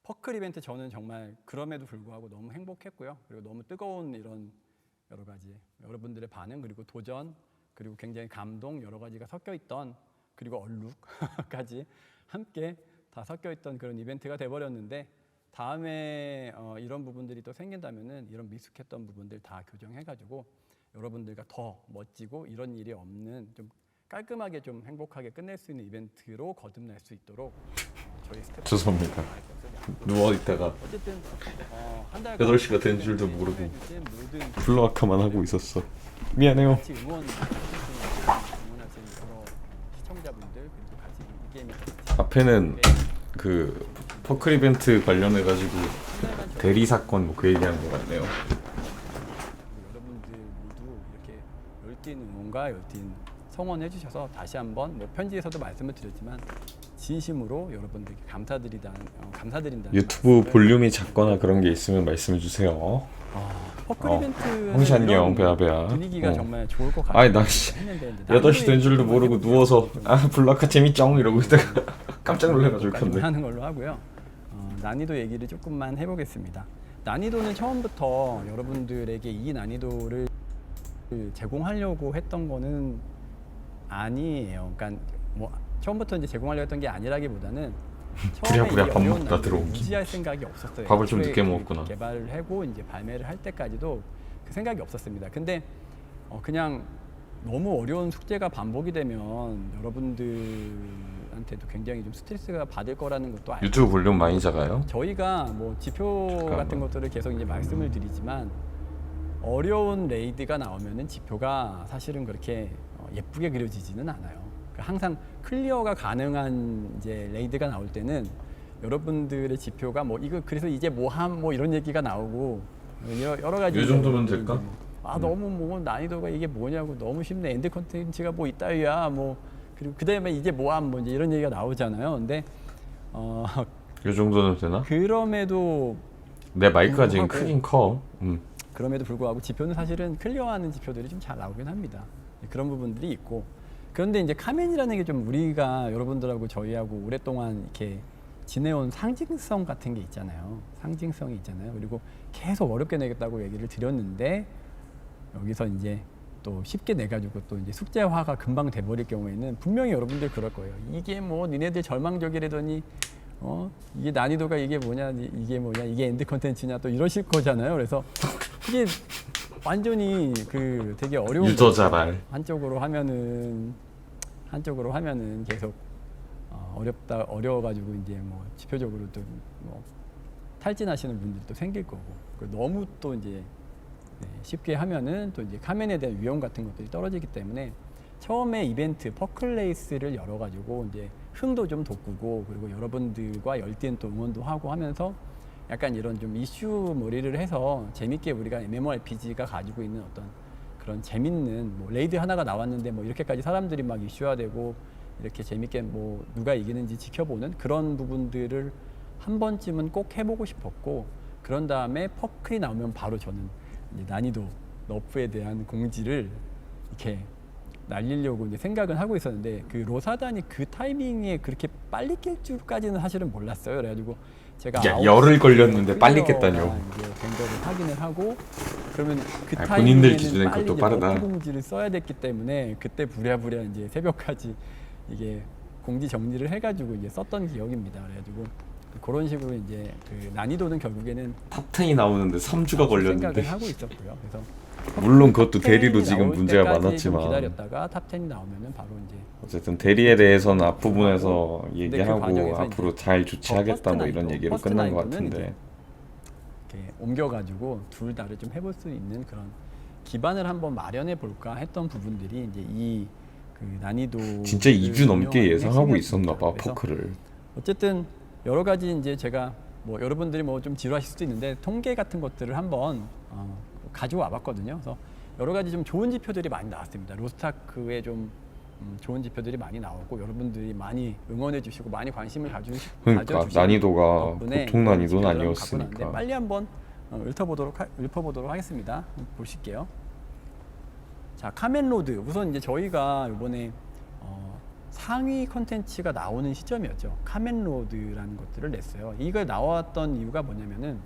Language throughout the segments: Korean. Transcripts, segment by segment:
퍼클 이벤트 저는 정말 그럼에도 불구하고 너무 행복했고요. 그리고 너무 뜨거운 이런 여러 가지 여러분들의 반응 그리고 도전 그리고 굉장히 감동 여러 가지가 섞여 있던 그리고 얼룩까지 함께 다 섞여 있던 그런 이벤트가 돼버렸는데 다음에 이런 부분들이 또 생긴다면은 이런 미숙했던 부분들 다 교정해가지고 여러분들과 더 멋지고 이런 일이 없는 좀 깔끔하게 좀 행복하게 끝낼 수 있는 이벤트로 거듭날 수 있도록 저희 스태프 죄송합니다. 누워 있다가 어쨌든 한 달간 8시가 된 줄도 모르고 응원해주신 모든 블루아카만 하고 있었어. 미안해요. 같이 응원하시는 여러 시청자분들 그리고 같이 이 게임에 앞에는 그 퍼클 이벤트 관련해 가지고 대리 사건 뭐 그 얘기하는 것 같네요. 여러분들 모두 이렇게 열띤 응원과 열띤 성원해 주셔서 다시 한번 뭐 편지에서도 말씀을 드렸지만 진심으로 여러분들께 감사드린다는 유튜브 말씀을 볼륨이 작거나 그런 게 있으면 말씀해 주세요. 퍼클 이벤트 홍시 안녕 배아배아. 분위기가 정말 좋을 것 같아요. 아니 나 씨, 8시 된 줄도 모르고 누워서 블루아카 재밌쩡 이러고 있다가 깜짝 놀래가지고 켰네. 하는 걸로 하고요. 난이도 얘기를 조금만 해보겠습니다. 난이도는 처음부터 여러분들에게 이 난이도를 제공하려고 했던 거는 아니에요. 그러니까 뭐 처음부터 이제 제공하려고 했던 게 아니라기보다는 처음에 부랴부랴 이 밥 어려운 먹다 난이도를 들어온 김. 유지할 생각이 없었어요. 밥을 좀 애초에 늦게 그 먹었구나. 개발을 하고 이제 발매를 할 때까지도 그 생각이 없었습니다. 근데 그냥 너무 어려운 숙제가 반복이 되면 여러분들한테도 굉장히 좀 스트레스가 받을 거라는 것도 알고 유튜브 볼륨 많이 작아요? 저희가 뭐 지표 잠깐만. 같은 것들을 계속 이제 말씀을 드리지만 어려운 레이드가 나오면은 지표가 사실은 그렇게 예쁘게 그려지지는 않아요. 그러니까 항상 클리어가 가능한 이제 레이드가 나올 때는 여러분들의 지표가 뭐 이거 그래서 이제 뭐함 뭐 이런 얘기가 나오고 여러 가지 이 정도면 이제 될까? 너무 뭐 난이도가 이게 뭐냐고 너무 쉽네 엔드 컨텐츠가 뭐 이따위야 뭐 그리고 그다음에 이제 뭐함 뭐 이제 이런 얘기가 나오잖아요. 근데 이 정도는 되나? 그럼에도 내 마이크가 지금 하고. 크긴 커. 그럼에도 불구하고 지표는 사실은 클리어하는 지표들이 좀 잘 나오긴 합니다. 그런 부분들이 있고 그런데 이제 카멘이라는 게 좀 우리가 여러분들하고 저희하고 오랫동안 이렇게 지내온 상징성 같은 게 있잖아요. 상징성이 있잖아요. 그리고 계속 어렵게 내겠다고 얘기를 드렸는데 여기서 이제 또 쉽게 내가지고 또 이제 숙제화가 금방 돼버릴 경우에는 분명히 여러분들 그럴 거예요. 이게 뭐 니네들 절망적이라더니 이게 난이도가 이게 뭐냐 이게 엔드 컨텐츠냐 또 이러실 거잖아요. 그래서 이게 완전히 그 되게 어려운 유저 자랄. 한쪽으로 하면은 계속 어려워가지고 이제 뭐 지표적으로 또 뭐 탈진하시는 분들도 생길 거고 너무 또 이제 쉽게 하면은 또 이제 카멘에 대한 위험 같은 것들이 떨어지기 때문에 처음에 이벤트 퍼클레이스를 열어가지고 이제 흥도 좀 돋구고 그리고 여러분들과 열띤 또 응원도 하고 하면서 약간 이런 좀 이슈 몰이를 해서 재밌게 우리가 MMORPG가 가지고 있는 어떤 그런 재밌는 뭐 레이드 하나가 나왔는데 뭐 이렇게까지 사람들이 막 이슈화되고 이렇게 재밌게 뭐 누가 이기는지 지켜보는 그런 부분들을 한 번쯤은 꼭 해보고 싶었고 그런 다음에 퍼클이 나오면 바로 저는 이제 난이도 너프에 대한 공지를 이렇게 날리려고 이제 생각은 하고 있었는데 그 로사단이 그 타이밍에 그렇게 빨리 깰 줄까지는 사실은 몰랐어요. 그래가지고 제가 열흘 걸렸는데 빨리 깼다뇨. 이제 된 거를 확인을 하고 그러면 그 본인들 타이밍에는 기준엔 빨리 그것도 이제 빠르다. 너프 공지를 써야 됐기 때문에 그때 부랴부랴 이제 새벽까지 이게 공지 정리를 해가지고 이제 썼던 기억입니다. 그래가지고 그런 식으로 이제 그 난이도는 결국에는 탑 10이 나오는데 3주가 걸렸는데. 생각을 하고 있었고요. 그래서 물론 그것도 대리로 탑10이 지금 나올 문제가 때까지 좀 많았지만 기다렸다가 탑 10이 나오면은 바로 이제 어쨌든 대리에 대해서는 앞부분에서 근데 그 얘기하고 과정에서 앞으로 이제 잘 조치하겠다 뭐 이런 퍼스트 얘기로 퍼스트 끝난 것 난이도는 같은데. 이렇게 옮겨가지고 둘 다를 좀 해볼 수 있는 그런 기반을 한번 마련해 볼까 했던 부분들이 이제 이 그 난이도 진짜 2주 넘게 예상하고 있었나 봐 그래서 포크를. 어쨌든 여러 가지 이제 제가 뭐 여러분들이 뭐 좀 지루하실 수도 있는데 통계 같은 것들을 한번 가지고 와봤거든요. 그래서 여러 가지 좀 좋은 지표들이 많이 나왔습니다. 로스타크에 좀 좋은 지표들이 많이 나오고 여러분들이 많이 응원해 주시고 많이 관심을 그러니까 가져주시고 난이도가 덕분에 보통 난이도는 지표를 한번 아니었으니까. 갖고 나왔는데 빨리 한번 읊어보도록 하겠습니다. 보실게요. 자, 카멘로드 우선 이제 저희가 이번에 상위 컨텐츠가 나오는 시점이었죠. 카멘로드라는 것들을 냈어요. 이걸 나왔던 이유가 뭐냐면은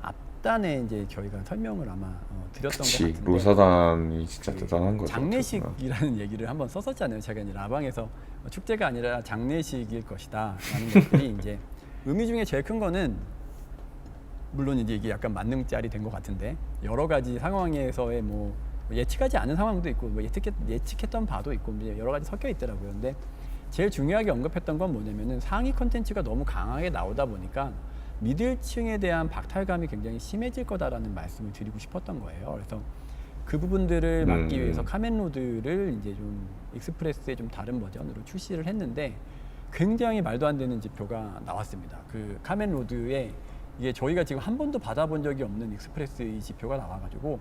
앞단에 이제 저희가 설명을 아마 드렸던 것 그치 같은데 로사단이 진짜 대단한 거죠. 장례식이라는 얘기를 한번 썼었잖아요. 제가 이제 라방에서 축제가 아니라 장례식일 것이다 라는 것들이 이제 의미 중에 제일 큰 거는 물론 이제 이게 약간 만능짜리 된 것 같은데 여러 가지 상황에서의 뭐 예측하지 않은 상황도 있고 뭐 예측했던 바도 있고 여러 가지 섞여 있더라고요. 근데 제일 중요하게 언급했던 건 뭐냐면은 상위 컨텐츠가 너무 강하게 나오다 보니까 미들층에 대한 박탈감이 굉장히 심해질 거다라는 말씀을 드리고 싶었던 거예요. 그래서 그 부분들을 막기 위해서 카멘로드를 이제 좀 익스프레스의 좀 다른 버전으로 출시를 했는데 굉장히 말도 안 되는 지표가 나왔습니다. 그 카멘로드에 이게 저희가 지금 한 번도 받아본 적이 없는 익스프레스 이 지표가 나와가지고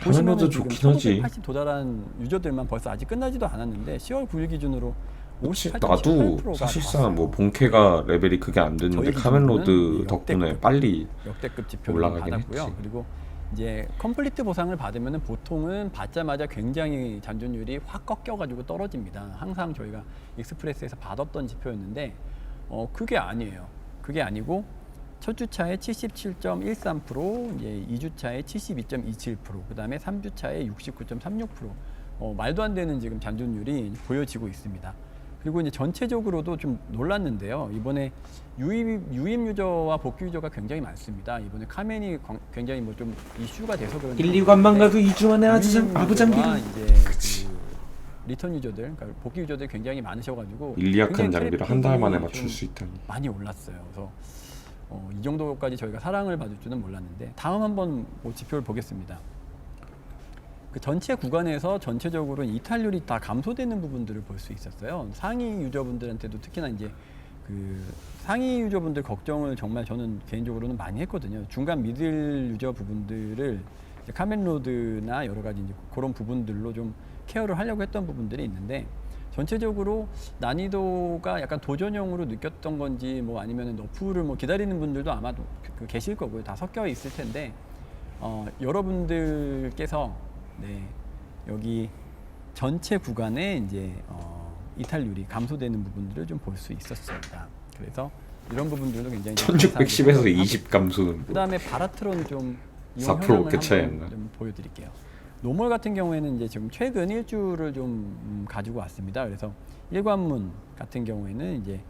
카멘로드 좋긴 하지. 1980 도달한 유저들만 벌써 아직 끝나지도 않았는데 10월 9일 기준으로 그치, 58.18%가 나도 사실상 뭐 본캐가 레벨이 그게 안 됐는데 저희 카멘로드 기준으로는 덕분에 역대급, 빨리 역대급 지표를 올라가긴 받았고요. 했지. 그리고 이제 컴플리트 보상을 받으면은 보통은 받자마자 굉장히 잔존율이 확 꺾여가지고 떨어집니다. 항상 저희가 익스프레스에서 받았던 지표였는데 그게 아니에요. 그게 아니고 첫 주차에 77.13%, 이제 2주차에 72.27%, 그다음에 3주차에 69.36%. 말도 안 되는 지금 잔존율이 보여지고 있습니다. 그리고 이제 전체적으로도 좀 놀랐는데요. 이번에 유입 유저와 복귀 유저가 굉장히 많습니다. 이번에 카멘이 굉장히 뭐 좀 이슈가 돼서 그런지 1, 2관만 가도 2주 만에 아부장비를 이제 그 리턴 유저들, 그러니까 복귀 유저들 굉장히 많으셔가지고 1, 2약한 장비를 한 달 만에 트래픽이 맞출 좀 수 있다니. 많이 올랐어요. 그래서 이 정도까지 저희가 사랑을 받을 줄은 몰랐는데 다음 한번 뭐 지표를 보겠습니다. 그 전체 구간에서 전체적으로 이탈률이 다 감소되는 부분들을 볼 수 있었어요. 상위 유저분들한테도 특히나 이제 그 상위 유저분들 걱정을 정말 저는 개인적으로는 많이 했거든요. 중간 미들 유저 부분들을 이제 카멘로드나 여러 가지 이제 그런 부분들로 좀 케어를 하려고 했던 부분들이 있는데 전체적으로 난이도가 약간 도전형으로 느꼈던 건지 뭐 아니면 너프를 뭐 기다리는 분들도 아마도 계실 거고요. 다 섞여 있을 텐데 여러분들께서 네, 여기 전체 구간에 이제 이탈률이 감소되는 부분들을 좀 볼 수 있었습니다. 그래서 이런 부분들도 굉장히 1610에서 20 감소는 그 다음에 바라트론 좀 4% 그 차이 안 나. 좀 보여드릴게요. 노멀 같은 경우에는 이제 지금 최근 일주를 좀 가지고 왔습니다. 그래서 일관문 같은 경우에는 이제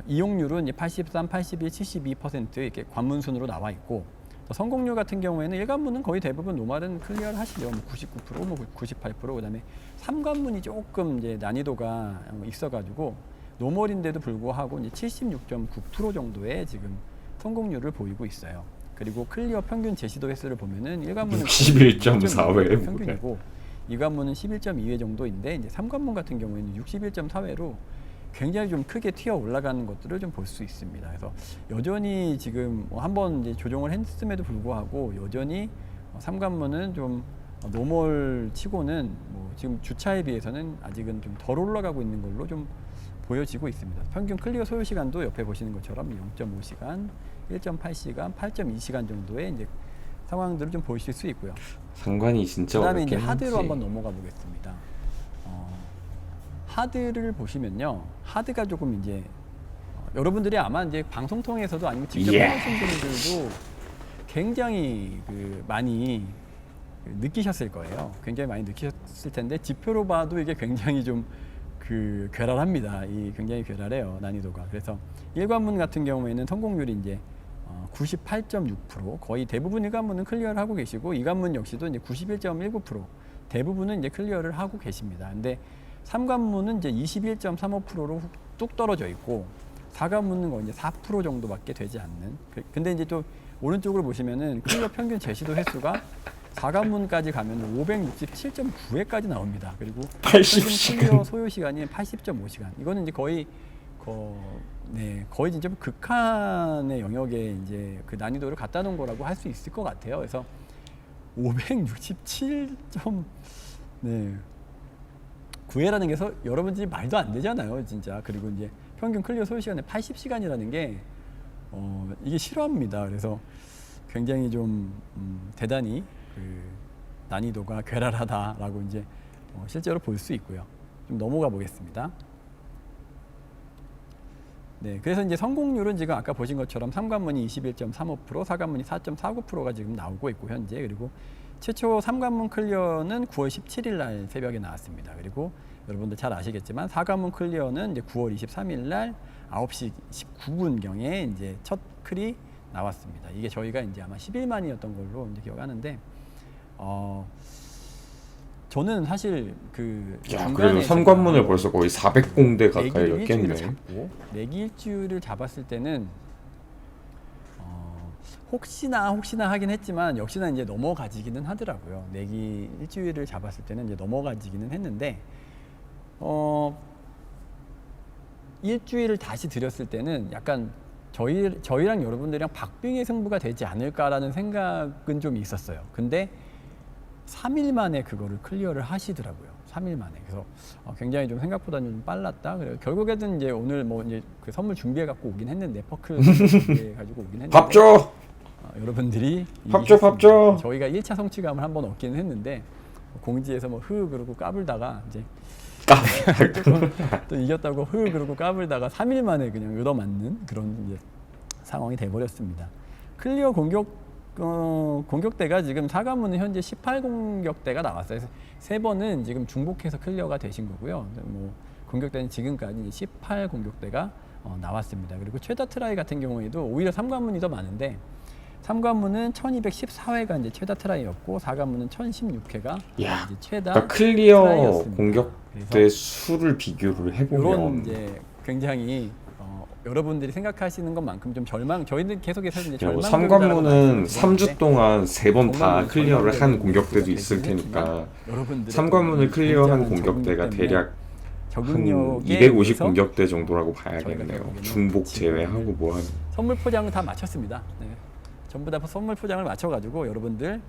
이용률은 이제 83, 81, 72% 이렇게 관문 순으로 나와 있고 성공률 같은 경우에는 일관문은 거의 대부분 노멀은 클리어를 하시죠. 뭐 99%, 뭐 98%. 그다음에 3관문이 조금 이제 난이도가 있어가지고 노멀인데도 불구하고 이제 76.9% 정도의 지금 성공률을 보이고 있어요. 그리고 클리어 평균 제시도 횟수를 보면은 1관문은 61.4회 평균이고 2관문은 11.2회 정도인데 이제 3관문 같은 경우에는 61.4회로 굉장히 좀 크게 튀어 올라가는 것들을 좀 볼 수 있습니다. 그래서 여전히 지금 한번 이제 조정을 했음에도 불구하고 여전히 3관문은 좀 노멀 치고는 뭐 지금 주차에 비해서는 아직은 좀 덜 올라가고 있는 걸로 좀 보여지고 있습니다. 평균 클리어 소요 시간도 옆에 보시는 것처럼 0.5시간, 1.8시간, 8.2시간 정도의 이제 상황들을 좀 보실 수 있고요. 상관이 진짜 그다음에 이제 어렵긴 하드로 하지. 한번 넘어가 보겠습니다. 하드를 보시면요, 하드가 조금 이제 여러분들이 아마 이제 방송 통해서도 아니면 직접 해보신 분들도 굉장히 많이 느끼셨을 거예요. 굉장히 많이 느끼셨을 텐데 지표로 봐도 이게 굉장히 좀 괴랄합니다. 굉장히 괴랄해요, 난이도가. 그래서 일관문 같은 경우에는 성공률이 이제 98.6%, 거의 대부분 일관문은 클리어를 하고 계시고 2관문 역시도 이제 91.19%, 대부분은 이제 클리어를 하고 계십니다. 근데 3관문은 이제 21.35%로 뚝 떨어져 있고 4관문은 거의 이제 4% 정도밖에 되지 않는. 근데 이제 또 오른쪽으로 보시면은 클리어 평균 제시도 횟수가 4관문까지 가면 567.9회까지 나옵니다. 그리고 80시간. 클리어 소요 시간이 80.5시간. 이거는 이제 거의 진짜 극한의 영역에 이제 그 난이도를 갖다 놓은 거라고 할 수 있을 것 같아요. 그래서 567. 9회라는 게 여러분들이 말도 안 되잖아요, 진짜. 그리고 이제 평균 클리어 소요 시간에 80시간이라는 게 이게 실화입니다. 그래서 굉장히 좀 대단히 난이도가 괴랄하다라고 이제 실제로 볼 수 있고요. 좀 넘어가 보겠습니다. 네, 그래서 이제 성공률은 지금 아까 보신 것처럼 3관문이 21.35%, 4관문이 4.49%가 지금 나오고 있고 현재. 그리고 최초 3관문 클리어는 9월 17일 날 새벽에 나왔습니다. 그리고 여러분들 잘 아시겠지만 4관문 클리어는 이제 9월 23일 날 9시 19분경에 이제 첫 클이 나왔습니다. 이게 저희가 이제 아마 11만이었던 걸로 이제 기억하는데, 저는 사실 그 야, 그래도 3관문을 벌써 거의 400공대 가까이 였겠네. 내기 일주일을 잡았을 때는 혹시나 하긴 했지만 역시나 이제 넘어가지기는 하더라고요. 내기 일주일을 잡았을 때는 이제 넘어가지기는 했는데, 일주일을 다시 들였을 때는 약간 저희랑 여러분들이랑 박빙의 승부가 되지 않을까라는 생각은 좀 있었어요. 근데 3일 만에 그거를 클리어를 하시더라고요. 3일 만에. 그래서 굉장히 좀 생각보다는 좀 빨랐다. 그래서 결국에는 이제 오늘 뭐 이제 그 선물 준비해 갖고 오긴 했는데, 퍼클 준비해 가지고 오긴 했는데, 밥 줘. 여러분들이 밥 줘. 저희가 1차 성취감을 한번 얻기는 했는데, 공지에서 뭐 그러고 까불다가 이제 또 이겼다고 그러고 까불다가 3일 만에 그냥 얻어맞는 그런 이제 상황이 돼버렸습니다. 클리어 공격대가 지금 4관문은 현재 18공격대가 나왔어요. 그래서 3번은 지금 중복해서 클리어가 되신 거고요. 뭐 공격대는 지금까지 이제 18공격대가 나왔습니다. 그리고 최다 트라이 같은 경우에도 오히려 3관문이 더 많은데, 3관문은 1214회가 이제 최다 트라이였고 4관문은 1016회가 이제 최다 그러니까 클리어 트라이였습니다. 공격대 수를 비교를 이런 해보면 이제 굉장히 여러분들이 생각하시는 것만큼 좀 저희는 계속해서 이제 3관문은 3주 동안 3번 다 클리어를 한 공격대도 있을 테니까 3관문을 클리어한 공격대가 대략 한 250 공격대 정도라고 봐야겠네요. 중복 제외하고 뭐 하는. 선물 포장은 다 마쳤습니다. 네. 전부 다 선물 포장을 맞춰가지고 여러분들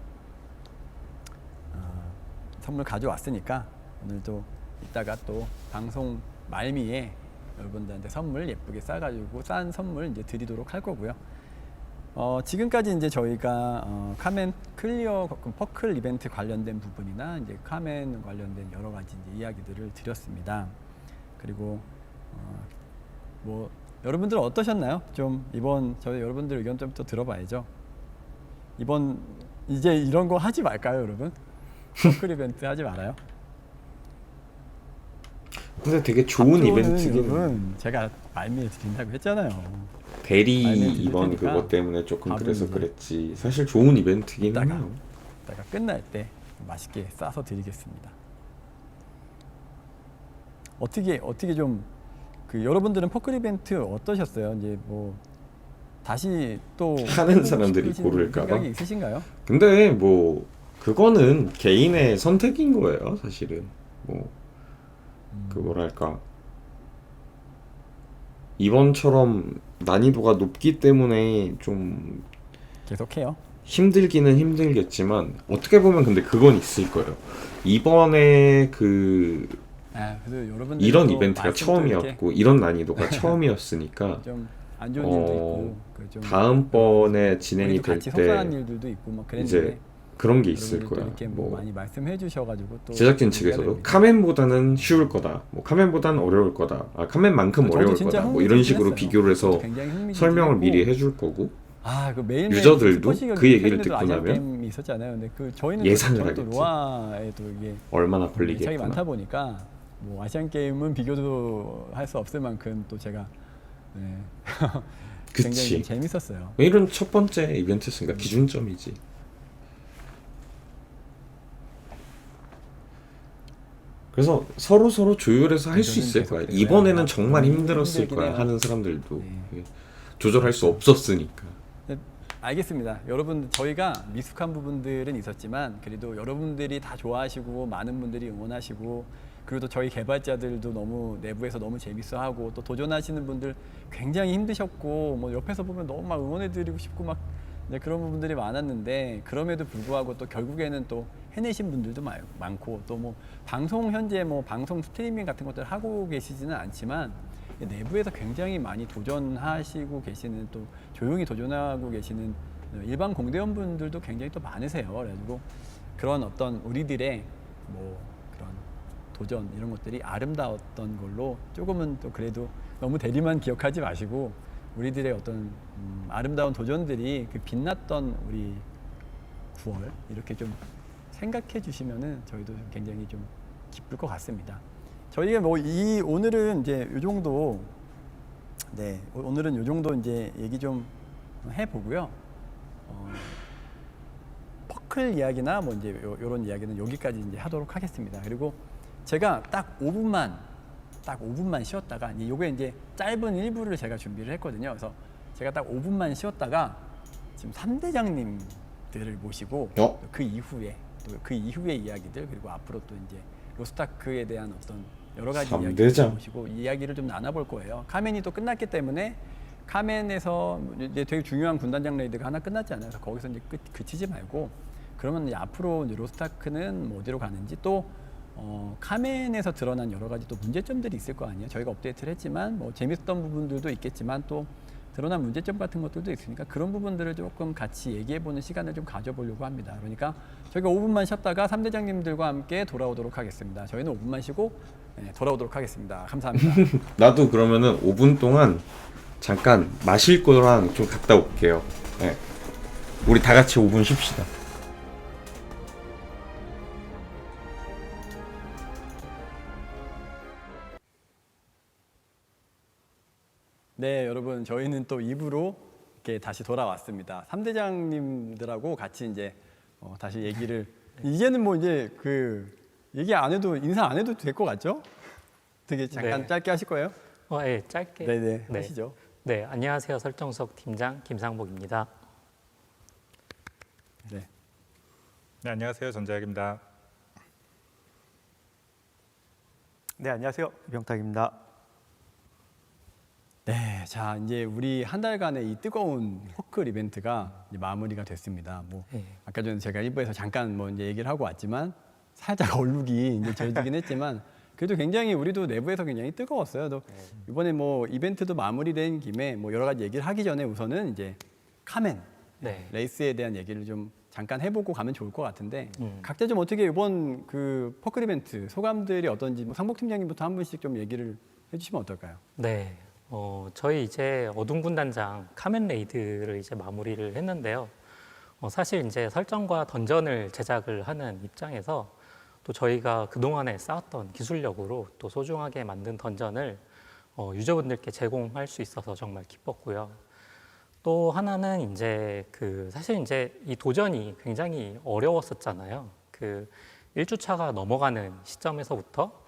선물 가져왔으니까 오늘도 이따가 또 방송 말미에 여러분들한테 선물 예쁘게 싸가지고 싼 선물 이제 드리도록 할 거고요. 지금까지 이제 저희가 카멘 클리어 퍼클 이벤트 관련된 부분이나 이제 카멘 관련된 여러 가지 이제 이야기들을 드렸습니다. 그리고 뭐 여러분들 어떠셨나요? 좀 이번 저희 여러분들 의견 좀 또 들어봐야죠. 이번 이제 이런 거 하지 말까요, 여러분? 퍼클 이벤트 하지 말아요. 근데 되게 좋은 이벤트긴. 여러분, 제가 말미에 드린다고 했잖아요. 대리 이번 그것 때문에 조금 그래서 그랬지. 사실 좋은 이벤트긴 해요. 이따가 끝날 때 맛있게 싸서 드리겠습니다. 어떻게 좀 그 여러분들은 퍼클 이벤트 어떠셨어요? 이제 뭐 다시 또 하는 사람들이 고를까 봐. 생각이 있으신가요? 근데 뭐 그거는 개인의 선택인 거예요, 사실은. 뭐 그 뭐랄까, 이번처럼 난이도가 높기 때문에 좀 계속해요. 힘들기는 힘들겠지만 어떻게 보면 근데 그건 있을 거예요. 이번에 그래도 여러분들 이런 이벤트가 처음이었고 이런 난이도가 처음이었으니까 좀 안 좋은 일도 있고 좀 다음번에 진행이 될 같이 때 속상한 일들도 있고 막 그랬는데 이제 그런 게 있을 거야. 이렇게 뭐 많이 말씀해 주셔가지고 또 제작진 측에서도 카멘보다는 쉬울 거다, 뭐 카멘보다는 어려울 거다, 카멘만큼 어려울 거다, 뭐 이런 식으로 비교를 해서 설명을 미리 해줄 거고. 그 매일 유저들도 그 얘기를 듣고 나면 있었잖아요. 근데 그 저희는 예상을 하겠지. 로아에도 이게 얼마나 차이 걸리겠구나. 많다 보니까 뭐 아시안 게임은 비교도 할 수 없을 만큼 또 제가 굉장히 그치. 재밌었어요. 이런 첫 번째 이벤트였으니까 기준점이지. 그래서 서로 조율해서 할 수 있을 거야. 이번에는 정말 힘들었을 거야, 하는 사람들도. 조절할 수 없었으니까. 알겠습니다. 여러분, 저희가 미숙한 부분들은 있었지만 그래도 여러분들이 다 좋아하시고 많은 분들이 응원하시고, 그리고 또 저희 개발자들도 너무 내부에서 너무 재밌어하고, 또 도전하시는 분들 굉장히 힘드셨고, 뭐 옆에서 보면 너무 막 응원해드리고 싶고 막 그런 부분들이 많았는데, 그럼에도 불구하고 또 결국에는 또 해내신 분들도 많고, 또 뭐 방송 현재 뭐 방송 스트리밍 같은 것들 하고 계시지는 않지만 내부에서 굉장히 많이 도전하시고 계시는, 또 조용히 도전하고 계시는 일반 공대원분들도 굉장히 또 많으세요. 그래가지고 그런 어떤 우리들의 뭐 그런 도전 이런 것들이 아름다웠던 걸로 조금은 또 그래도 너무 대리만 기억하지 마시고 우리들의 어떤 아름다운 도전들이 그 빛났던 우리 9월 이렇게 좀 생각해 주시면은 저희도 굉장히 좀 기쁠 것 같습니다. 저희가 뭐 오늘은 이제 요 정도 오늘은 요 정도 이제 얘기 좀 해보고요. 퍼클 이야기나 뭐 이제 요런 이야기는 여기까지 이제 하도록 하겠습니다. 그리고 제가 딱 5분만 쉬었다가 요게 이제 짧은 일부를 제가 준비를 했거든요. 그래서 제가 딱 5분만 쉬었다가 지금 3대장님들을 모시고 그 이후에 또 그 이후의 이야기들 그리고 앞으로 또 이제 로스타크에 대한 어떤 여러 가지 이야기를 모시고 이야기를 좀 나눠볼 거예요. 카멘이 또 끝났기 때문에 카멘에서 이제 되게 중요한 군단장 레이드가 하나 끝났지 않아요. 그래서 거기서 이제 그치지 말고 그러면 이제 앞으로 이제 로스타크는 뭐 어디로 가는지 또 카멘에서 드러난 여러 가지 또 문제점들이 있을 거 아니에요. 저희가 업데이트를 했지만 뭐 재밌었던 부분들도 있겠지만 또 드러난 문제점 같은 것들도 있으니까 그런 부분들을 조금 같이 얘기해보는 시간을 좀 가져보려고 합니다. 그러니까 저희가 5분만 쉬었다가 3대장님들과 함께 돌아오도록 하겠습니다. 저희는 5분만 쉬고 돌아오도록 하겠습니다. 감사합니다. 나도 그러면은 5분 동안 잠깐 마실 거랑 좀 갔다 올게요. 네. 우리 다 같이 5분 쉽시다. 네, 여러분 저희는 또 2부로 이렇게 다시 돌아왔습니다. 3대장님들하고 같이 이제 다시 얘기를 이제는 뭐 이제 그 얘기 안 해도 인사 안 해도 될 것 같죠? 되게 잠깐 짧게 하실 거예요? 네, 짧게. 네네 하시죠. 네, 안녕하세요. 설정석 팀장 김상복입니다. 네. 네, 안녕하세요. 전자혁입니다. 네, 안녕하세요. 명탁입니다. 네, 자 이제 우리 한 달간의 이 뜨거운 퍼클 이벤트가 이제 마무리가 됐습니다. 뭐 아까 전에 제가 1부에서 잠깐 뭐 이제 얘기를 하고 왔지만 살짝 얼룩이 이제 져지긴 했지만 그래도 굉장히 우리도 내부에서 굉장히 뜨거웠어요. 또 이번에 뭐 이벤트도 마무리된 김에 뭐 여러 가지 얘기를 하기 전에 우선은 이제 카멘 레이스에 대한 얘기를 좀 잠깐 해보고 가면 좋을 것 같은데 각자 좀 어떻게 이번 그 퍼클 이벤트 소감들이 어떤지 뭐 상복 팀장님부터 한 분씩 좀 얘기를 해주시면 어떨까요? 네, 저희 이제 어둠 군단장 카멘 레이드를 이제 마무리를 했는데요. 사실 이제 설정과 던전을 제작을 하는 입장에서 또 저희가 그동안에 쌓았던 기술력으로 또 소중하게 만든 던전을 유저분들께 제공할 수 있어서 정말 기뻤고요. 또 하나는 이제 사실 이제 이 도전이 굉장히 어려웠었잖아요. 1주차가 넘어가는 시점에서부터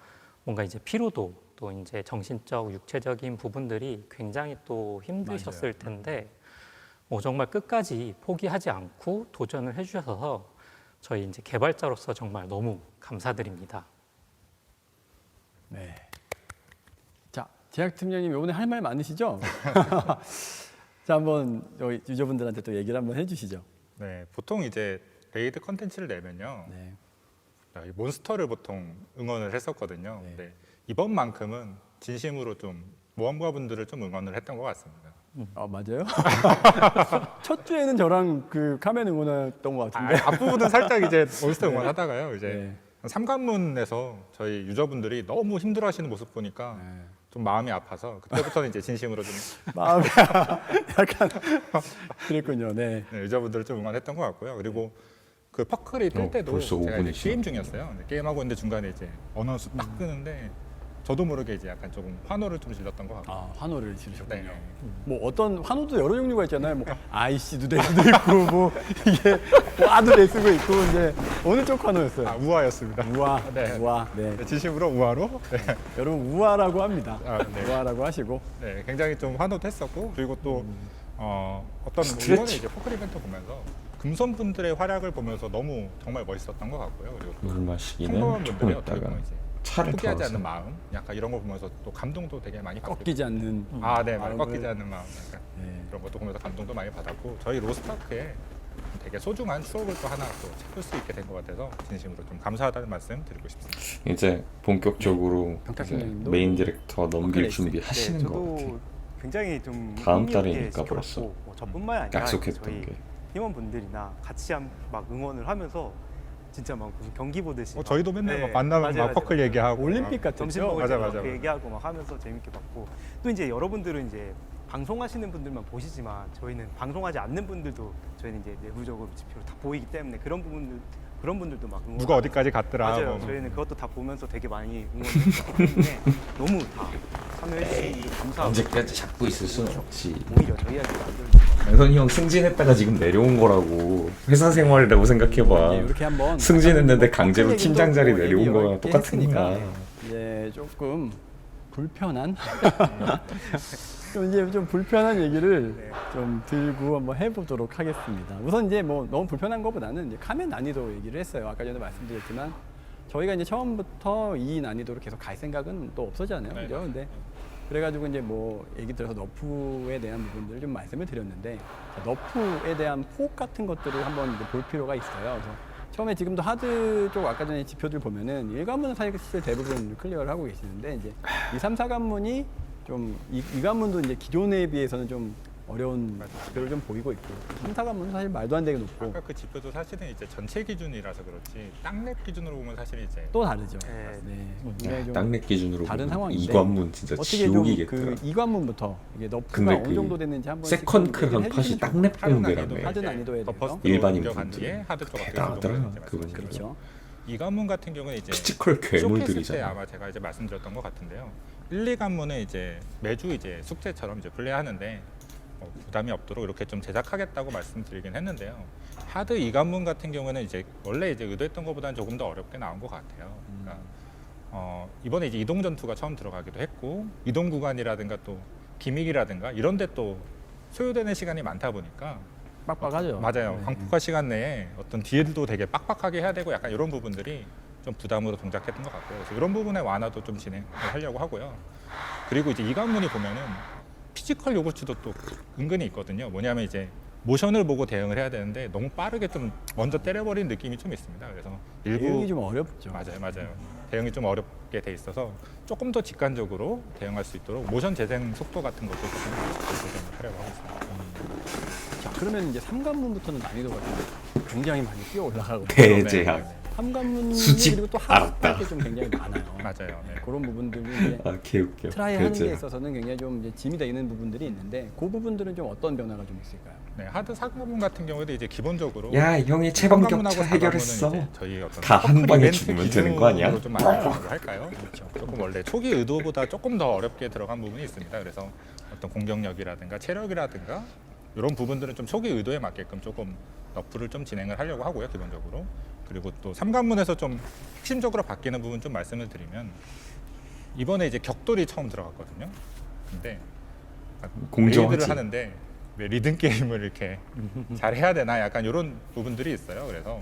뭔가 이제 피로도 또 이제 정신적, 육체적인 부분들이 굉장히 또 힘드셨을 텐데 정말 끝까지 포기하지 않고 도전을 해주셔서 저희 이제 개발자로서 정말 너무 감사드립니다. 네. 자, 제작팀장님 이번에 할 말 많으시죠? 자, 한번 여기 유저분들한테 또 얘기를 한번 해주시죠. 네, 보통 이제 레이드 컨텐츠를 내면요, 네. 이 몬스터를 보통 응원을 했었거든요. 네. 네, 이번만큼은 진심으로 좀 모험가분들을 좀 응원을 했던 것 같습니다. 아 맞아요? 첫 주에는 저랑 그 카멘 응원했던 것 같은데. 앞부분은 살짝 이제 몬스터 응원하다가요, 이제 네. 삼관문에서 저희 유저분들이 너무 힘들어하시는 모습 보니까 좀 마음이 아파서 그때부터는 이제 진심으로 좀 마음이 약간 그랬군요. 네. 유저분들을 좀 응원했던 것 같고요. 그리고 그 퍼클이 뜰 때도 벌써 제가 이제 5분이 게임 중이었어요. 게임하고 있는데 중간에 이제 어나운스 딱 끄는데 저도 모르게 이제 약간 조금 환호를 좀 질렀던 것 같고. 아 환호를 지르셨군요. 네. 뭐 어떤 환호도 여러 종류가 있잖아요. 뭐 아이씨도 낼 수도 있고 뭐 이게 와도 낼 수도 있고 이제 어느 쪽 환호였어요? 아, 우아였습니다. 우아. 네. 우아. 네. 네, 진심으로 우아로. 네. 여러분 우아라고 합니다. 네. 우아라고 하시고. 네, 굉장히 좀 환호도 했었고 그리고 또 어떤 스트레치. 이번에 이제 포클 이벤트 보면서 금손분들의 활약을 보면서 너무 정말 멋있었던 것 같고요. 그리고 물 마시기는 평범한 조금 분들이 어떻게 있다가 보면 이제 차를 포기하지 타서 않는 마음, 약간 이런 거 보면서 또 감동도 되게 많이 받고. 꺾이지 않는. 아, 네, 마음을- 꺾이지 않는 마음, 약간 네. 그런 것도 보면서 감동도 많이 받았고 저희 로스타크에 되게 소중한 추억을 또 하나 또 찾을 수 있게 된 것 같아서 진심으로 좀 감사하다는 말씀 드리고 싶습니다. 이제 본격적으로 병탁 이제 선생님도 메인 디렉터 넘길 레이스. 준비 하시는 것 저도 같아요. 굉장히 좀 다음 흥미롭게 달이니까 지켜봤고, 벌써 저뿐만 아니라 약속했던 저희 게. 팀원분들이나 같이 막 응원을 하면서 진짜 막 무슨 경기 보듯이. 막. 저희도 맨날 네, 막 만나면 맞아요, 막 맞아요. 퍼클 얘기하고 올림픽 같은 점심 먹을 맞아, 때 맞아, 막 맞아. 얘기하고 막 하면서 재밌게 봤고 또 이제 여러분들은 이제 방송하시는 분들만 보시지만 저희는 방송하지 않는 분들도 저희는 이제 내부적으로 지표로 다 보이기 때문에 그런 분들도 막 응원. 누가 어디까지 갔더라. 맞아요. 뭐. 저희는 그것도 다 보면서 되게 많이 응원했기 때문에 너무 다 참여해 주셔서 감사하고 언제까지 잡고 있을 수는 없지. 오히려 저희한테 만들어주고 혜선이 형 승진했다가 지금 내려온 거라고. 회사 생활이라고 생각해봐. 이렇게 한번 승진했는데 뭐 강제로 커플 팀장 얘기도 자리 뭐 내려온 얘기 거랑 여러 개 똑같은 했으니까 거야. 이제 조금 불편한 좀 불편한 얘기를 좀 들고 한번 해보도록 하겠습니다. 우선 이제 뭐 너무 불편한 것보다는 이제 카멘 난이도 얘기를 했어요. 아까 전에 말씀드렸지만 저희가 이제 처음부터 이 난이도로 계속 갈 생각은 또 없었잖아요. 네, 그죠? 근데 그래가지고 이제 뭐 얘기 들어서 너프에 대한 부분들을 좀 말씀을 드렸는데 자, 너프에 대한 폭 같은 것들을 한번 이제 볼 필요가 있어요. 그래서 처음에 지금도 하드 쪽 아까 전에 지표들 보면은 1관문은 사실 대부분 클리어를 하고 계시는데 이제 2, 3, 4관문이 좀 이 관문도 이제 기존에 비해서는 좀 어려운 지표를 좀 보이고 있고 3, 4관문은 사실 말도 안 되게 높고 아까 그 지표도 사실은 이제 전체 기준이라서 그렇지 땅랩 기준으로 보면 사실 이제 또 다르죠. 네. 굉장히 좀 땅내 기준으로 다른 보면 상황인데 이관문 진짜 어떻게 지옥이겠더라. 좀그 2관문부터 이게 너프가 근데 어느 그 정도 됐는지 한번 세컨클한 팟이 땅랩 배운데라며. 하드 난이도에 더 대해서 퍼스트 일반인 옮겨간 분들. 뒤에 하드 쪽 대단하더라, 그분. 그렇죠. 이 관문 같은 경우는 이제 피지컬 쇼케이스 때 괴물들이잖아. 아마 제가 이제 말씀드렸던 것 같은데요. 1, 2관문은 이제 매주 이제 숙제처럼 이제 플레이하는데 부담이 없도록 이렇게 좀 제작하겠다고 말씀드리긴 했는데요. 하드 2관문 같은 경우는 이제 원래 이제 의도했던 것보다는 조금 더 어렵게 나온 것 같아요. 그러니까 이번에 이제 이동 전투가 처음 들어가기도 했고 이동 구간이라든가 또 기믹이라든가 이런데 또 소요되는 시간이 많다 보니까 빡빡하죠. 맞아요. 네. 광폭화 시간 내에 어떤 딜도 되게 빡빡하게 해야 되고 약간 이런 부분들이 좀 부담으로 동작했던 것 같고요. 그래서 이런 부분의 완화도 좀 진행을 하려고 하고요. 그리고 이제 이 관문이 보면은 피지컬 요구치도 또 은근히 있거든요. 뭐냐면 이제 모션을 보고 대응을 해야 되는데 너무 빠르게 좀 먼저 때려버린 느낌이 좀 있습니다. 그래서 일부 대응이 좀 어렵죠. 맞아요. 대응이 좀 어렵게 돼 있어서 조금 더 직관적으로 대응할 수 있도록 모션 재생 속도 같은 것도 조금 조정을 하려고 하고 있습니다. 자, 그러면 이제 3관문부터는 난이도가 좀 굉장히 많이 뛰어 올라가고 대제약. 3관문 수직 그리고 또 알았다. 하드할 때좀 굉장히 많아요. 맞아요. 네. 그런 부분들이 이제 아 개웃겨. 트라이 하는 데 대제약. 있어서는 굉장히 좀 이제 짐이 되는 부분들이 있는데 그 부분들은 좀 어떤 변화가 좀 있을까요? 네, 하드 4관문 같은 경우에도 이제 기본적으로 야 형이 삼관문하고 체감격차 해결했어. 사관문은 이제 저희 어떤 다 한 방에 이벤트 죽으면 되는 거 아니야? 기준으로 좀 만들어보려고 할까요? 그렇죠. 조금 원래 초기 의도보다 조금 더 어렵게 들어간 부분이 있습니다. 그래서 어떤 공격력이라든가 체력이라든가 이런 부분들은 좀 초기 의도에 맞게끔 조금 너프를 좀 진행을 하려고 하고요, 기본적으로. 그리고 또 3관문에서 좀 핵심적으로 바뀌는 부분 좀 말씀을 드리면 이번에 이제 격돌이 처음 들어갔거든요. 근데 공정하지. 레이드를 하는데 왜 리듬 게임을 이렇게 잘 해야 되나 약간 이런 부분들이 있어요. 그래서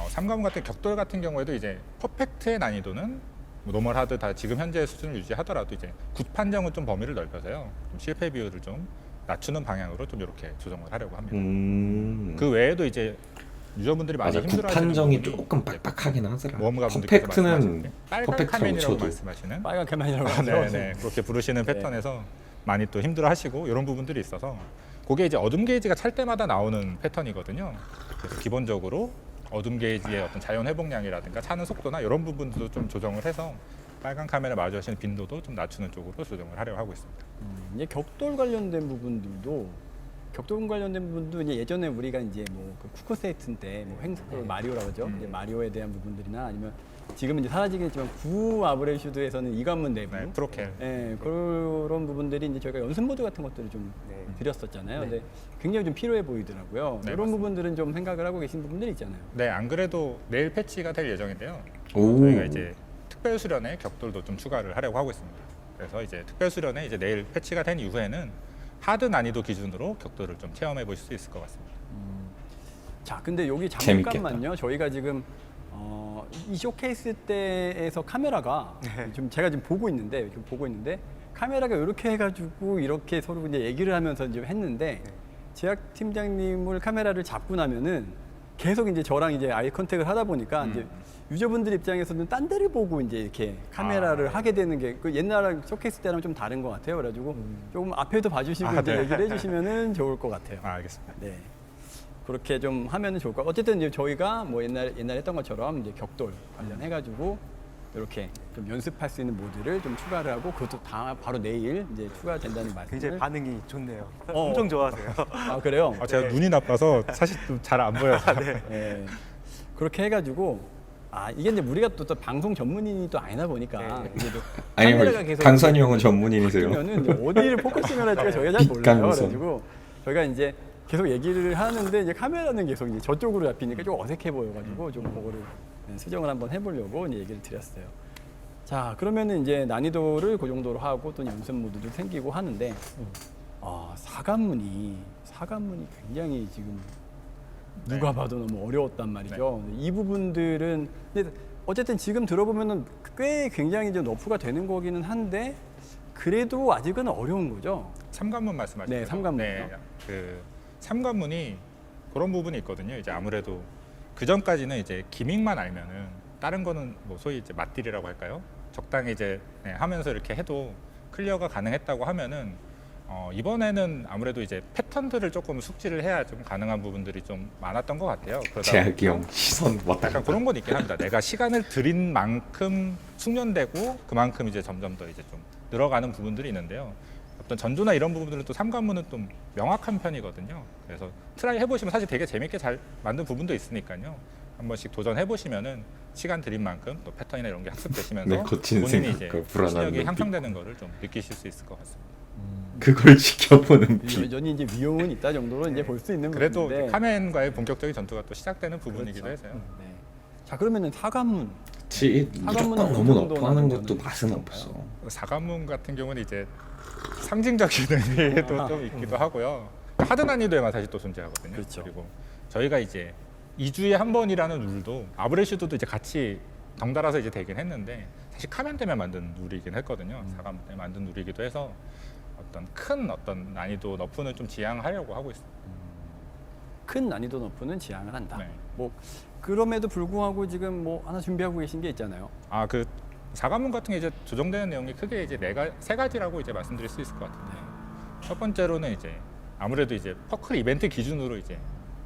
3관문 같은 격돌 같은 경우에도 이제 퍼펙트의 난이도는 뭐 노멀 하드 다 지금 현재 수준을 유지하더라도 이제 굿 판정은 좀 범위를 넓혀서요. 좀 실패 비율을 좀 낮추는 방향으로 좀 이렇게 조정을 하려고 합니다. 그 외에도 이제 유저분들이 많이 맞아. 힘들어하시는 구판정이 부분이 조금 빡빡하긴 하더라. 모험가분들께서 퍼펙트는 말씀하시는 빨간 퍼펙트라고 카멘이라고 쳐도 말씀하시는 빨간 캐만이라고 하죠. 네, 그렇게 부르시는 패턴에서 많이 또 힘들어하시고 이런 부분들이 있어서 그게 이제 어둠 게이지가 찰 때마다 나오는 패턴이거든요. 그래서 기본적으로 어둠 게이지의 어떤 자연 회복량이라든가 차는 속도나 이런 부분도 좀 조정을 해서 빨간 카메라 마주하시는 빈도도 좀 낮추는 쪽으로 조정을 하려고 하고 있습니다. 이제 격돌 관련된 부분들도 이제 예전에 우리가 이제 뭐그 쿠커세이튼 때뭐 마리오라고 하죠. 이제 마리오에 대한 부분들이나 아니면 지금은 이제 사라지겠지만 구 아브레슈드에서는 이관문 내부, 네, 프로켈. 그런 부분들이 이제 저희가 연습 모드 같은 것들을 좀 드렸었잖아요. 근데 굉장히 좀 필요해 보이더라고요. 네, 이런 맞습니다. 부분들은 좀 생각을 하고 계신 부분들이 있잖아요. 네, 안 그래도 내일 패치가 될 예정인데요. 오. 저희가 이제 특별 수련에 격돌도 좀 추가를 하려고 하고 있습니다. 그래서 이제 특별 수련에 이제 내일 패치가 된 이후에는 하드 난이도 기준으로 격돌을 좀 체험해 보실 수 있을 것 같습니다. 자, 근데 여기 재밌겠다. 잠깐만요. 저희가 지금 이 쇼케이스 때에서 카메라가 지금 제가 지금 보고 있는데 카메라가 이렇게 해가지고 이렇게 서로 이제 얘기를 하면서 이제 했는데 제약 팀장님을 카메라를 잡고 나면은 계속 이제 저랑 이제 아이 컨택을 하다 보니까 이제 유저분들 입장에서는 딴 데를 보고 이제 이렇게 카메라를 하게 되는 게 그 옛날 쇼케이스 때랑 좀 다른 것 같아요. 그래가지고 조금 앞에도 봐주시고 이제 네. 얘기를 해주시면은 좋을 것 같아요. 알겠습니다. 네. 그렇게 좀 하면은 좋을 것 같고 어쨌든 이제 저희가 뭐 옛날에 했던 것처럼 이제 격돌 관련해가지고 이렇게 좀 연습할 수 있는 모드를 좀 추가를 하고 그것도 다 바로 내일 이제 추가된다는 말씀을. 굉장히 반응이 좋네요. 엄청 좋아하세요. 아 그래요? 제가 눈이 나빠서 사실 좀 잘 안 보여서. 네. 그렇게 해가지고 이게 이제 우리가 또 방송 전문인이 또 아니다 보니까 네. 이게 또 아니 카메라가 계속 강선이 형은 전문인이세요. 바뀌면은 이제 어디를 포커싱을 할지가 저희가 잘 몰라요. 뒷감성. 그래가지고 저희가 이제 계속 얘기를 하는데 이제 카메라는 계속 이제 저쪽으로 잡히니까 좀 어색해 보여가지고 좀 그거를 수정을 한번 해보려고 이제 얘기를 드렸어요. 자 그러면은 이제 난이도를 그 정도로 하고 또 연습 모드도 생기고 하는데 사관문이 굉장히 지금 누가 봐도 너무 어려웠단 말이죠. 이 부분들은 근데 어쨌든 지금 들어보면은 꽤 굉장히 좀 너프가 되는 거기는 한데 그래도 아직은 어려운 거죠. 삼관문 말씀하시죠? 네, 삼관문이요. 네, 그 삼관문이 그런 부분이 있거든요. 이제 아무래도 그 전까지는 이제 기믹만 알면은 다른 거는 뭐 소위 이제 맞딜이라고 할까요? 적당히 이제 하면서 이렇게 해도 클리어가 가능했다고 하면은 이번에는 아무래도 이제 패턴들을 조금 숙지를 해야 좀 가능한 부분들이 좀 많았던 것 같아요. 그러다 제약이 형 보니까 시선 왔다 약간 갔다. 그런 건 있긴 합니다. 내가 시간을 들인 만큼 숙련되고 그만큼 이제 점점 더 이제 좀 늘어가는 부분들이 있는데요. 어떤 전조나 이런 부분들은 또 삼관문은 좀 명확한 편이거든요. 그래서 트라이 해보시면 사실 되게 재밌게 잘 만든 부분도 있으니까요. 한 번씩 도전해 보시면은 시간 들인 만큼 또 패턴이나 이런 게 학습되시면서 네, 거친 본인이 이제 생각과 불안한 실력이 눈빛. 향상되는 거를 좀 느끼실 수 있을 것 같습니다. 그걸 지켜보는 빛. 여전히 이제 위용은 있다 정도로 이제 볼 수 있는 그래도 부분인데 카멘과의 본격적인 전투가 또 시작되는 부분이기도 그렇죠. 해서요. 네. 자 그러면은 사관문 그치, 사관문은 무조건 어느 너무 정도나 너프하는 저는 것도 맛은 있을까요? 없어. 사관문 같은 경우는 이제 상징적인 의미도 좀 있기도 하고요. 하드 난이도에만 사실 또 존재하거든요. 그렇죠. 그리고 저희가 이제 2주에 한 번이라는 룰도 아브레슈드도 이제 같이 덩달아서 이제 되긴 했는데 사실 카멘 때문에 만든 룰이긴 했거든요. 사관 때문에 만든 룰이기도 해서 큰 난이도 너프는 좀 지양하려고 하고 있습니다. 큰 난이도 너프는 지향을 한다. 네. 뭐 그럼에도 불구하고 지금 뭐 하나 준비하고 계신 게 있잖아요. 그 사관문 같은 게 이제 조정되는 내용이 크게 이제 세 가지라고 이제 말씀드릴 수 있을 것 같은데 첫 번째로는 이제 아무래도 이제 퍼클 이벤트 기준으로 이제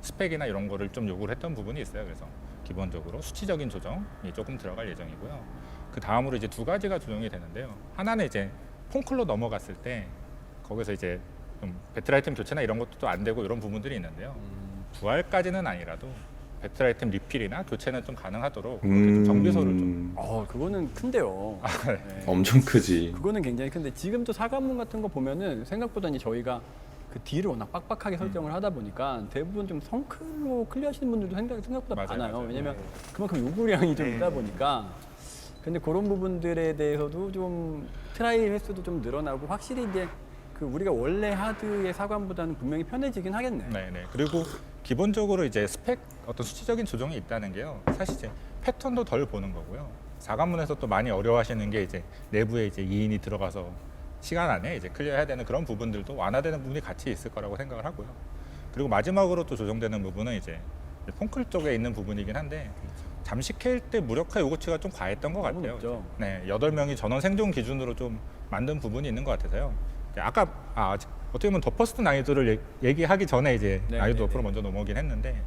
스펙이나 이런 거를 좀 요구를 했던 부분이 있어요. 그래서 기본적으로 수치적인 조정이 조금 들어갈 예정이고요. 그 다음으로 이제 두 가지가 조정이 되는데요. 하나는 이제 폰클로 넘어갔을 때 거기서 이제 좀 배틀 아이템 교체나 이런 것도 또 안 되고 이런 부분들이 있는데요. 부활까지는 아니라도 배틀 아이템 리필이나 교체는 좀 가능하도록 그렇게 좀 정비소를 좀 그거는 큰데요. 네. 엄청 크지. 그거는 굉장히 큰데 지금 또 사관문 같은 거 보면은 생각보다 이제 저희가 그 딜을 워낙 빡빡하게 설정을 하다 보니까 대부분 좀 성클로 클리어하시는 분들도 생각보다 맞아요, 많아요. 맞아요. 왜냐면 그만큼 요구량이 좀 네. 있다 보니까. 근데 그런 부분들에 대해서도 좀 트라이 횟수도 좀 늘어나고 확실히 이제 그 우리가 원래 하드의 사관보다는 분명히 편해지긴 하겠네. 네네. 그리고 기본적으로 이제 스펙 어떤 수치적인 조정이 있다는 게요. 사실 이제 패턴도 덜 보는 거고요. 사관문에서 또 많이 어려워하시는 게 이제 내부에 이제 2인이 들어가서 시간 안에 이제 클리어해야 되는 그런 부분들도 완화되는 부분이 같이 있을 거라고 생각을 하고요. 그리고 마지막으로 또 조정되는 부분은 이제 폰클 쪽에 있는 부분이긴 한데 잠시 캘 때 무력화 요구치가 좀 과했던 것 너무 같아요. 높죠. 네, 8명이 전원 생존 기준으로 좀 만든 부분이 있는 것 같아서요. 아까 어떻게 보면 더 퍼스트 난이도를 얘기하기 전에 이제 네, 난이도 네, 옆으로 네. 먼저 넘어오긴 했는데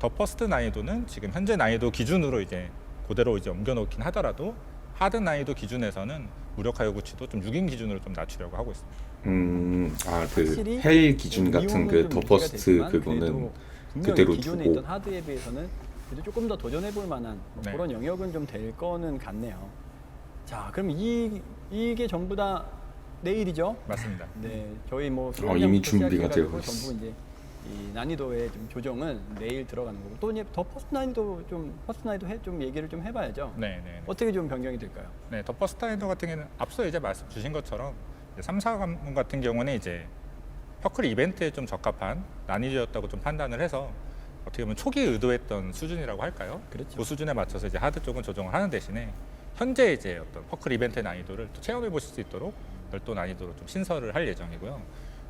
더 퍼스트 난이도는 지금 현재 난이도 기준으로 이제 그대로 이제 옮겨놓긴 하더라도 하드 난이도 기준에서는 무력화 요구치도 좀 6인 기준으로 좀 낮추려고 하고 있습니다. 확실히 헬 기준 같은 이용은 그 좀 더 문제가 퍼스트 되지만 그거는 그래도 분명히 그대로 기존에 두고. 있던 하드에 비해서는 그래도 조금 더 도전해볼 만한 뭐 네. 그런 영역은 좀 될 거는 같네요. 자, 그럼 이게 전부 다 내일이죠? 맞습니다. 네, 저희 뭐 이미 수련회부터 준비가 시작해가지고 되고 있어. 전부 이제 이 난이도의 좀 조정은 내일 들어가는 거고 또 이제 더 퍼스트 난이도 좀 얘기를 좀 해봐야죠. 네, 네. 어떻게 좀 변경이 될까요? 네, 더 퍼스트 난이도 같은 경우는 앞서 이제 말씀 주신 것처럼 3, 4관문 같은 경우는 이제 퍼클 이벤트에 좀 적합한 난이도였다고 좀 판단을 해서 어떻게 보면 초기 의도했던 수준이라고 할까요? 그렇죠. 그 수준에 맞춰서 이제 하드 쪽은 조정을 하는 대신에 현재 이제 어떤 퍼클 이벤트의 난이도를 또 체험해 보실 수 있도록 별도 난이도로 좀 신설을 할 예정이고요.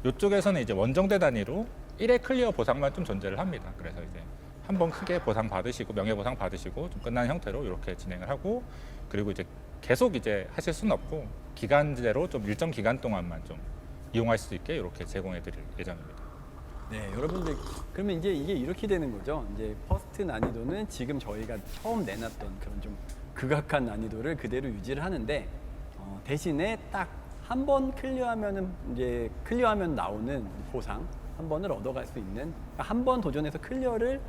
이쪽에서는 이제 원정대 단위로 1회 클리어 보상만 좀 존재를 합니다. 그래서 이제 한번 크게 보상 받으시고 명예보상 받으시고 좀 끝나는 형태로 이렇게 진행을 하고 그리고 이제 계속 이제 하실 수는 없고 기간제로 좀 일정 기간 동안만 좀 이용할 수 있게 이렇게 제공해 드릴 예정입니다. 네, 여러분들 그러면 이제 이게 이렇게 되는 거죠. 이제 퍼스트 난이도는 지금 저희가 처음 내놨던 그런 좀 극악한 난이도를 그대로 유지를 하는데 대신에 딱 한 번 클리어하면은 이제 클리어하면 나오는 보상 한 번을 얻어갈 수 있는 한 번 도전해서 클리어를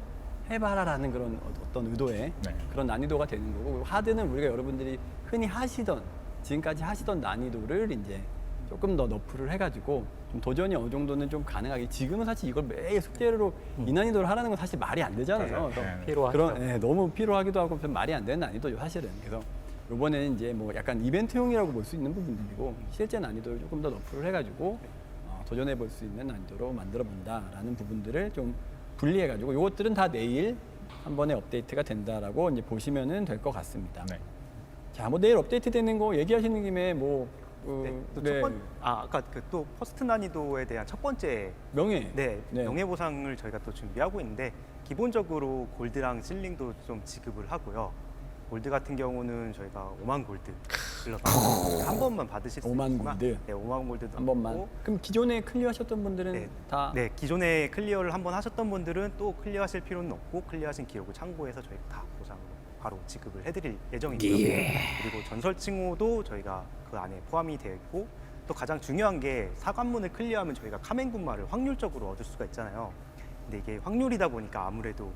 해봐라라는 그런 어떤 의도의 네. 그런 난이도가 되는 거고 하드는 우리가 여러분들이 흔히 하시던 지금까지 하시던 난이도를 이제 조금 더 너프를 해가지고 좀 도전이 어느 정도는 좀 가능하게 지금은 사실 이걸 매일 숙제로 이 난이도를 하라는 건 사실 말이 안 되잖아요. 맞아요. 그래서 네. 필요하죠. 너무 필요하기도 하고 좀 말이 안 되는 난이도죠 사실은. 그래서 이번에는 이제 뭐 약간 이벤트용이라고 볼 수 있는 부분들이고 실제 난이도를 조금 더 너프를 해가지고 도전해 볼 수 있는 난이도로 만들어 본다라는 부분들을 좀 분리해가지고 이것들은 다 내일 한 번에 업데이트가 된다라고 이제 보시면은 될 것 같습니다. 네. 자, 뭐 내일 업데이트 되는 거 얘기하시는 김에 뭐 네, 또 아까 그 또 퍼스트 난이도에 대한 첫 번째 명예. 네, 네. 명예보상을 저희가 또 준비하고 있는데 기본적으로 골드랑 실링도 좀 지급을 하고요. 골드 같은 경우는 저희가 5만 골드 한 번만 받으실 수 5만 있지만 골드? 네, 5만 골드도 한 번만. 있고, 그럼 기존에 클리어하셨던 분들은 네. 다 네, 기존에 클리어를 한 번 하셨던 분들은 또 클리어하실 필요는 없고 클리어하신 기록을 참고해서 저희가 다 보상으로 바로 지급을 해드릴 예정이고요. 그리고 전설 칭호도 저희가 그 안에 포함이 되어 있고 또 가장 중요한 게 사관문을 클리어하면 저희가 카멘 군마를 확률적으로 얻을 수가 있잖아요. 근데 이게 확률이다 보니까 아무래도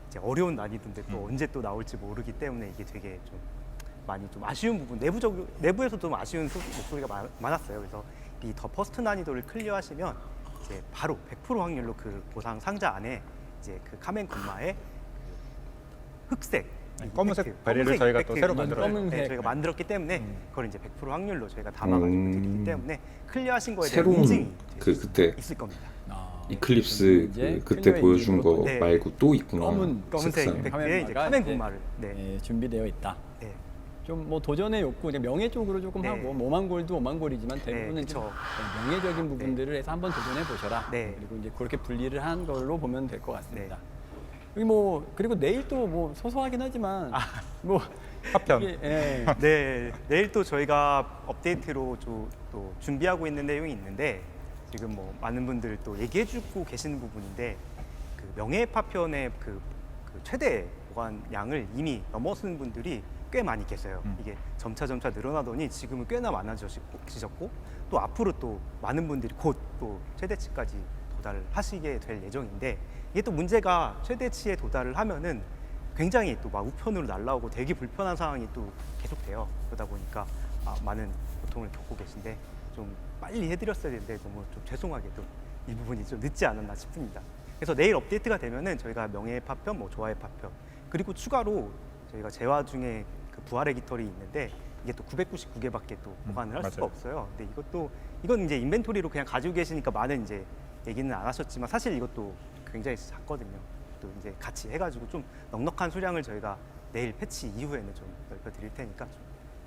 이제 어려운 난이도인데 또 언제 또 나올지 모르기 때문에 이게 되게 좀 많이 좀 아쉬운 부분 내부에서도 좀 아쉬운 목소리가 많았어요. 그래서 이 더 퍼스트 난이도를 클리어하시면 이제 바로 100% 확률로 그 보상 상자 안에 이제 그 카멘 군마의 그 흑색 검은색 팩트, 베리를 검은색 저희가 또 팩트 새로 이거를, 만들어요. 네, 저희가 만들었기 때문에 그걸 이제 100% 확률로 저희가 담아가지고 드리기 때문에 클리어하신 거에 대한 새로운 인증이 그때 있을 겁니다. 이클립스 이제 그때 클리어의 보여준 거 이름으로 네. 말고 또 있구나. 검은색 색상. 팩트에 이제 카멘 군마를 네. 준비되어 있다. 네. 좀 뭐 도전의 욕구, 이제 명예 쪽으로 조금 네. 하고 5만 골도 5만 골이지만 대부분은 그쵸. 좀 명예적인 부분들을 해서 한번 도전해 보셔라. 네. 그리고 이제 그렇게 분리를 한 걸로 보면 될 것 같습니다. 여기 뭐 그리고 내일 또 뭐 소소하긴 하지만 뭐 파편. 이게, 예. 네, 내일 또 저희가 업데이트로 또 준비하고 있는 내용이 있는데 지금 뭐 많은 분들 또 얘기해주고 계시는 부분인데 그 명예 파편의 그 최대 보관량을 이미 넘어선 분들이 꽤 많이 계세요. 이게 점차 늘어나더니 지금은 꽤나 많아지셨고 또 앞으로 또 많은 분들이 곧 또 최대치까지 도달을 하시게 될 예정인데 이게 또 문제가 최대치에 도달을 하면은 굉장히 또 막 우편으로 날라오고 되게 불편한 상황이 또 계속돼요. 그러다 보니까 많은 고통을 겪고 계신데 좀 빨리 해드렸어야 되는데 너무 좀 죄송하게 또 이 부분이 좀 늦지 않았나 싶습니다. 그래서 내일 업데이트가 되면은 저희가 명예의 파편, 뭐 조화의 파편 그리고 추가로 저희가 재화 중에 그 부활의 깃털이 있는데 이게 또 999개밖에 또 보관을 할 수가 맞아요. 없어요. 근데 이건 이제 인벤토리로 그냥 가지고 계시니까 많은 이제 얘기는 안 하셨지만 사실 이것도 굉장히 작거든요. 또 이제 같이 해가지고 좀 넉넉한 수량을 저희가 내일 패치 이후에는 좀 넓혀드릴 테니까 좀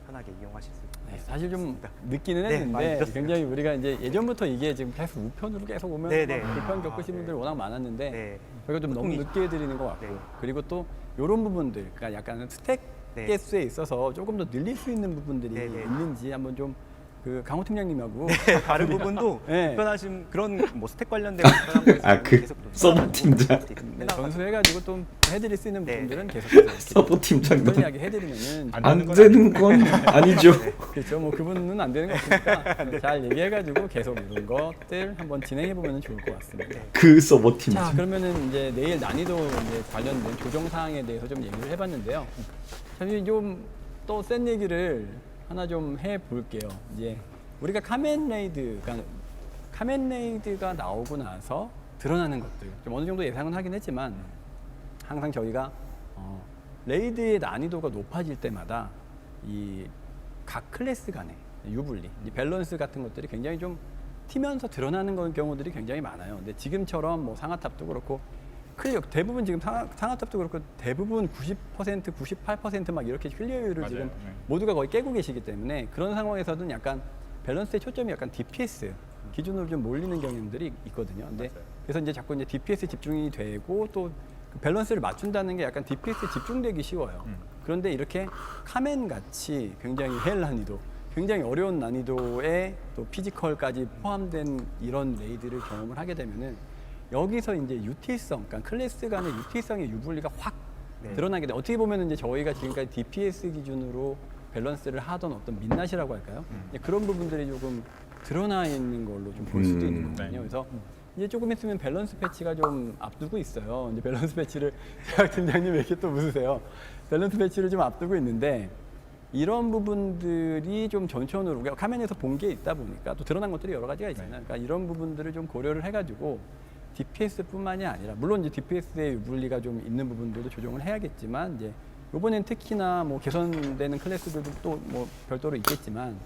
편하게 이용하실 수 네, 있습니다. 사실 좀 늦기는 네, 많이 했는데 늦었어요. 굉장히 우리가 이제 예전부터 이게 지금 계속 우편으로 계속 오면 네, 네. 막 불편 겪으신 네. 분들 워낙 많았는데 네. 저희가 좀 너무 보통이- 늦게 해드리는 것 같고 네. 그리고 또 이런 부분들 그러니까 약간 스택 네. 개수에 있어서 조금 더 늘릴 수 있는 부분들이 네, 네. 있는지 한번 좀 그 강호 팀장님하고 다른 부분도 네. 불편하신 그런 뭐 스택 관련된 불편한 거 있으면 그 계속 좀 서버 팀장. 네, 전수해가지고 좀 해드릴 수 있는 네. 부분들은 계속해서 서버 팀장님 편리하게 해드리면은 안 되는 건 아니죠. 그렇죠. 뭐 그분은 안 되는 거 없으니까 잘 얘기해가지고 계속 이런 것들 한번 진행해 보면 좋을 것 같습니다. 그 서버 자, 팀장. 그러면은 이제 내일 난이도 이제 관련된 조정 사항에 대해서 좀 얘기를 해봤는데요. 사실 좀 또 센 얘기를 하나 좀 해볼게요. 이제 우리가 카멘레이드가 나오고 나서 드러나는 것들 좀 어느 정도 예상은 하긴 했지만 항상 저희가 레이드의 난이도가 높아질 때마다 이 각 클래스 간의 유불리, 이 밸런스 같은 것들이 굉장히 좀 튀면서 드러나는 경우들이 굉장히 많아요. 근데 지금처럼 뭐 상하탑도 그렇고 클리어 대부분 지금 상하탑도 그렇고 대부분 90%, 98% 막 이렇게 클리어율을 맞아요. 지금 네. 모두가 거의 깨고 계시기 때문에 그런 상황에서는 약간 밸런스의 초점이 약간 DPS 기준으로 좀 몰리는 경향들이 있거든요. 근데 맞아요. 그래서 이제 자꾸 이제 DPS 집중이 되고 또 그 밸런스를 맞춘다는 게 약간 DPS 집중되기 쉬워요. 그런데 이렇게 카멘 같이 굉장히 헬 난이도, 굉장히 어려운 난이도에 또 피지컬까지 포함된 이런 레이드를 경험을 하게 되면은 여기서 이제 유틸성, 그러니까 클래스 간의 유틸성의 유불리가 확 네. 드러나게 돼. 어떻게 보면 이제 저희가 지금까지 DPS 기준으로 밸런스를 하던 어떤 민낯이라고 할까요? 이제 그런 부분들이 조금 드러나 있는 걸로 좀 볼 수도 있는 거거든요. 네. 그래서 이제 조금 있으면 밸런스 패치가 좀 앞두고 있어요. 이제 밸런스 패치를 제약 팀장님 왜 이렇게 또 웃으세요? 밸런스 패치를 좀 앞두고 있는데 이런 부분들이 좀 전천후로 우리가 카멘에서 본 게 있다 보니까 또 드러난 것들이 여러 가지가 있잖아요. 그러니까 이런 부분들을 좀 고려를 해가지고 DPS뿐만이 아니라 물론 이제 DPS의 유불리가 좀 있는 부분들도 조정을 해야겠지만 이제 이번엔 특히나 뭐 개선되는 클래스들도 또 뭐 별도로 있겠지만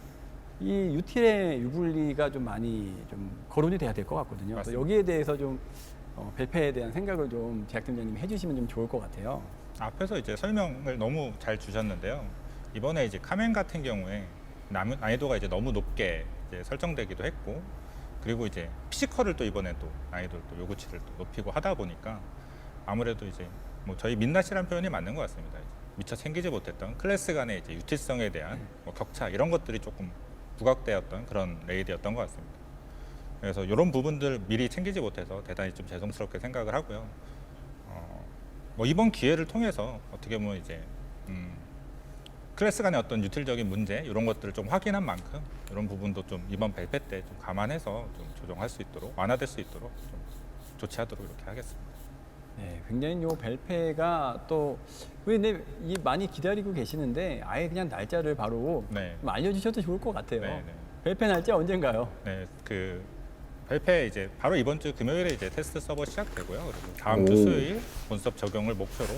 이 유틸의 유불리가 좀 많이 좀 거론이 돼야 될 것 같거든요. 그래서 맞습니다. 여기에 대해서 좀 벨페에 대한 생각을 좀 제약팀장님이 해주시면 좀 좋을 것 같아요. 앞에서 이제 설명을 너무 잘 주셨는데요. 이번에 이제 카멘 같은 경우에 난이도가 이제 너무 높게 이제 설정되기도 했고, 그리고 이제 피지컬을 또 이번에 또 난이도를 또 요구치를 또 높이고 하다 보니까 아무래도 이제 뭐 저희 민낯이라는 표현이 맞는 것 같습니다. 미처 챙기지 못했던 클래스 간의 이제 유틸성에 대한 뭐 격차 이런 것들이 조금 부각되었던 그런 레이드였던 것 같습니다. 그래서 이런 부분들 미리 챙기지 못해서 대단히 좀 죄송스럽게 생각을 하고요. 뭐 이번 기회를 통해서 어떻게 보면 이제 클래스 간의 어떤 유틸적인 문제 이런 것들을 좀 확인한 만큼 이런 부분도 좀 이번 벨페 때 좀 감안해서 좀 조정할 수 있도록 완화될 수 있도록 좀 조치하도록 이렇게 하겠습니다. 네, 굉장히 요 벨페가 또 근데 이 많이 기다리고 계시는데 아예 그냥 날짜를 바로 네. 좀 알려주셔도 좋을 것 같아요. 네, 네. 벨페 날짜 언젠가요? 네, 그 벨페 이제 바로 이번 주 금요일에 이제 테스트 서버 시작되고요. 그리고 다음 주 오. 수요일 본섭 적용을 목표로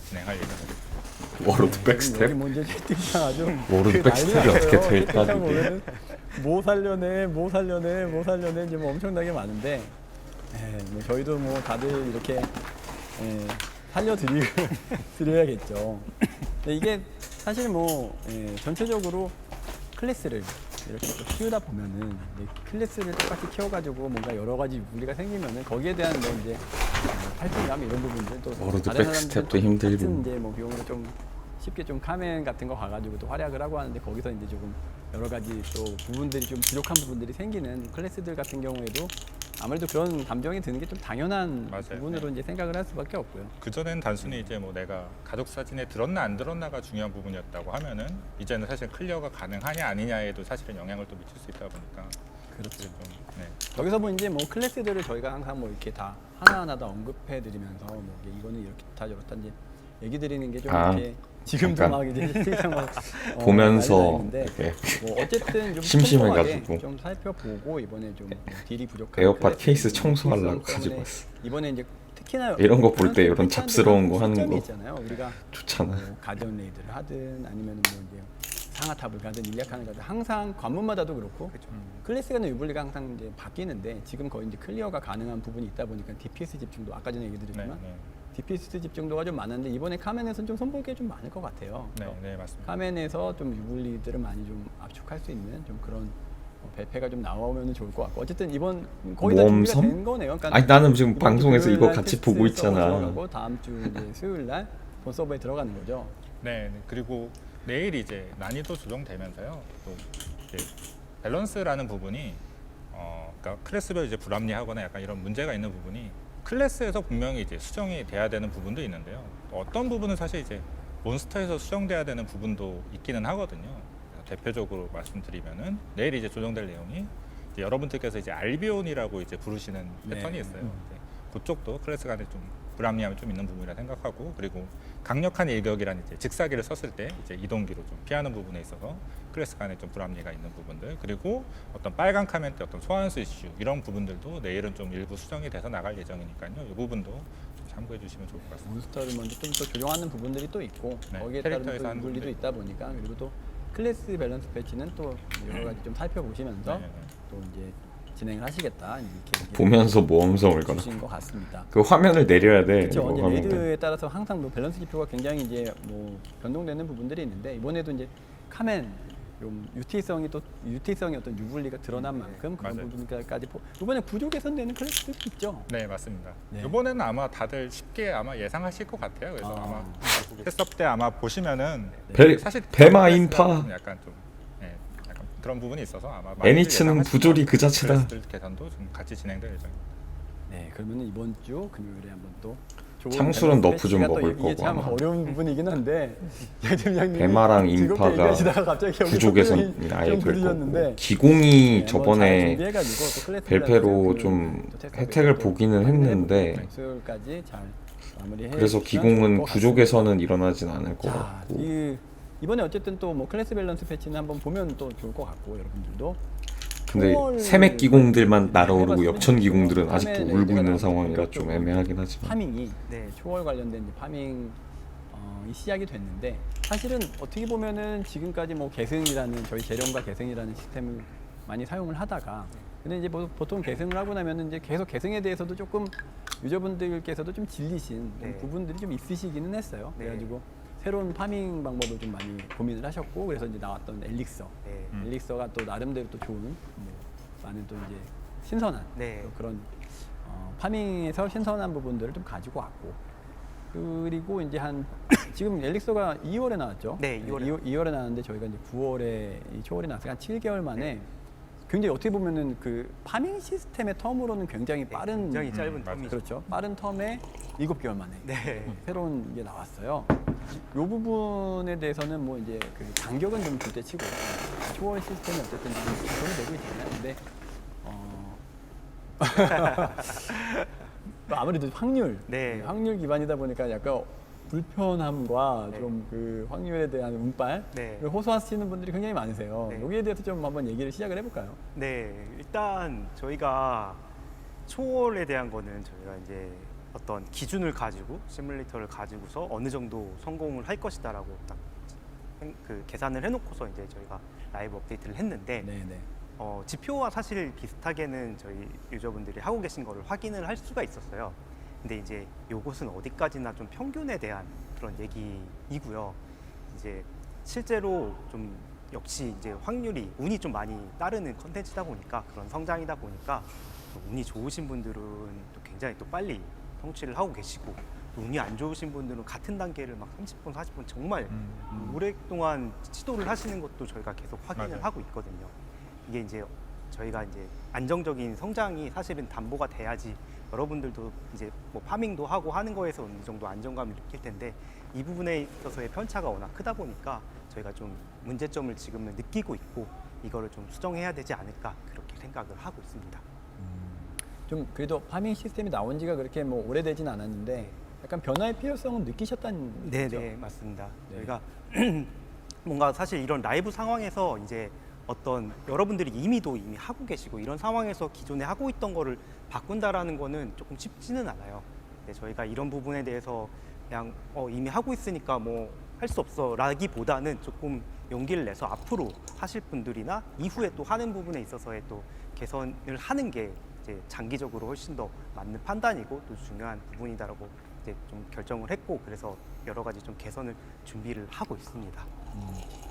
진행할 예정입니다. 워로드 여기 백스텝? 먼저 채팅창 아주 워로드 그 백스텝이 난리 어떻게 났어요. 될까, 채팅창 이게. 보면은 뭐 살려내, 뭐 살려내, 뭐 살려내 이제 뭐 엄청나게 많은데 뭐 저희도 뭐 다들 이렇게 살려드리고 드려야겠죠. 근데 이게 사실 뭐 전체적으로 클래스를 이렇게 또 키우다 보면은 이제 클래스를 똑같이 키워가지고 뭔가 여러 가지 유불리가 생기면은 거기에 대한 뭐 이제 탈진감 이런 부분들 또 워로드 다른 백스텝도 사람들은 힘들고. 같은 이제 뭐 비용으로 좀 쉽게 좀 카멘 같은 거 가가지고 또 활약을 하고 하는데 거기서 이제 조금 여러 가지 또 부분들이 좀 부족한 부분들이 생기는 클래스들 같은 경우에도 아무래도 그런 감정이 드는 게 좀 당연한 맞아요. 부분으로 네. 이제 생각을 할 수밖에 없고요. 그전엔 단순히 이제 뭐 내가 가족 사진에 들었나 안 들었나가 중요한 부분이었다고 하면은 이제는 사실 클리어가 가능하냐 아니냐에도 사실은 영향을 또 미칠 수 있다 보니까 그렇죠. 좀 네. 여기서 뭐 이제 뭐 클래스들을 저희가 항상 뭐 이렇게 다 하나하나 다 언급해드리면서 뭐 이거는 이렇게 좋다 저렇다 이제 얘기 드리는 게 좀 아, 이렇게 지금도 약간 막 이제 실상 막 보면서 난리 나는데 이렇게 뭐 어쨌든 좀 심심해가지고. 꼼꼼하게 좀 살펴보고 이번에 좀 딜이 부족한 에어팟 클래스 케이스 좀 청소하려고 때문에 가지고 왔어. 이번에 이제 특히나 이런 거 볼 때 이런 그런 잡스러운 거 하는 시점이 거 있잖아요. 우리가 좋잖아. 뭐 가전 레이드를 하든 아니면 뭐 이제 상하탑을 가든 일약하는 가든 항상 관문마다도 그렇고 클래스 간의 유불리가 항상 이제 바뀌는데 지금 거의 이제 클리어가 가능한 부분이 있다 보니까 DPS 집중도 아까 전에 얘기 네, 드렸지만 네. DPS 집중도가 좀 많은데 이번에 카멘에서는 좀 손볼 게 좀 많을 것 같아요. 네, 네, 맞습니다. 카멘에서 좀 유불리들을 많이 좀 압축할 수 있는 좀 그런 벨페가 좀 나오면 좋을 것 같고 어쨌든 이번 거의 다 준비가 모험섬? 된 거네요. 그러니까 아니 나는 지금 이번 주 방송에서 금요일 이거 날 같이 테스트 보고 서버 있잖아. 들어가고 다음 주 이제 수요일 날 본 서버에 들어가는 거죠. 네, 네. 그리고 내일 이제 난이도 조정되면서요. 또 이제 밸런스라는 부분이 그러니까 클래스별 이제 불합리하거나 약간 이런 문제가 있는 부분이 클래스에서 분명히 이제 수정이 돼야 되는 부분도 있는데요. 또 어떤 부분은 사실 이제 몬스터에서 수정돼야 되는 부분도 있기는 하거든요. 대표적으로 말씀드리면은 내일 이제 조정될 내용이 이제 여러분들께서 이제 알비온이라고 이제 부르시는 네. 패턴이 있어요. 네. 그쪽도 클래스 간에 좀 불합리함이 좀 있는 부분이라 생각하고 그리고 강력한 일격이라는 이제 직사기를 썼을 때 이제 이동기로 좀 피하는 부분에 있어서 클래스 간에 좀 불합리가 있는 부분들 그리고 어떤 빨간 카멘 때 어떤 소환수 이슈 이런 부분들도 내일은 좀 일부 수정이 돼서 나갈 예정이니까요. 이 부분도 좀 참고해 주시면 좋을 것 같습니다. 몬스터를 먼저 좀 더 조정하는 부분들이 또 있고 네, 거기에 따른 캐릭터에서 또 하는 유불리도 부분도 있다 보니까 그리고 또 클래스 밸런스 패치는 또 여러 가지 좀 살펴보시면서 네, 네. 또 이제 진행을 하시겠다 이렇게 보면서 모험성을 거나. 주신 것 같습니다. 그 화면을 내려야 돼. 그렇죠. 이거 이제 화면을. 레이드에 따라서 항상 뭐 밸런스 지표가 굉장히 이제 뭐 변동되는 부분들이 있는데 이번에도 이제 카멘 좀 유틸성이 어떤 유불리가 드러난 만큼 그런 맞아요. 부분까지 이번에 구조 개선되는 클래스도 있죠. 네, 맞습니다. 네. 이번에는 아마 다들 쉽게 아마 예상하실 것 같아요. 그래서 아. 아마 테스업 때 아마 보시면은 사실 배마 인파 좀 약간 좀 그런 부분이 있어서 아마 애니츠는 부조리 그 자체다. 클래스들 개선도 좀 같이 진행될 예정입니다. 네, 그러면 이번 주 금요일에 한번 또 좋은 창술은 밸런스 너프 좀 패치가 또 먹을 이게 거고 참 아마. 어려운 부분이긴 한데 팀장님이 배마랑 즐겁게 인파가 얘기하시다가 갑자기 여기서 부족해서는 표정이 아예 좀 될 굳으셨는데 거고 기공이 네, 한번 잘 저번에 준비해가지고 또 클래스 벨페로 밸런스 좀 또 테스트 혜택을 또 보기는 확인해 했는데 보고 수요일까지 잘 마무리해 그래서 주시면 기공은 좋을 것 부족해서는 일어나진 않을 것 자, 같고 이번에 어쨌든 또 뭐 클래스 밸런스 패치는 한번 보면 또 좋을 것 같고 여러분들도 근데 초월 세맥 기공들만 날아오르고 해봤으면 역천 기공들은 좋겠고, 아직도 카멘 울고 있는 레이드가 상황이라 좀 본격적으로 애매하긴 하지만 파밍이 네. 초월 관련된 이제 파밍 이 시작이 됐는데 사실은 어떻게 보면은 지금까지 뭐 계승이라는 저희 재련과 계승이라는 시스템을 많이 사용을 하다가 근데 이제 보통 계승을 하고 나면은 이제 계속 계승에 대해서도 조금 유저분들께서도 좀 질리신 네. 부분들이 좀 있으시기는 했어요. 네. 그래가지고 새로운 파밍 방법을 좀 많이 고민을 하셨고 그래서 이제 나왔던 엘릭서 네. 엘릭서가 또 나름대로 또 좋은 뭐 많은 또 이제 신선한 네. 또 그런 파밍에서 신선한 부분들을 좀 가지고 왔고 그리고 이제 한 지금 엘릭서가 2월에 나왔죠. 네, 2월에 나왔는데 저희가 이제 9월에 이 초월이 나왔으니까 한 7개월 만에 굉장히 어떻게 보면은 그 파밍 시스템의 텀으로는 굉장히 빠른 굉장히 짧은 맞아요. 텀이죠. 그렇죠. 빠른 텀에 7개월 만에 네. 새로운 게 나왔어요. 이 부분에 대해서는 뭐 이제 그 간격은 좀 둘째치고 초월 시스템이 어쨌든 좀 구성이 되고 있잖아요. 근데 아무래도 확률, 네. 확률 기반이다 보니까 약간 불편함과 네. 좀 그 확률에 대한 운빨 네. 를 호소하시는 분들이 굉장히 많으세요. 네. 여기에 대해서 좀 한번 얘기를 시작을 해볼까요? 네, 일단 저희가 초월에 대한 거는 저희가 이제 어떤 기준을 가지고 시뮬레이터를 가지고서 어느 정도 성공을 할 것이다라고 딱 그 계산을 해놓고서 이제 저희가 라이브 업데이트를 했는데 네네. 지표와 사실 비슷하게는 저희 유저분들이 하고 계신 거를 확인을 할 수가 있었어요. 근데 이제 요것은 어디까지나 좀 평균에 대한 그런 얘기이고요. 이제 실제로 좀 역시 이제 확률이 운이 좀 많이 따르는 컨텐츠다 보니까 그런 성장이다 보니까 또 운이 좋으신 분들은 또 굉장히 또 빨리 성취를 하고 계시고 또 운이 안 좋으신 분들은 같은 단계를 막 30분, 40분 정말 오랫동안 시도를 하시는 것도 저희가 계속 확인을 맞아요. 하고 있거든요. 이게 이제 저희가 이제 안정적인 성장이 사실은 담보가 돼야지 여러분들도 이제 뭐 파밍도 하고 하는 거에서 어느 정도 안정감을 느낄 텐데 이 부분에 있어서의 편차가 워낙 크다 보니까 저희가 좀 문제점을 지금은 느끼고 있고 이거를 좀 수정해야 되지 않을까 그렇게 생각을 하고 있습니다. 좀 그래도 파밍 시스템이 나온 지가 그렇게 뭐 오래되진 않았는데 약간 변화의 필요성은 느끼셨다는 네, 거죠? 네, 맞습니다. 네. 저희가 뭔가 사실 이런 라이브 상황에서 이제 어떤 여러분들이 이미 하고 계시고 이런 상황에서 기존에 하고 있던 거를 바꾼다라는 거는 조금 쉽지는 않아요. 근데 저희가 이런 부분에 대해서 그냥 이미 하고 있으니까 뭐 할 수 없어라기보다는 조금 용기를 내서 앞으로 하실 분들이나 이후에 또 하는 부분에 있어서의 또 개선을 하는 게 이제 장기적으로 훨씬 더 맞는 판단이고 또 중요한 부분이다라고 이제 좀 결정을 했고 그래서 여러 가지 좀 개선을 준비를 하고 있습니다.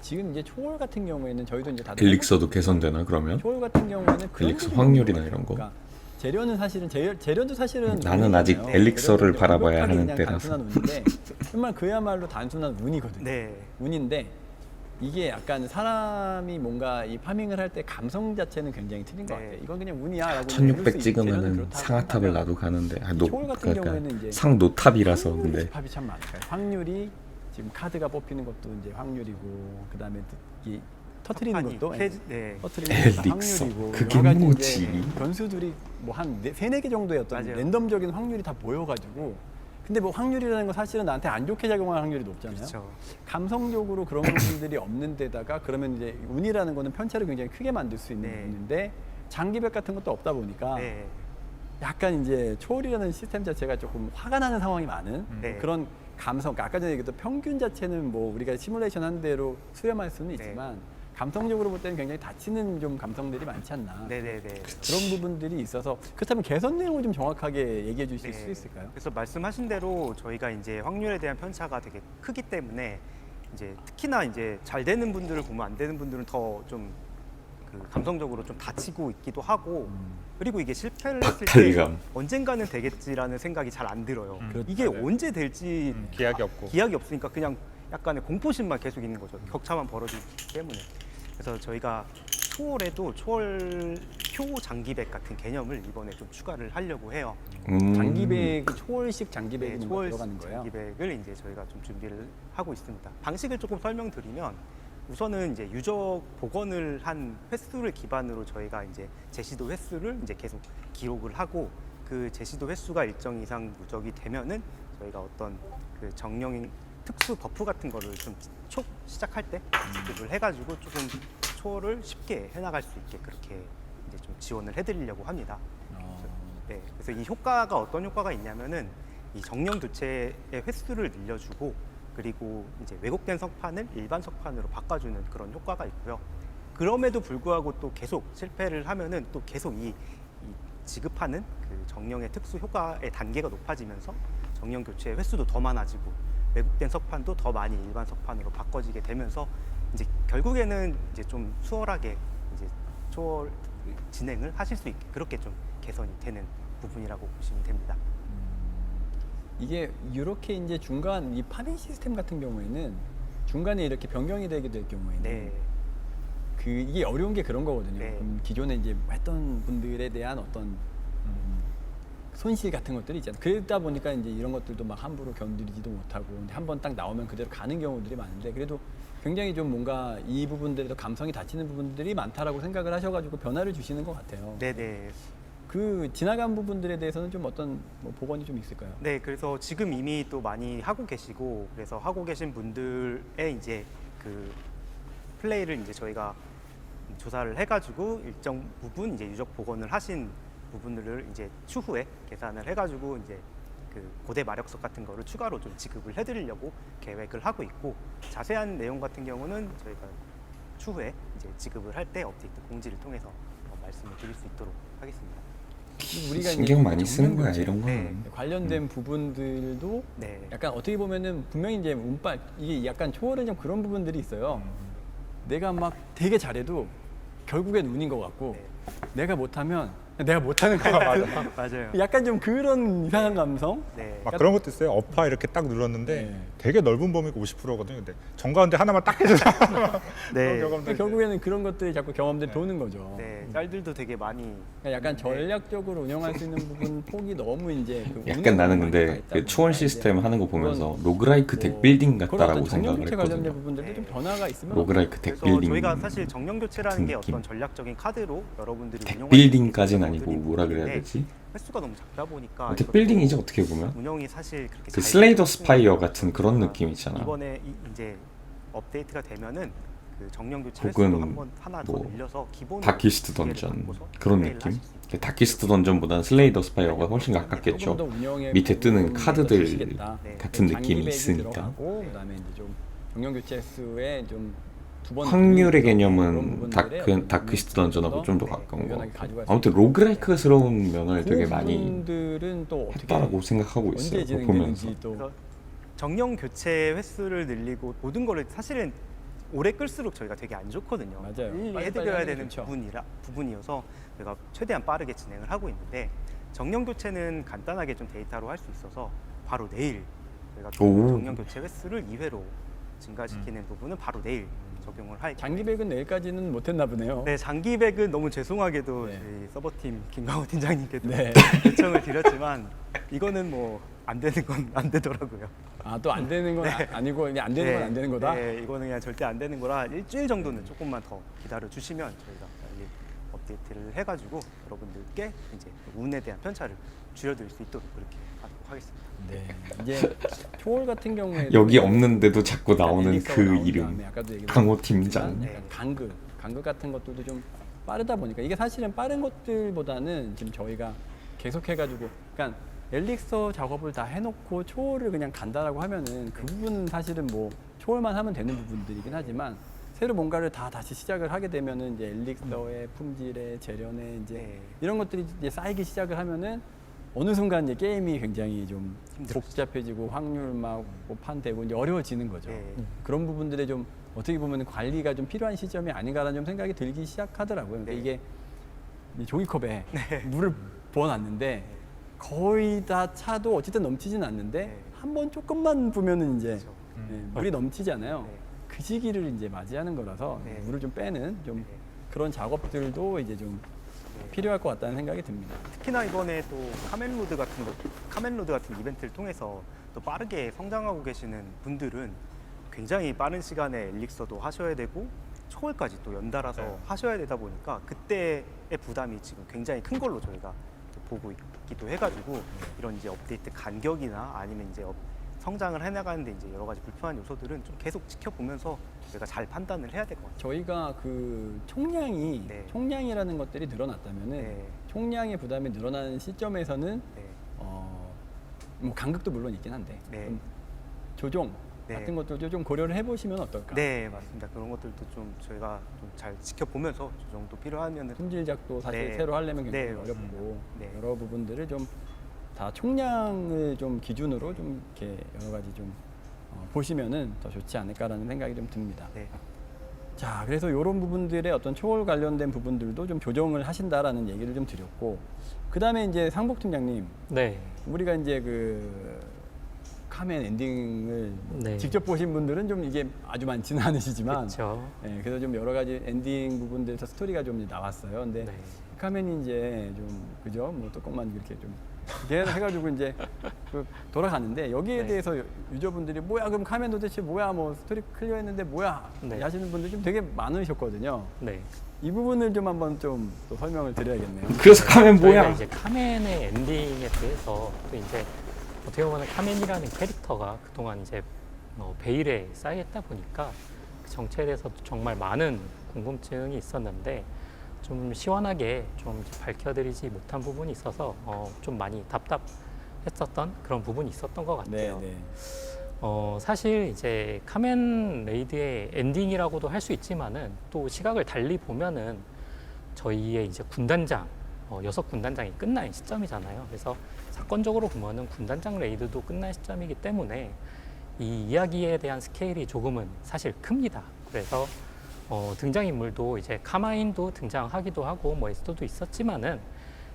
지금 이제 초월 같은 경우에는 저희도 이제 다들 엘릭서도 개선되나 그러면? 초월 같은 경우에는 그런 엘릭서 부분이 확률이나 있는 이런 거? 그러니까 재료는 사실은 재료도 사실은 나는 아직 운이잖아요. 엘릭서를 재료는 바라봐야 완벽하게 하는 그냥 때라서. 단순한 운인데 정말 그야말로 단순한 운이거든요. 네. 운인데 이게 약간 사람이 뭔가 이 파밍을 할 때 감성 자체는 굉장히 틀린 것 네. 같아요. 이건 그냥 운이야라고 1600 찍으면은 상하탑을 나도 가는데 초월 같은 경우에는 이제 상노탑이라서 확률 근데 집합이 참 많아요. 확률이 지금 카드가 뽑히는 것도 이제 확률이고 그다음에 이 터트리는 것도 네. 터트리는 것도 엘릭서. 확률이고 그게 여러 가지 뭐지? 이제 변수들이 뭐 한 3-4개 정도의 어떤 맞아요. 랜덤적인 확률이 다 모여가지고 근데 뭐 확률이라는 건 사실은 나한테 안 좋게 작용할 확률이 높잖아요. 그렇죠. 감성적으로 그런 부분들이 없는 데다가 그러면 이제 운이라는 거는 편차를 굉장히 크게 만들 수 있는 네. 부분인데 장기백 같은 것도 없다 보니까 네. 약간 이제 초월이라는 시스템 자체가 조금 화가 나는 상황이 많은 네. 그런 감성, 그러니까 아까 전에 얘기했던 평균 자체는 뭐 우리가 시뮬레이션 한 대로 수렴할 수는 네. 있지만 감성적으로 볼 때는 굉장히 다치는 좀 감성들이 많지 않나 네네네. 그런 부분들이 있어서 그렇다면 개선 내용을 좀 정확하게 얘기해 주실 네. 수 있을까요? 그래서 말씀하신 대로 저희가 이제 확률에 대한 편차가 되게 크기 때문에 이제 특히나 이제 잘 되는 분들을 보면 안 되는 분들은 더 좀 그 감성적으로 좀 다치고 있기도 하고 그리고 이게 실패를 했을 때 박탈감. 언젠가는 되겠지라는 생각이 잘 안 들어요. 그렇죠. 이게 맞아요. 언제 될지 기약이 없고. 기약이 없으니까 그냥 약간의 공포심만 계속 있는 거죠. 격차만 벌어지기 때문에. 그래서 저희가 초월에도 초월 효장기백 같은 개념을 이번에 좀 추가를 하려고 해요. 장기백 초월식 장기백이 네, 뭔가 들어가는 거예요. 장기백을 이제 저희가 좀 준비를 하고 있습니다. 방식을 조금 설명드리면 우선은 이제 유적 복원을 한 횟수를 기반으로 저희가 이제 제시도 횟수를 이제 계속 기록을 하고 그 제시도 횟수가 일정 이상 누적이 되면은 저희가 어떤 그 정령 특수 버프 같은 거를 좀 시작할 때 지급을 해가지고 조금 초월을 쉽게 해나갈 수 있게 그렇게 이제 좀 지원을 해드리려고 합니다. 네, 그래서 이 효과가 어떤 효과가 있냐면은 이 정령 교체의 횟수를 늘려주고 그리고 이제 왜곡된 석판을 일반 석판으로 바꿔주는 그런 효과가 있고요. 그럼에도 불구하고 또 계속 실패를 하면은 또 계속 이 지급하는 그 정령의 특수 효과의 단계가 높아지면서 정령 교체의 횟수도 더 많아지고 왜곡된 석판도 더 많이 일반 석판으로 바꿔지게 되면서 이제 결국에는 이제 좀 수월하게 이제 초월 진행을 하실 수 있게 그렇게 좀 개선이 되는 부분이라고 보시면 됩니다. 이게 이렇게 이제 중간 이 파밍 시스템 같은 경우에는 중간에 이렇게 변경이 되게 될 경우에는 네, 그 이게 어려운 게 그런 거거든요. 네. 기존에 이제 했던 분들에 대한 어떤 손실 같은 것들이 있잖아요. 그러다 보니까 이제 이런 것들도 막 함부로 견디지도 못하고 한번 딱 나오면 그대로 가는 경우들이 많은데 그래도 굉장히 좀 뭔가 이 부분들에도 감성이 다치는 부분들이 많다라고 생각을 하셔가지고 변화를 주시는 것 같아요. 네. 그 지나간 부분들에 대해서는 좀 어떤 뭐 복원이 좀 있을까요? 네, 그래서 지금 이미 또 많이 하고 계시고 그래서 하고 계신 분들의 이제 그 플레이를 이제 저희가 조사를 해가지고 일정 부분 이제 유적 복원을 하신 부분들을 이제 추후에 계산을 해가지고 이제 그 고대 마력석 같은 거를 추가로 좀 지급을 해드리려고 계획을 하고 있고 자세한 내용 같은 경우는 저희가 추후에 이제 지급을 할 때 업데이트 공지를 통해서 말씀을 드릴 수 있도록 하겠습니다. 우리가 신경 이제 많이 쓰는 거야 정령 이런 거. 네. 관련된 부분들도 네. 약간 어떻게 보면은 분명히 이제 운빨 이게 약간 초월은 좀 그런 부분들이 있어요. 내가 막 되게 잘해도 결국엔 운인 것 같고 내가 못하면 내가 못하는 거 같아요. 맞아요. 약간 좀 그런 이상한 감성. 네. 막 그런 것도 있어요. 어파 이렇게 딱 눌렀는데 네. 되게 넓은 범위가 50%거든요. 근데 정가운데 하나만 딱 해줘서 네. 그런 경험도 이제 결국에는 그런 것들이 자꾸 경험들이 도는 거죠. 네, 짤들도 되게 많이 그러니까 약간 전략적으로 운영할 수 있는 부분 폭이 너무 이제 그 운에 약간 나는 너무 많이 근데 가 있다 그 초월 보니까 시스템 이제 하는 거 보면서 그런 로그라이크 덱 빌딩 그런 같다라고 어떤 생각을 정령교체 관련된 했거든요. 부분들도 좀 변화가 있으면 로그라이크 덱 그래서 빌딩 저희가 사실 정령 교체라는 같은 게 느낌. 어떤 전략적인 카드로 여러분들이 덱 운영할 빌딩까지는 수 아니고 있는 뭐라 그래야 부분인데 되지? 횟수가 너무 작다 보니까 덱 이것도 빌딩이지 어떻게 보면 운영이 사실 그렇게 그 잘 슬레이더 되는 스파이어 부분이라 같은 그런 보니까 느낌 있잖아. 이번에 이제 업데이트가 되면은 그 정령 교체 혹은 횟수도 한번 하나 더 뭐 늘려서 기본 다키스트 던전 그런 느낌? 다키스트 던전보다는 슬레이더 스파이어가 훨씬 가깝겠죠. 밑에 뜨는 카드들 같은 느낌이 있으니까. 그다음에 이제 좀 정령 교체 횟수에 좀두번 확률의 개념은 다크시트 던전하고 좀 더 가까운 것 같고 아무튼 로그라이크스러운 면을 되게 많이 부분들은 또 어떻게 했다라고 생각하고 있어요. 언제 그거 보면서. 진행되는지 또 그래서 정령 교체 횟수를 늘리고 모든 거를 사실은 오래 끌수록 저희가 되게 안 좋거든요. 맞아요. 일일이 빨리빨리 해드려야 하는 게 되는 좋죠. 부분이어서 저희가 최대한 빠르게 진행을 하고 있는데 정령 교체는 간단하게 좀 데이터로 할 수 있어서 바로 내일 저희가 오. 정령 교체 횟수를 2회로 증가시키는 부분은 바로 내일 적용을 할 장기백은 내일까지는 못했나 보네요. 네, 장기백은 너무 죄송하게도 네. 저희 서버팀 김강호 팀장님께도 네. 요청을 드렸지만 이거는 뭐 안 되는 건 안 되더라고요. 아 또 안 되는 건 아니고 그냥 안 되는 건 안 되는 거다. 네, 이거는 그냥 절대 안 되는 거라 일주일 정도는 조금만 더 기다려 주시면 저희가 빨리 업데이트를 해가지고 여러분들께 이제 운에 대한 편차를 줄여드릴 수 있도록 그렇게 하도록 하겠습니다. 네. 이제 초월 같은 경우에 여기 없는데도 자꾸 나오는 그 이름 강호 팀장. 네. 간극 같은 것들도 좀 빠르다 보니까 이게 사실은 빠른 것들보다는 지금 저희가 계속해가지고 그러니까 엘릭서 작업을 다 해놓고 초월을 그냥 간다라고 하면은 그 부분은 사실은 뭐 초월만 하면 되는 부분들이긴 하지만 새로 뭔가를 다 다시 시작을 하게 되면은 이제 엘릭서의 품질의 재련의 이제 네. 이런 것들이 이제 쌓이기 시작을 하면은 어느 순간 이제 게임이 굉장히 좀 복잡해지고 확률 막 판되고 이제 어려워지는 거죠. 네. 그런 부분들에 좀 어떻게 보면 관리가 좀 필요한 시점이 아닌가라는 좀 생각이 들기 시작하더라고요. 그러니까 네. 이게 이 종이컵에 물을 부어놨는데 거의 다 차도 어쨌든 넘치진 않는데 네. 한 번 조금만 부면은 이제 그렇죠. 물이 넘치잖아요. 네. 그 시기를 이제 맞이하는 거라서 네. 물을 좀 빼는 좀 네. 그런 작업들도 이제 좀 필요할 것 같다는 생각이 듭니다. 특히나 이번에 또 카멘로드 같은 이벤트를 통해서 또 빠르게 성장하고 계시는 분들은 굉장히 빠른 시간에 엘릭서도 하셔야 되고 초월까지 또 연달아서 네. 하셔야 되다 보니까 그때의 부담이 지금 굉장히 큰 걸로 저희가 또 보고 있기도 해가지고 이런 이제 업데이트 간격이나 아니면 이제 성장을 해나가는데 이제 여러 가지 불편한 요소들은 좀 계속 지켜보면서 저희가 잘 판단을 해야 될 것 같아요. 저희가 그 총량이 네. 총량이라는 것들이 늘어났다면은 네. 총량의 부담이 늘어나는 시점에서는 네. 뭐 간극도 물론 있긴 한데 네. 좀 조정 네. 같은 것도 좀 고려를 해보시면 어떨까? 네, 맞습니다. 그런 것들도 좀 저희가 좀 잘 지켜보면서 조정도 필요하면은 품질작도 사실 네. 새로 하려면 굉장히 네, 어렵고 맞습니다. 네. 여러 부분들을 좀 다 총량을 좀 기준으로 좀 이렇게 여러 가지 좀 보시면은 더 좋지 않을까라는 생각이 좀 듭니다. 네. 자, 그래서 이런 부분들의 어떤 초월 관련된 부분들도 좀 조정을 하신다라는 얘기를 좀 드렸고, 그 다음에 이제 상복 팀장님, 네. 우리가 이제 그 카멘 엔딩을 네. 직접 보신 분들은 좀 이게 아주 많지는 않으시지만, 그렇죠. 네, 그래서 좀 여러 가지 엔딩 부분들에서 스토리가 좀 나왔어요. 근데 네. 카멘이 이제 좀 그죠? 뭐 뚜껑만 이렇게 좀 이렇게 해가지고 이제 그 돌아가는데 여기에 네. 대해서 유저분들이 뭐야 그럼 카멘 도대체 뭐야 뭐 스토리 클리어했는데 뭐야 네. 하시는 분들 좀 되게 많으셨거든요. 네. 이 부분을 좀 한번 좀 또 설명을 드려야겠네요. 그래서 카멘 저희가 뭐야? 이제 카멘의 엔딩에 대해서 또 이제 어떻게 보면 카멘이라는 캐릭터가 그동안 이제 베일에 쌓여있다 보니까 그 정체에 대해서 정말 많은 궁금증이 있었는데 좀 시원하게 좀 밝혀드리지 못한 부분이 있어서 좀 많이 답답했었던 그런 부분이 있었던 것 네, 같아요. 네. 사실 이제 카멘 레이드의 엔딩이라고도 할 수 있지만은 또 시각을 달리 보면은 저희의 이제 군단장 6군단장이 끝난 시점이잖아요. 그래서 사건적으로 보면은 군단장 레이드도 끝난 시점이기 때문에 이 이야기에 대한 스케일이 조금은 사실 큽니다. 그래서 등장인물도 이제 카마인도 등장하기도 하고 뭐 에스더도 있었지만은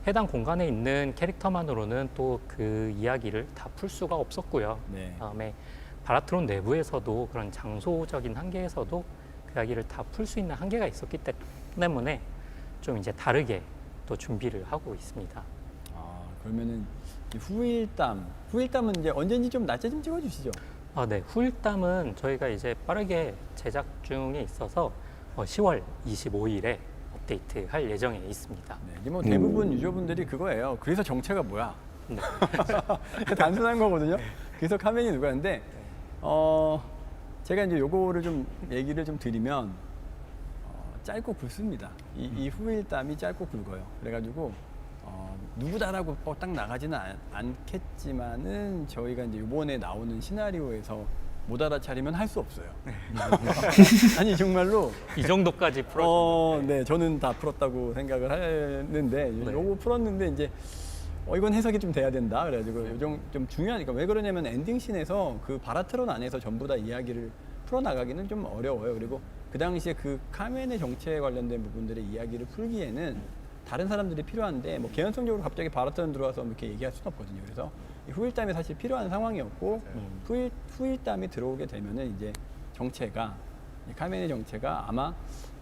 해당 공간에 있는 캐릭터만으로는 또 그 이야기를 다 풀 수가 없었고요. 네. 그다음에 바라트론 내부에서도 그런 장소적인 한계에서도 그 이야기를 다 풀 수 있는 한계가 있었기 때문에 좀 이제 다르게 또 준비를 하고 있습니다. 아, 그러면은 이 후일담은 이제 언제인지 좀 날짜 좀 찍어주시죠. 네. 후일담은 저희가 이제 빠르게 제작 중에 있어서 10월 25일에 업데이트 할 예정에 있습니다. 네, 이제 뭐 대부분 유저분들이 그거예요. 그래서 정체가 뭐야? 네. 단순한 거거든요. 그래서 카멘이 누구였는데 제가 이제 요거를 좀 얘기를 좀 드리면 짧고 굵습니다. 이 후일담이 짧고 굵어요. 그래가지고 누구다라고 딱 나가지는 않겠지만은 저희가 이제 이번에 나오는 시나리오에서 못 알아차리면 할 수 없어요. 아니 정말로 이 정도까지 풀어. 네, 저는 다 풀었다고 생각을 하는데 네. 요거 풀었는데 이제 이건 해석이 좀 돼야 된다. 그래가지고 요정 좀 중요하니까 왜 그러냐면 엔딩 씬에서 그 바라트론 안에서 전부 다 이야기를 풀어나가기는 좀 어려워요. 그리고 그 당시에 그 카멘의 정체에 관련된 부분들의 이야기를 풀기에는 다른 사람들이 필요한데 뭐 개연성적으로 갑자기 바라트론 들어와서 이렇게 얘기할 수는 없거든요. 그래서 이 후일담이 사실 필요한 상황이었고 후일담이 들어오게 되면은 이제 정체가 카멘의 정체가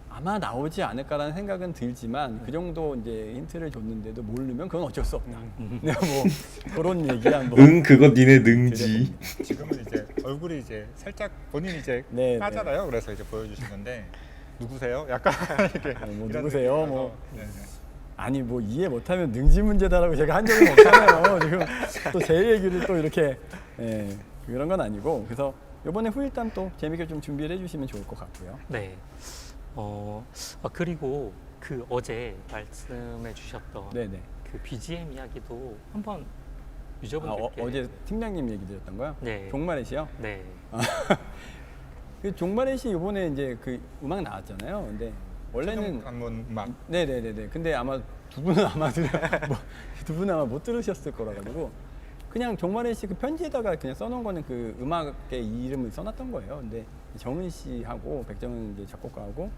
아마 나오지 않을까라는 생각은 들지만 그 정도 이제 힌트를 줬는데도 모르면 그건 어쩔 수 없다. 내가 뭐 그런 얘기 한번 그거 니네 능지. 지금은 이제 얼굴이 이제 살짝 본인이 이제 네, 까잖아요. 그래서 이제 보여주시는데 누구세요? 약간 이렇게 뭐 이런 누구세요? 느낌이라서. 뭐 네, 네. 아니 뭐 이해 못하면 능지 문제다라고 제가 한 적은 없잖아요. 지금 또 제 얘기를 또 이렇게 그런 건 아니고 그래서 이번에 후일담 또 재밌게 좀 준비를 해주시면 좋을 것 같고요. 네. 그리고 그 어제 말씀해 주셨던 네네. 그 BGM 이야기도 한번 유저분들께 어제 팀장님 얘기 드렸던 거요? 네. 종마렛이요? 네. 그 종마렛이 이번에 이제 그 음악 나왔잖아요. 근데 원래는 한번 막 네네네네. 근데 아마 두 분은 아마 두 분은 아마 못 들으셨을 거라 가지고 그냥 종마렛 씨 그 편지에다가 그냥 써놓은 거는 그 음악의 이름을 써놨던 거예요. 근데 정은 씨하고 백정은 이제 작곡가하고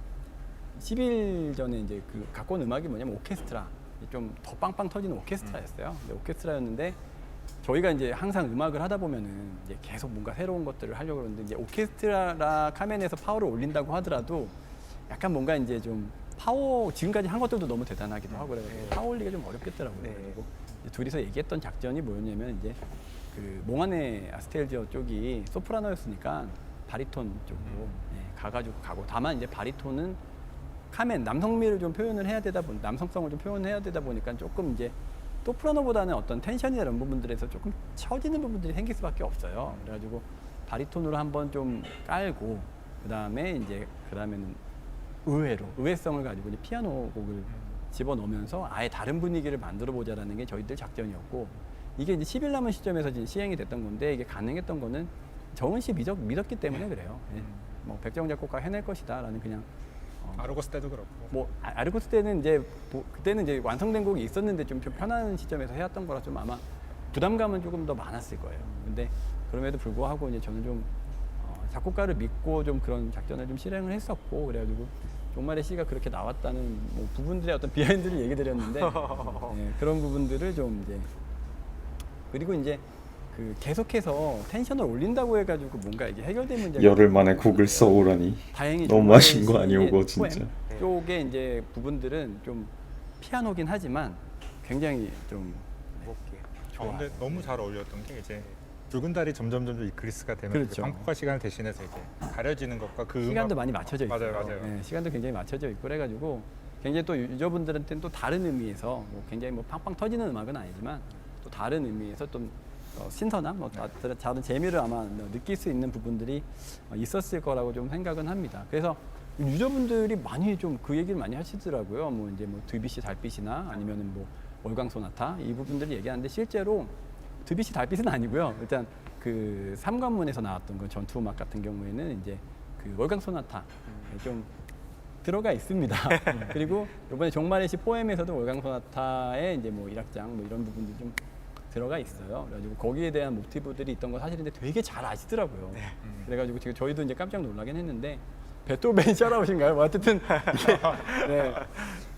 10일 전에 이제 그 갖고 온 음악이 뭐냐면 오케스트라 좀 더 빵빵 터지는 오케스트라였어요. 근데 오케스트라였는데 저희가 이제 항상 음악을 하다 보면은 이제 계속 뭔가 새로운 것들을 하려고 그러는데 이제 오케스트라 카멘에서 파워를 올린다고 하더라도 약간 뭔가 이제 좀 파워 지금까지 한 것들도 너무 대단하기도 하고 그래서 네. 파워 올리기가 좀 어렵겠더라고요. 네. 그리고 둘이서 얘기했던 작전이 뭐였냐면 이제 그 몽환의 아스텔지어 쪽이 소프라노였으니까 바리톤 쪽으로 가가지고 가고 다만 이제 바리톤은 카멘 남성미를 좀 표현을 해야 되다 보니 남성성을 좀 표현해야 되다 보니까 조금 이제 소프라노보다는 어떤 텐션이나 이런 부분들에서 조금 처지는 부분들이 생길 수밖에 없어요. 그래가지고 바리톤으로 한번 좀 깔고 그다음에는 의외로 의외성을 가지고 이제 피아노 곡을 집어넣으면서 아예 다른 분위기를 만들어 보자라는 게 저희들 작전이었고 이게 이제 10일 남은 시점에서 이제 시행이 됐던 건데 이게 가능했던 거는 정은 씨 믿었기 때문에 그래요. 예. 뭐 백정 작곡가 해낼 것이다라는 그냥 아르고스 때도 그렇고. 뭐 아르고스 때는 이제 그때는 이제 완성된 곡이 있었는데 좀 편한 시점에서 해왔던 거라 좀 아마 부담감은 조금 더 많았을 거예요. 근데 그럼에도 불구하고 이제 저는 좀 작곡가를 믿고 좀 그런 작전을 좀 실행을 했었고 그래가지고 종말의 시가 그렇게 나왔다는 뭐 부분들의 어떤 비하인드를 얘기 드렸는데 그런 부분들을 좀 이제 그리고 이제 그 계속해서 텐션을 올린다고 해가지고 뭔가 이게 해결된 문제가 열흘 만에 곡을 써오라니 다행히 너무 하신 거 종말의 아니오고 시의 진짜. 포엠 쪽에 이제 부분들은 좀 피아노긴 하지만 굉장히 좀 무겁게. 근데 너무 잘 어울렸던 게 이제 붉은 달이 점점 이클리스가 되면 그렇죠. 방포화 시간을 대신해서 이제 가려지는 것과 그 시간도 음악 많이 맞춰져 있고 맞아요. 시간도 굉장히 맞춰져 있고 그래가지고 굉장히 또 유저분들한테는 또 다른 의미에서 뭐 굉장히 뭐 팡팡 터지는 음악은 아니지만 또 다른 의미에서 좀 신선함, 뭐 다른 재미를 아마 느낄 수 있는 부분들이 있었을 거라고 좀 생각은 합니다. 그래서 유저분들이 많이 좀 그 얘기를 많이 하시더라고요. 뭐 이제 뭐 드뷔시 달빛이나 아니면은 뭐 월광 소나타 이 부분들을 얘기하는데 실제로 드뷔시 달빛은 아니고요. 일단 그 삼관문에서 나왔던 그 전투 음악 같은 경우에는 이제 그 월광 소나타 좀 들어가 있습니다. 그리고 이번에 종말의 시 포엠에서도 월광 소나타의 이제 뭐 1악장 뭐 이런 부분들이 좀 들어가 있어요. 그래가지고 거기에 대한 모티브들이 있던 거 사실인데 되게 잘 아시더라고요. 그래가지고 지금 저희도 이제 깜짝 놀라긴 했는데 베토벤 샤라웃인가요? 뭐 어쨌든 이게, 네.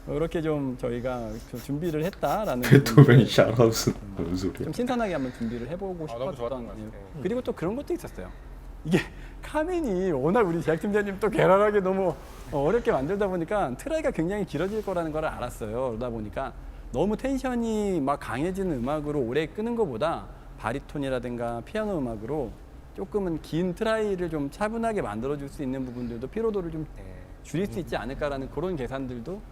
그렇게 좀 저희가 좀 준비를 했다라는 베토벤 부분들 샤라웃은 무슨 소리야? 좀 신선하게 한번 준비를 해보고 너무 싶었던 좋았던 것 같아요. 그리고 또 그런 것도 있었어요. 이게 카멘이 워낙 우리 제작팀장님 또 개랄하게 너무 어렵게 만들다 보니까 트라이가 굉장히 길어질 거라는 걸 알았어요. 그러다 보니까 너무 텐션이 막 강해지는 음악으로 오래 끄는 것보다 바리톤이라든가 피아노 음악으로 조금은 긴 트라이를 좀 차분하게 만들어줄 수 있는 부분들도 피로도를 좀 줄일 수 있지 않을까라는 그런 계산들도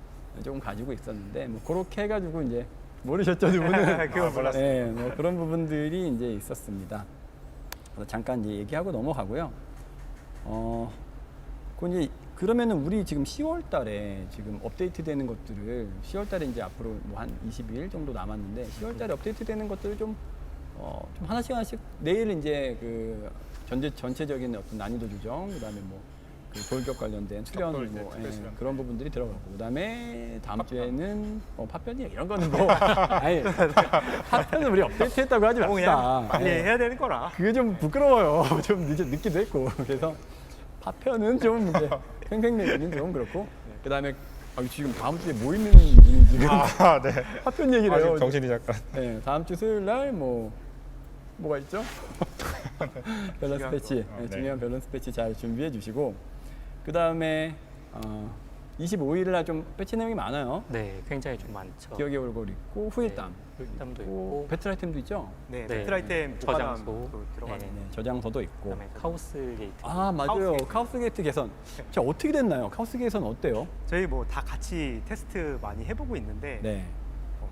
조금 가지고 있었는데 뭐 그렇게 해가지고 이제 모르셨죠 두 분은? 그거 몰랐어요. 네, 뭐 그런 부분들이 이제 있었습니다. 그래서 잠깐 이제 얘기하고 넘어가고요. 그 이제 그러면은 우리 지금 10월 달에 지금 업데이트 되는 것들을 10월 달에 이제 앞으로 뭐 한 22일 정도 남았는데 10월 달에 업데이트 되는 것들을 좀 하나씩 내일 이제 그 전체적인 어떤 난이도 조정 그다음에 뭐 그 돌격 관련된 수련 격돌, 뭐 특별 수련. 그런 부분들이 들어가고 그다음에 다음 주에는 파편이 이런 거는 뭐 아니 파편은 우리 업데이트했다고 하지 뭐 그냥 맙시다. 빨리 예. 해야 되는 거라. 그게 좀 부끄러워요. 좀 늦기도 했고 그래서 파편은 좀 이제 팽팽내기는 좀 그렇고 그다음에 지금 다음 주에 뭐 있는 분이 지금 네. 파편 얘기를 지금 해요. 정신이 잠깐. 네, 다음 주 수요일 날 뭐가 있죠? 밸런스 패치, 거. 네, 네. 중요한 밸런스 패치 잘 준비해 주시고 그 다음에 25일 날 좀 패치 내용이 많아요. 네, 굉장히 좀 많죠. 기억의 올골 있고 후일담, 땀도 있고 있고, 배틀 아이템도 있죠. 네, 네. 배틀 아이템 저장소. 보관함도 들어가는. 네. 네, 저장소도 있고. 그다음에 카오스 게이트. 아 맞아요. 카오스 카오스 게이트 개선. 자 어떻게 됐나요? 카오스 개선 어때요? 저희 뭐 다 같이 테스트 많이 해보고 있는데 네.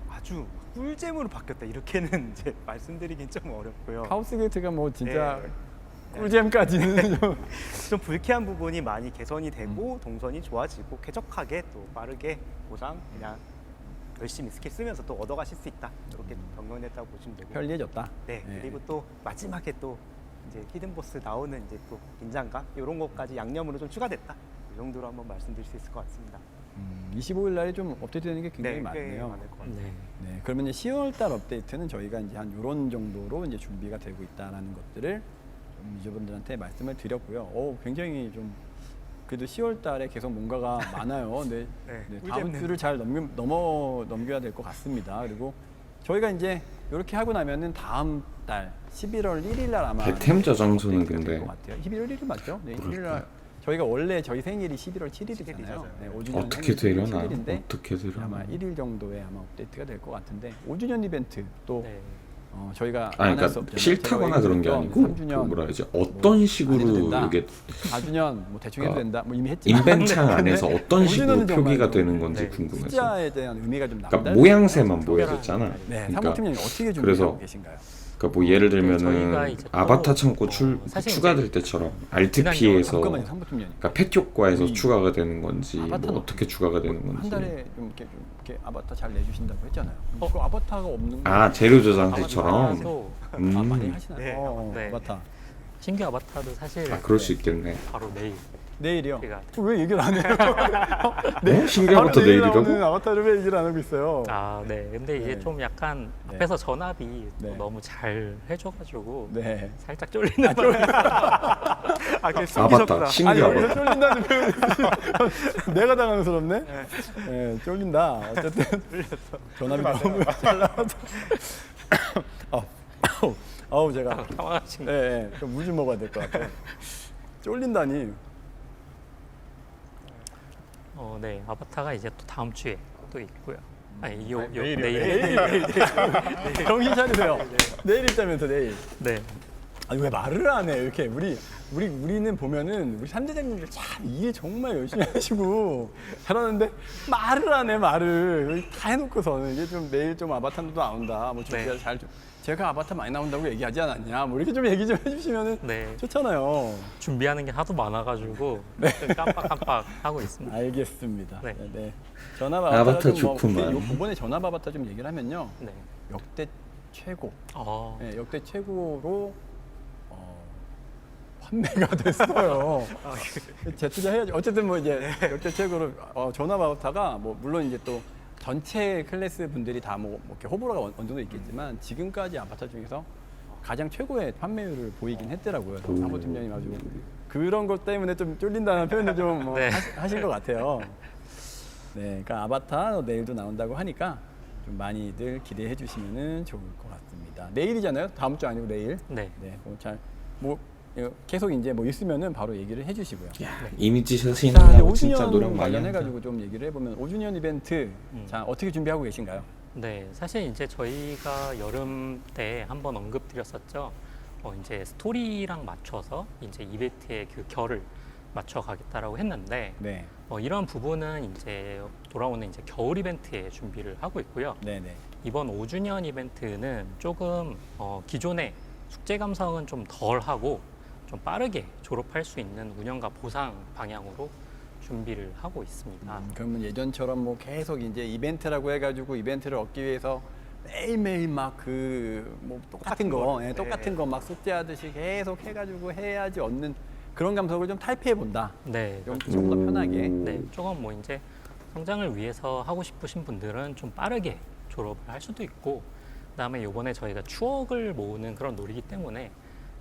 아주 꿀잼으로 바뀌었다 이렇게는 이제 말씀드리긴 좀 어렵고요. 카오스 게이트가 뭐 진짜 네. 꿀잼까지는 좀 좀 불쾌한 부분이 많이 개선이 되고 동선이 좋아지고 쾌적하게 또 빠르게 보상 그냥 열심히 스킬 쓰면서 또 얻어가실 수 있다 이렇게 변경됐다고 보시면 되고. 편리해졌다. 네, 네. 그리고 또 마지막에 또 이제 히든 보스 나오는 이제 또 긴장감 이런 것까지 양념으로 좀 추가됐다 이 정도로 한번 말씀드릴 수 있을 것 같습니다. 25일 날에 좀 업데이트되는 게 굉장히 꽤 많네요. 많을 것 같아요. 네. 네, 그러면 이제 10월 달 업데이트는 저희가 이제 한 이런 정도로 이제 준비가 되고 있다라는 것들을 좀 유저분들한테 말씀을 드렸고요. 굉장히 좀 그래도 10월 달에 계속 뭔가가 많아요. 네, 네, 네, 다음 꿀잼 주를 잘 넘겨야 될 것 같습니다. 그리고 저희가 이제 이렇게 하고 나면은 다음 달 11월 1일 날 아마 배템 저장소는 업데이트가 될 근데 것 같아요. 11월 1일 맞죠? 네, 1일 날 저희가 원래 저희 생일이 11월 7일이잖아요. 7일이죠. 네, 5주년 어떻게 되려나? 7일인데 어떻게 아마 되려나? 1일 정도에 아마 업데이트가 될 것 같은데 5주년 이벤트 또 네. 저희가 아니 안 할 수 그러니까 없잖아요. 싫다거나 그런 게 아니고 3주년 그 뭐라 해야지 어떤 안 해도 식으로 된다. 이게 4주년 뭐 대충 해도 그러니까 된다. 뭐 이미 했지만 인벤창 안에서 어떤 식으로 5주년은 정말 표기가 좀, 되는 건지 네, 궁금해서. 숫자에 대한 의미가 좀 그러니까 남다르. 모양새만 보여줬잖아. 네, 그러니까, 사모팀장님 어떻게 준비하고 그래서 계신가요? 그러니까 뭐 예를 저희가 들면은 이제 또, 아바타 창고 사실 추가될 이제 때처럼 지난 RTP에서 잠깐만요, 사모팀장님. 그러니까 펫 효과에서 이 추가가 되는 건지 뭐 아바타는 어떻게 추가가 되는 한 건지. 달에 좀 이렇게 아바타 잘 내주신다고 했잖아요. 그 아바타가 없는 거. 아 재료 저장소처럼. 아바타도 많이 하시나요? 네. 네. 아바타. 신규 아바타도 사실 아 그럴 수 있겠네. 바로 내일 내일이요? 제가 왜 얘기를 안 해요? 네? 신기하부터 바로 내일 내일이라고? 나오는 아바타를 왜 얘기를 안 하고 있어요? 아, 네. 근데 이제 네. 좀 약간 네. 앞에서 전압이 또 네. 너무 잘 해줘가지고 네. 살짝 쫄리는 거. 아, 그게 아바타 신규 아니 여기서 아바타. 쫄린다는 표현이 내가 당황스럽네. 네, 쫄린다. 어쨌든 전압이 너무 잘 나와서. 아우 제가 당황하신 거. 네, 물 좀 먹어야 될 것 같아요. 쫄린다니. 네. 아바타가 이제 또 다음 주에 또 있고요. 아니, 내일이요, 내일. 정신 차리세요. 내일 있다면서 내일. 네. 아니 왜 말을 안 해? 이렇게 우리는 보면은 우리 삼대장님들 참 일을 정말 열심히 하시고 잘하는데 말을 안 해 말을 다 해놓고서는 이게 좀 내일 좀 아바타도 나온다. 뭐 준비가 네. 잘 좀. 제가 아바타 많이 나온다고 얘기하지 않았냐? 뭐 이렇게 좀 얘기 좀 해주시면은 네. 좋잖아요. 준비하는 게 하도 많아가지고 좀 깜빡깜빡 하고 있습니다. 알겠습니다. 네. 네. 전압 아바타 아바타 좋구만. 이번에 전압 아바타 좀 얘기를 하면요. 네. 역대 최고. 어, 네, 역대 최고로 판매가 됐어요. 재투자해야지. 어쨌든 뭐 이제 역대 최고로 전압 아바타가 뭐 물론 이제 또 전체 클래스 분들이 다 뭐 이렇게 호불호가 어느 정도 있겠지만 지금까지 아바타 중에서 가장 최고의 판매율을 보이긴 했더라고요. 사모팀장님 아주 그런 것 때문에 좀 쫄린다는 표현을 좀 네. 하신 것 같아요. 네, 그러니까 아바타 내일도 나온다고 하니까 좀 많이들 기대해 주시면은 좋을 것 같습니다. 내일이잖아요. 다음 주 아니고 내일. 네. 네, 뭐 계속 이제 뭐 있으면은 바로 얘기를 해주시고요. 야, 이미지 자, 이제 쇄신하고 진짜 5주년 노력 많이 관련해 한다. 가지고 좀 얘기를 해보면 5주년 이벤트 자 어떻게 준비하고 계신가요? 네, 사실 이제 저희가 여름 때 한번 언급드렸었죠. 이제 스토리랑 맞춰서 이제 이벤트의 그 결을 맞춰 가겠다라고 했는데 네, 이런 부분은 이제 돌아오는 이제 겨울 이벤트에 준비를 하고 있고요. 네, 네. 이번 5주년 이벤트는 조금 기존의 숙제 감성은 좀 덜하고 좀 빠르게 졸업할 수 있는 운영과 보상 방향으로 준비를 하고 있습니다. 그러면 예전처럼 뭐 계속 이제 이벤트라고 해가지고 이벤트를 얻기 위해서 매일매일 막 그 뭐 똑같은 거, 거. 예, 똑같은 네. 거 막 숙제하듯이 계속 해가지고 해야지 얻는 그런 감성을 좀 탈피해 본다. 네, 좀 더 편하게. 네, 조금 뭐 이제 성장을 위해서 하고 싶으신 분들은 좀 빠르게 졸업을 할 수도 있고, 그다음에 이번에 저희가 추억을 모으는 그런 놀이기 때문에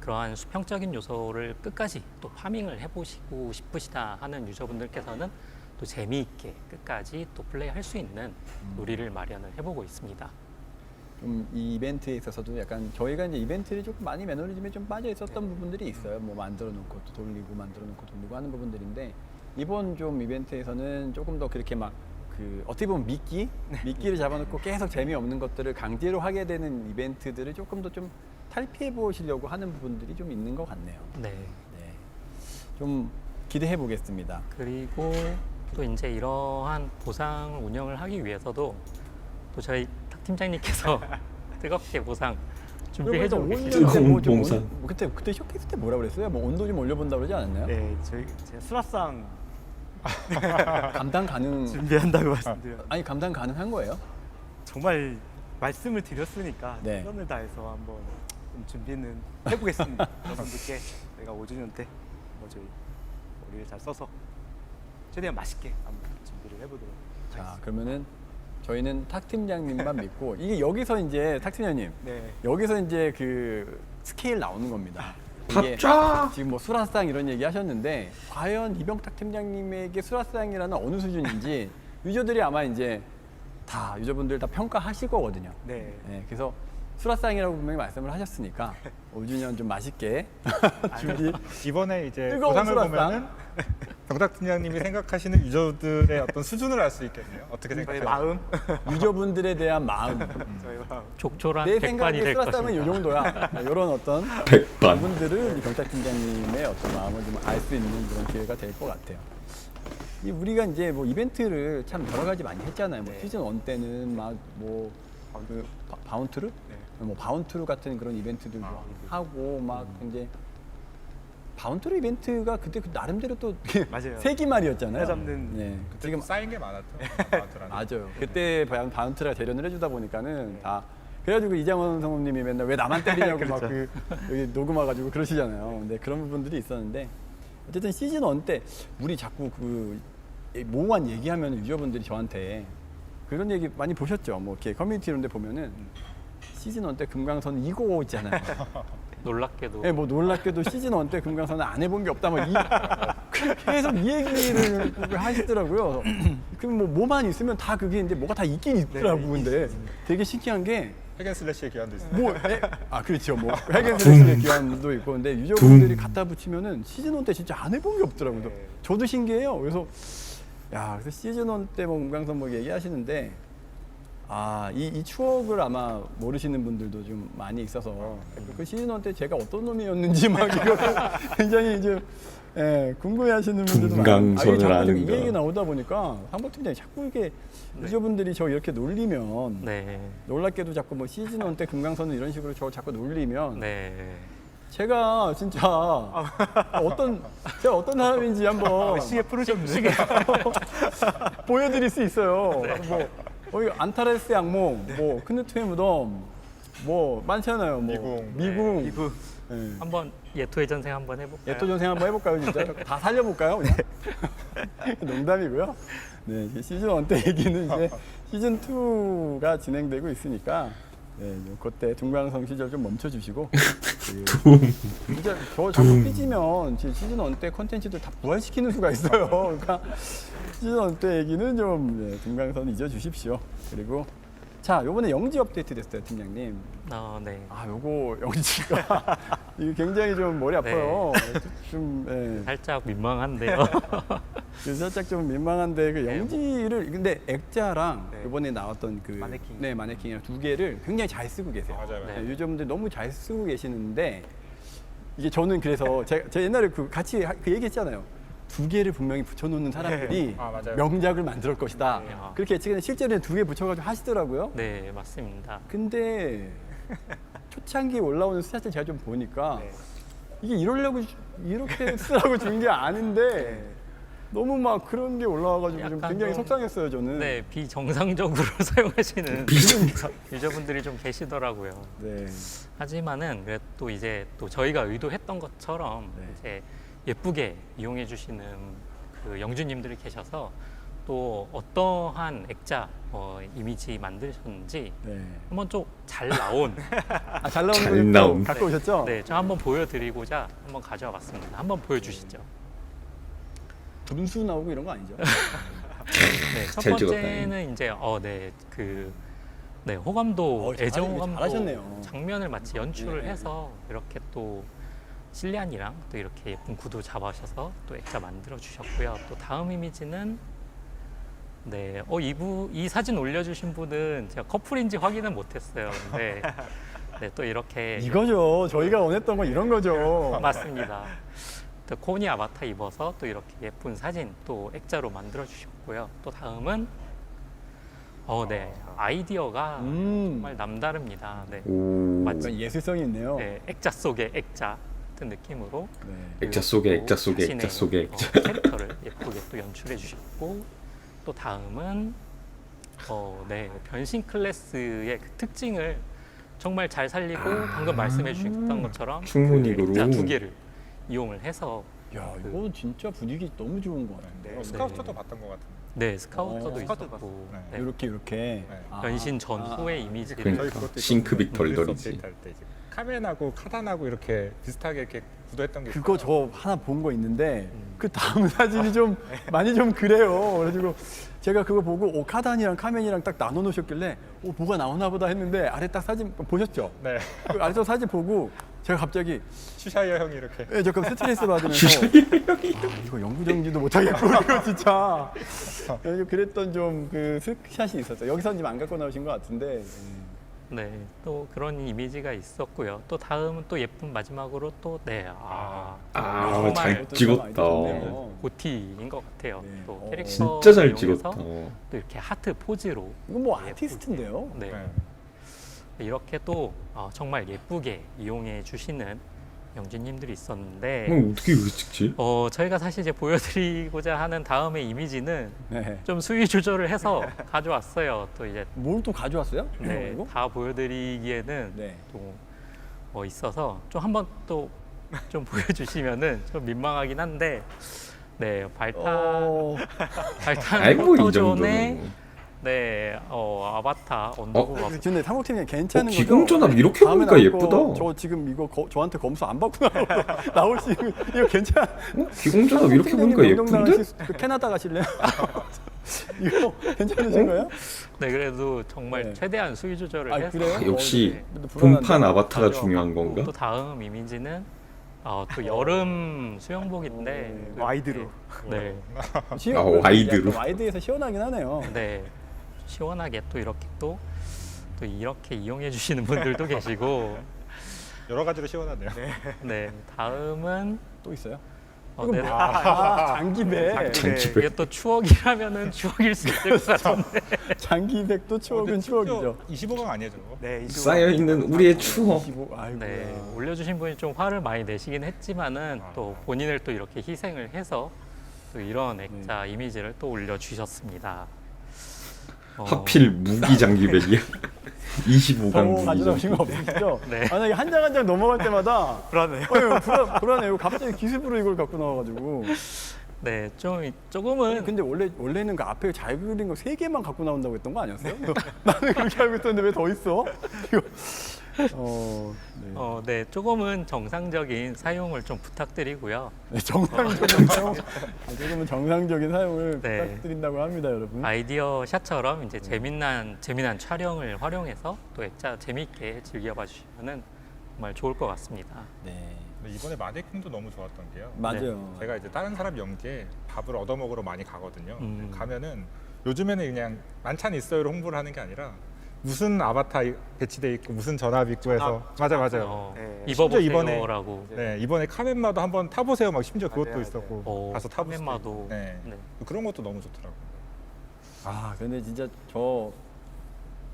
그러한 수평적인 요소를 끝까지 또 파밍을 해보시고 싶으시다 하는 유저분들께서는 또 재미있게 끝까지 또 플레이할 수 있는 놀이를 마련을 해보고 있습니다. 좀 이 이벤트에 있어서도 약간 저희가 이제 이벤트를 조금 많이 매너리즘에 좀 빠져 있었던 부분들이 있어요. 뭐 만들어 놓고 또 돌리고 만들어 놓고 돌리고 하는 부분들인데 이번 좀 이벤트에서는 조금 더 그렇게 막 그 어떻게 보면 미끼를 잡아놓고 계속 재미없는 것들을 강제로 하게 되는 이벤트들을 조금 더 좀 탈피해 보시려고 하는 부분들이 좀 있는 것 같네요. 네. 네. 좀 기대해 보겠습니다. 그리고 또 이제 이러한 보상 운영을 하기 위해서도 또 저희 탁 팀장님께서 뜨겁게 보상 준비해줘 뜨거운 봉상. 그때 쇼케이스 때 뭐라 그랬어요? 뭐 온도 좀 올려본다 그러지 않았나요? 네, 제가 수라상 감당 가능. 준비한다고 말씀드렸는데 아니 감당 가능한 거예요? 정말 말씀을 드렸으니까 네. 최선을 다해서 한번 좀 준비는 해보겠습니다. 여러분들께 저희가 5주년 때 저희 머리를 잘 써서 최대한 맛있게 한번 준비를 해보도록 자 하겠습니다. 그러면은 저희는 탁 팀장님만 믿고 이게 여기서 이제 탁 팀장님 네. 여기서 이제 그 스케일 나오는 겁니다. 이게 밥자. 지금 뭐 수라상 이런 얘기 하셨는데 과연 이병탁 팀장님에게 수라상이라는 어느 수준인지 유저들이 아마 이제 다 유저분들 다 평가하실 거거든요. 네. 네, 그래서 수라상이라고 분명히 말씀을 하셨으니까 5주년 좀 맛있게 준비. 이번에 이제 뜨거운 보상을 수라상. 보면은 병탁 팀장님이 생각하시는 유저들의 어떤 수준을 알 수 있겠네요. 어떻게 저희 생각하세요? 마음, 유저분들의 대한 마음. 저희 마음. 족졸한 내 백반이 생각에 될 수라상은 이 것입니다. 정도야. 이런 어떤 백반. 분들은 경찰 팀장님의 어떤 마음을 좀 알 수 있는 그런 기회가 될 것 같아요. 이 우리가 이제 뭐 이벤트를 참 여러 가지 많이 했잖아요. 뭐 네. 시즌 1 때는 막뭐 그 바운트루, 네. 뭐 바운트루 같은 그런 이벤트들도 하고 막 이제 바운트루 이벤트가 그때 그 나름대로 또 맞아요. 세기말이었잖아요. 잡는 네. 그때 지금 쌓인 게 많았죠. 바운트라는. 맞아요. 그때 바운트라 대련을 해주다 보니까는 다 그래가지고 이장원 성우님이 맨날 왜 나만 때리냐고 막 그 여기 녹음와가지고 그러시잖아요. 근데 그런 부분들이 있었는데 어쨌든 시즌 1 때 우리 자꾸 그 모호한 얘기하면 유저분들이 저한테 그런 얘기 많이 보셨죠. 뭐 이렇게 커뮤니티 이런 데 보면은 시즌 1 때 금강선 이거 있잖아요. 놀랍게도 네, 뭐 놀랍게도 시즌 1 때 금강선은 안 해본 게 없다. 뭐 계속 이 얘기를 하시더라고요. 그럼 뭐만 있으면 다 그게 이제 뭐가 다 있긴 있더라고. 근데 되게 신기한 게 핵앤슬래시의 기한도 있어요. 뭐, 그렇죠. 뭐, 핵앤슬래시의 기한도 있고, 근데 유저분들이 갖다 붙이면은 시즌 1 때 진짜 안 해본 게 없더라고요. 네. 저도 신기해요. 그래서, 그래서 시즌 1 때 뭐, 금강선 뭐 얘기하시는데, 이 추억을 아마 모르시는 분들도 좀 많이 있어서, 그 시즌 1 때 제가 어떤 놈이었는지 막 이거 굉장히 이제, 궁금해 하시는 분들도 금강선을 자꾸 이 아는가. 얘기 나오다 보니까, 상보팀장이 자꾸 이렇게 유저분들이 저 이렇게 놀리면, 네, 놀랍게도 자꾸 뭐 시즌 1 때 금강선은 이런 식으로 저 자꾸 놀리면 네. 제가 진짜 제가 어떤 사람인지 한번 시계 풀으셨네. 보여드릴 수 있어요. 뭐 안타레스의 악몽, 뭐 크누트의 무덤, 뭐 많잖아요. 뭐 미궁. 이브. 예. 한번 예토의 전생 한번 해볼까요? 예토 전생 한번 해볼까요, 진짜? 다 살려볼까요, 그냥? 농담이고요. 네, 이제 시즌 1 때 얘기는 이제 시즌 2가 진행되고 있으니까, 네, 그때 둥강성 시절 좀 멈춰주시고, 진짜 저 자꾸 삐지면 시즌 1 때 컨텐츠들 다 부활시키는 수가 있어요. 그러니까 시즌 1 때 얘기는 좀 둥강선 잊어주십시오. 그리고 자, 요번에 영지 업데이트 됐어요, 팀장님. 네. 요거 영지가 이게 굉장히 좀 머리 아파요. 좀 살짝 민망한데요. 그래서 살짝 좀 민망한데 그 네. 영지를 근데 액자랑 네. 이번에 나왔던 그 마네킹. 마네킹이랑 두 개를 굉장히 잘 쓰고 계세요. 맞아요. 네. 유저분들 너무 잘 쓰고 계시는데 이게 저는 그래서 제가 옛날에 같이 그 얘기했잖아요. 두 개를 분명히 붙여놓는 사람들이 맞아요. 명작을 만들 것이다. 네. 그렇게 예측했는데 실제로는 두 개 붙여가지고 하시더라고요. 네, 맞습니다. 근데 초창기에 올라오는 스탯을 제가 좀 보니까 네. 이게 이러려고 이렇게 쓰라고 준 게 아닌데 너무 막 그런 게 올라와가지고 좀 약간 굉장히 좀- 속상했어요 저는. 네, 비정상적으로 사용하시는 유저분들이 좀 계시더라고요. 네. 하지만은 그래도 또 이제 또 저희가 의도했던 것처럼 네. 이제 예쁘게 이용해 주시는 그 영주님들이 계셔서 또 어떠한 액자 이미지 만드셨는지 네. 한번 좀 잘 나온 잘 나온 잘 걸 나온. 갖고 오셨죠? 네, 저 한번 보여드리고자 한번 가져와 봤습니다. 한번 보여주시죠. 분수 나오고 이런 거 아니죠? 네, 첫 잘 찍었다. 번째는 이제 호감도 잘하- 애정 호감도 잘하셨네요. 장면을 마치 연출을 네. 해서 이렇게 또 실리안이랑 또 이렇게 예쁜 구도 잡아셔서 또 액자 만들어 주셨고요. 또 다음 이미지는 이 사진 올려주신 분은 제가 커플인지 확인은 못했어요. 근데 네, 또 이렇게 이거죠. 저희가 원했던 건 이런 거죠. 맞습니다. 또 코니 아바타 입어서 또 이렇게 예쁜 사진 또 액자로 만들어 주셨고요. 또 다음은 아이디어가 정말 남다릅니다. 네. 오. 맞지? 예술성이 있네요. 네, 액자 속의 액자 같은 느낌으로 네. 액자 속에 또 액자 속에 자신의, 액자 속에 액자. 캐릭터를 예쁘게 또 연출해 주셨고 또 다음은 변신 클래스의 그 특징을 정말 잘 살리고 방금 말씀해 주셨던 것처럼 충문이구로. 그 액자 두 개를 이용을 해서 야, 이거 진짜 분위기 너무 좋은 것 같은데. 네. 스카우터도 봤던 것 같은데. 네 스카우터도 스카우터 있었고 봤어요. 이렇게 네. 변신 변신 전후의 이미지를 그러니까. 저희 그것도 싱크빅 있었거든요. 덜덜이지. 업데이트 할 때 이제 카멘하고 카단하고 이렇게 비슷하게 이렇게 구도했던 게 그거 저 하나 본 거 있는데 그 다음 사진이 좀 많이 좀 그래요. 그래가지고 제가 그거 보고 카단이랑 카멘이랑 딱 나눠 놓으셨길래 뭐가 나오나 보다 했는데 아래 딱 사진 보셨죠? 네. 그 아래서 사진 보고 제가 갑자기 슈샤이어 형이 이렇게 조금 스트레스 받으면서 이거 영구정지도 못하겠고 이거 진짜 그랬던 좀 그 스샷이 있었어요. 여기서는 지금 안 갖고 나오신 것 같은데 네, 또 그런 이미지가 있었고요. 또 다음은 또 예쁜 마지막으로 또 네, 정말 잘 또 찍었다. 많이 좋네요. 고티인 것 같아요. 네. 또 어. 캐릭터 진짜 잘 이용해서 찍었다. 또 이렇게 하트 포즈로 이거 뭐 아티스트인데요? 네, 네. 이렇게 또 정말 예쁘게 이용해 주시는 영진님들이 있었는데 어떻게 이거 찍지? 저희가 사실 이제 보여드리고자 하는 다음의 이미지는 네. 좀 수위 조절을 해서 가져왔어요. 또 이제 뭘 또 가져왔어요? 네, 이거? 다 보여드리기에는 네. 또 있어서 좀 한번 또 좀 보여주시면은 좀 민망하긴 한데 네 발탄 아이고 이 포토존의 정도는. 네 아바타 언더부가 근데 상호팀이 괜찮은 거죠? 기공전압 이렇게 다음에 보니까 나올 거 예쁘다. 저 지금 이거 저한테 검수 안 받고 나올 수 있는 이거 괜찮아. 기공전압 이렇게 보니까 예쁜데? 캐나다 가실래요? 이거 괜찮으신가요? 네 그래도 정말 네. 최대한 수위 조절을 해서 그래요? 역시 네. 근데 분판 불안한데? 아바타가 가져왔고, 중요한 건가? 또 다음 이미지는 또 여름 수영복인데 와이드로. 네, 와이드로. 와이드에서 시원하긴 하네요. 네 시원하게 또 이렇게 또 이렇게 이용해 주시는 분들도 계시고 여러 가지로 시원하네요. 네 다음은 또 있어요? 네, 장기백. 이게 또 추억이라면은 추억일 수 있을 것 같은데 장기백도 추억은 추억이죠. 25강 아니에요, 저거? 네, 쌓여 있는 우리의 추억. 25, 아이고. 네, 올려주신 분이 좀 화를 많이 내시긴 했지만은 또 본인을 또 이렇게 희생을 해서 또 이런 액자 이미지를 또 올려주셨습니다. 하필 무기 장기백이야. 25강 더 무기 가져오신 거 장기백. 없으시죠? 네. 만약에 한 장 한 장 넘어갈 때마다 불안해요. 불안해요. 갑자기 기습으로 이걸 갖고 나와가지고. 네, 좀 조금은 근데 원래는 그 앞에 잘 그린 거 3개만 갖고 나온다고 했던 거 아니었어요? 나는 그렇게 알고 있었는데 왜 더 있어? 이거. 네. 네, 조금은 정상적인 사용을 좀 부탁드리고요. 네, 정상적인 사용. 조금은 정상적인 사용을 네. 부탁드린다고 합니다, 여러분. 아이디어 샷처럼 이제 재미난 촬영을 활용해서 또 액자 재미있게 즐겨봐 주시면은 정말 좋을 것 같습니다. 네, 근데 이번에 마네킹도 너무 좋았던 게요. 맞아요. 제가 이제 다른 사람 연기에 밥을 얻어먹으러 많이 가거든요. 음. 가면은 요즘에는 그냥 만찬 있어요를 홍보를 하는 게 아니라 무슨 아바타 배치돼 있고 무슨 전압 있고 해서 맞아요. 네. 입어보세요라고. 네, 이번에 카멘마도 한번 타보세요. 막 심지어 그것도 맞아요, 있었고 가서 타볼 수도 카멘마도. 있고. 네. 네. 그런 것도 너무 좋더라고요. 근데 진짜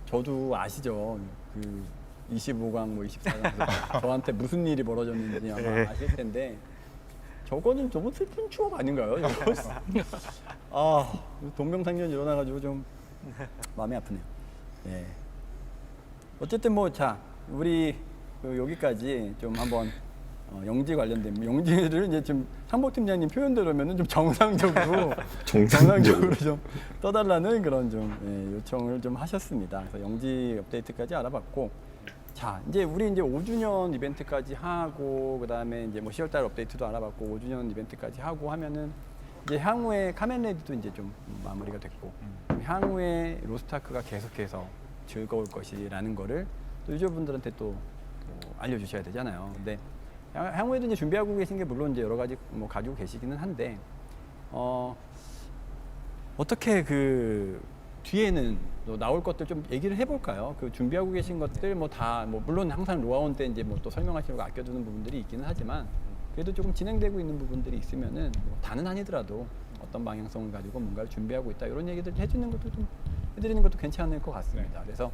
저도 아시죠? 그 25강 뭐 24강 저한테 무슨 일이 벌어졌는지 아마 네. 아실 텐데 저거는 너무 슬픈 추억 아닌가요? 동병상련 일어나가지고 좀 마음이 아프네요. 네. 어쨌든 우리 여기까지 좀 한번 영지 관련된 영지를 이제 좀 상복 팀장님 표현대로면은 좀 정상적으로 좀 떠달라는 그런 좀 요청을 좀 하셨습니다. 그래서 영지 업데이트까지 알아봤고, 자 이제 우리 이제 5주년 이벤트까지 하고 그다음에 이제 뭐 10월달 업데이트도 알아봤고 5주년 이벤트까지 하고 하면은 이제 향후에 카멘레디도 이제 좀 마무리가 됐고 향후에 로스트아크가 계속해서 즐거울 것이라는 거를 또 유저분들한테 또 알려주셔야 되잖아요. 근데 향후에도 이제 준비하고 계신 게 물론 이제 여러 가지 뭐 가지고 계시기는 한데 어떻게 그 뒤에는 또 나올 것들 좀 얘기를 해볼까요? 그 준비하고 계신 것들 뭐 다 뭐 물론 항상 로아온 때 이제 뭐 또 설명하시려고 아껴두는 부분들이 있기는 하지만 그래도 조금 진행되고 있는 부분들이 있으면은 뭐 다는 아니더라도 어떤 방향성을 가지고 뭔가를 준비하고 있다 이런 얘기들 해주는 것도 좀 해드리는 것도 괜찮을 것 같습니다. 그래서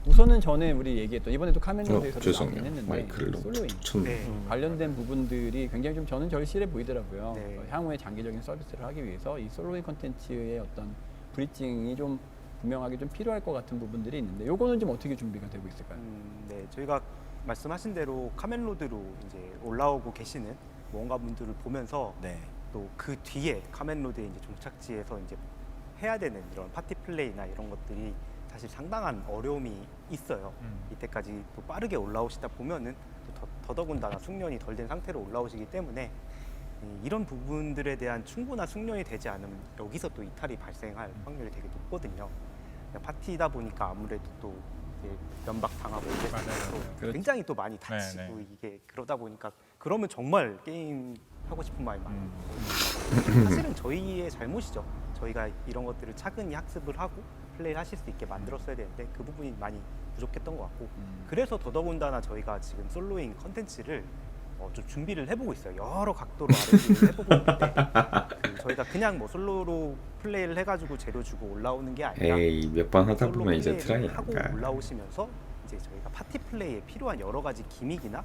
우선은 전에 우리 얘기했던 이번에도 카멘에 대해서 나오긴 했는데 마이크를 너무 솔로잉 툭툭 쳤네. 네. 관련된 부분들이 굉장히 좀 저는 절실해 보이더라고요. 네. 향후에 장기적인 서비스를 하기 위해서 이 솔로잉 콘텐츠의 어떤 브리징이 좀 분명하게 좀 필요할 것 같은 부분들이 있는데 요거는 좀 어떻게 준비가 되고 있을까요? 네, 저희가 말씀하신 대로 카멘로드로 이제 올라오고 계시는 모험가 분들을 보면서 네. 또 그 뒤에 카멘로드의 이제 종착지에서 이제 해야 되는 이런 파티 플레이나 이런 것들이 사실 상당한 어려움이 있어요. 이때까지 또 빠르게 올라오시다 보면은 더더군다나 숙련이 덜 된 상태로 올라오시기 때문에 이런 부분들에 대한 충분한 숙련이 되지 않으면 여기서 또 이탈이 발생할 확률이 되게 높거든요. 파티다 보니까 아무래도 또 이제 면박 당하고 이래서 그렇죠. 굉장히 또 많이 다치고 네, 네. 이게 그러다 보니까 그러면 정말 게임 하고 싶은 마음이 많아요. 사실은 저희의 잘못이죠. 저희가 이런 것들을 차근히 학습을 하고 플레이를 하실 수 있게 만들었어야 되는데 그 부분이 많이 부족했던 것 같고 그래서 더더군다나 저희가 지금 솔로잉 컨텐츠를 좀 준비를 해보고 있어요. 여러 각도로 R&D를 해보고 있는데 저희가 그냥 뭐 솔로로 플레이를 해가지고 재료 주고 올라오는 게 아니라 에이 몇 번 하다 솔로 보면 이제 플레이를 트라이 하고 하니까. 올라오시면서 이제 저희가 파티 플레이에 필요한 여러 가지 기믹이나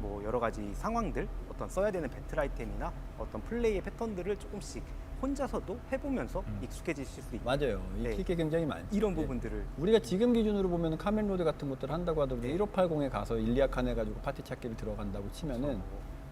뭐 여러 가지 상황들, 어떤 써야 되는 배틀 아이템이나 어떤 플레이의 패턴들을 조금씩 혼자서도 해보면서 익숙해지실 수 있는 맞아요. 네. 익힐 게 굉장히 많죠. 이런 예. 부분들을 우리가 지금 기준으로 보면 카멜로드 같은 것들을 한다고 하더라도 1580에 가서 일리아칸 해가지고 파티 찾기를 들어간다고 치면은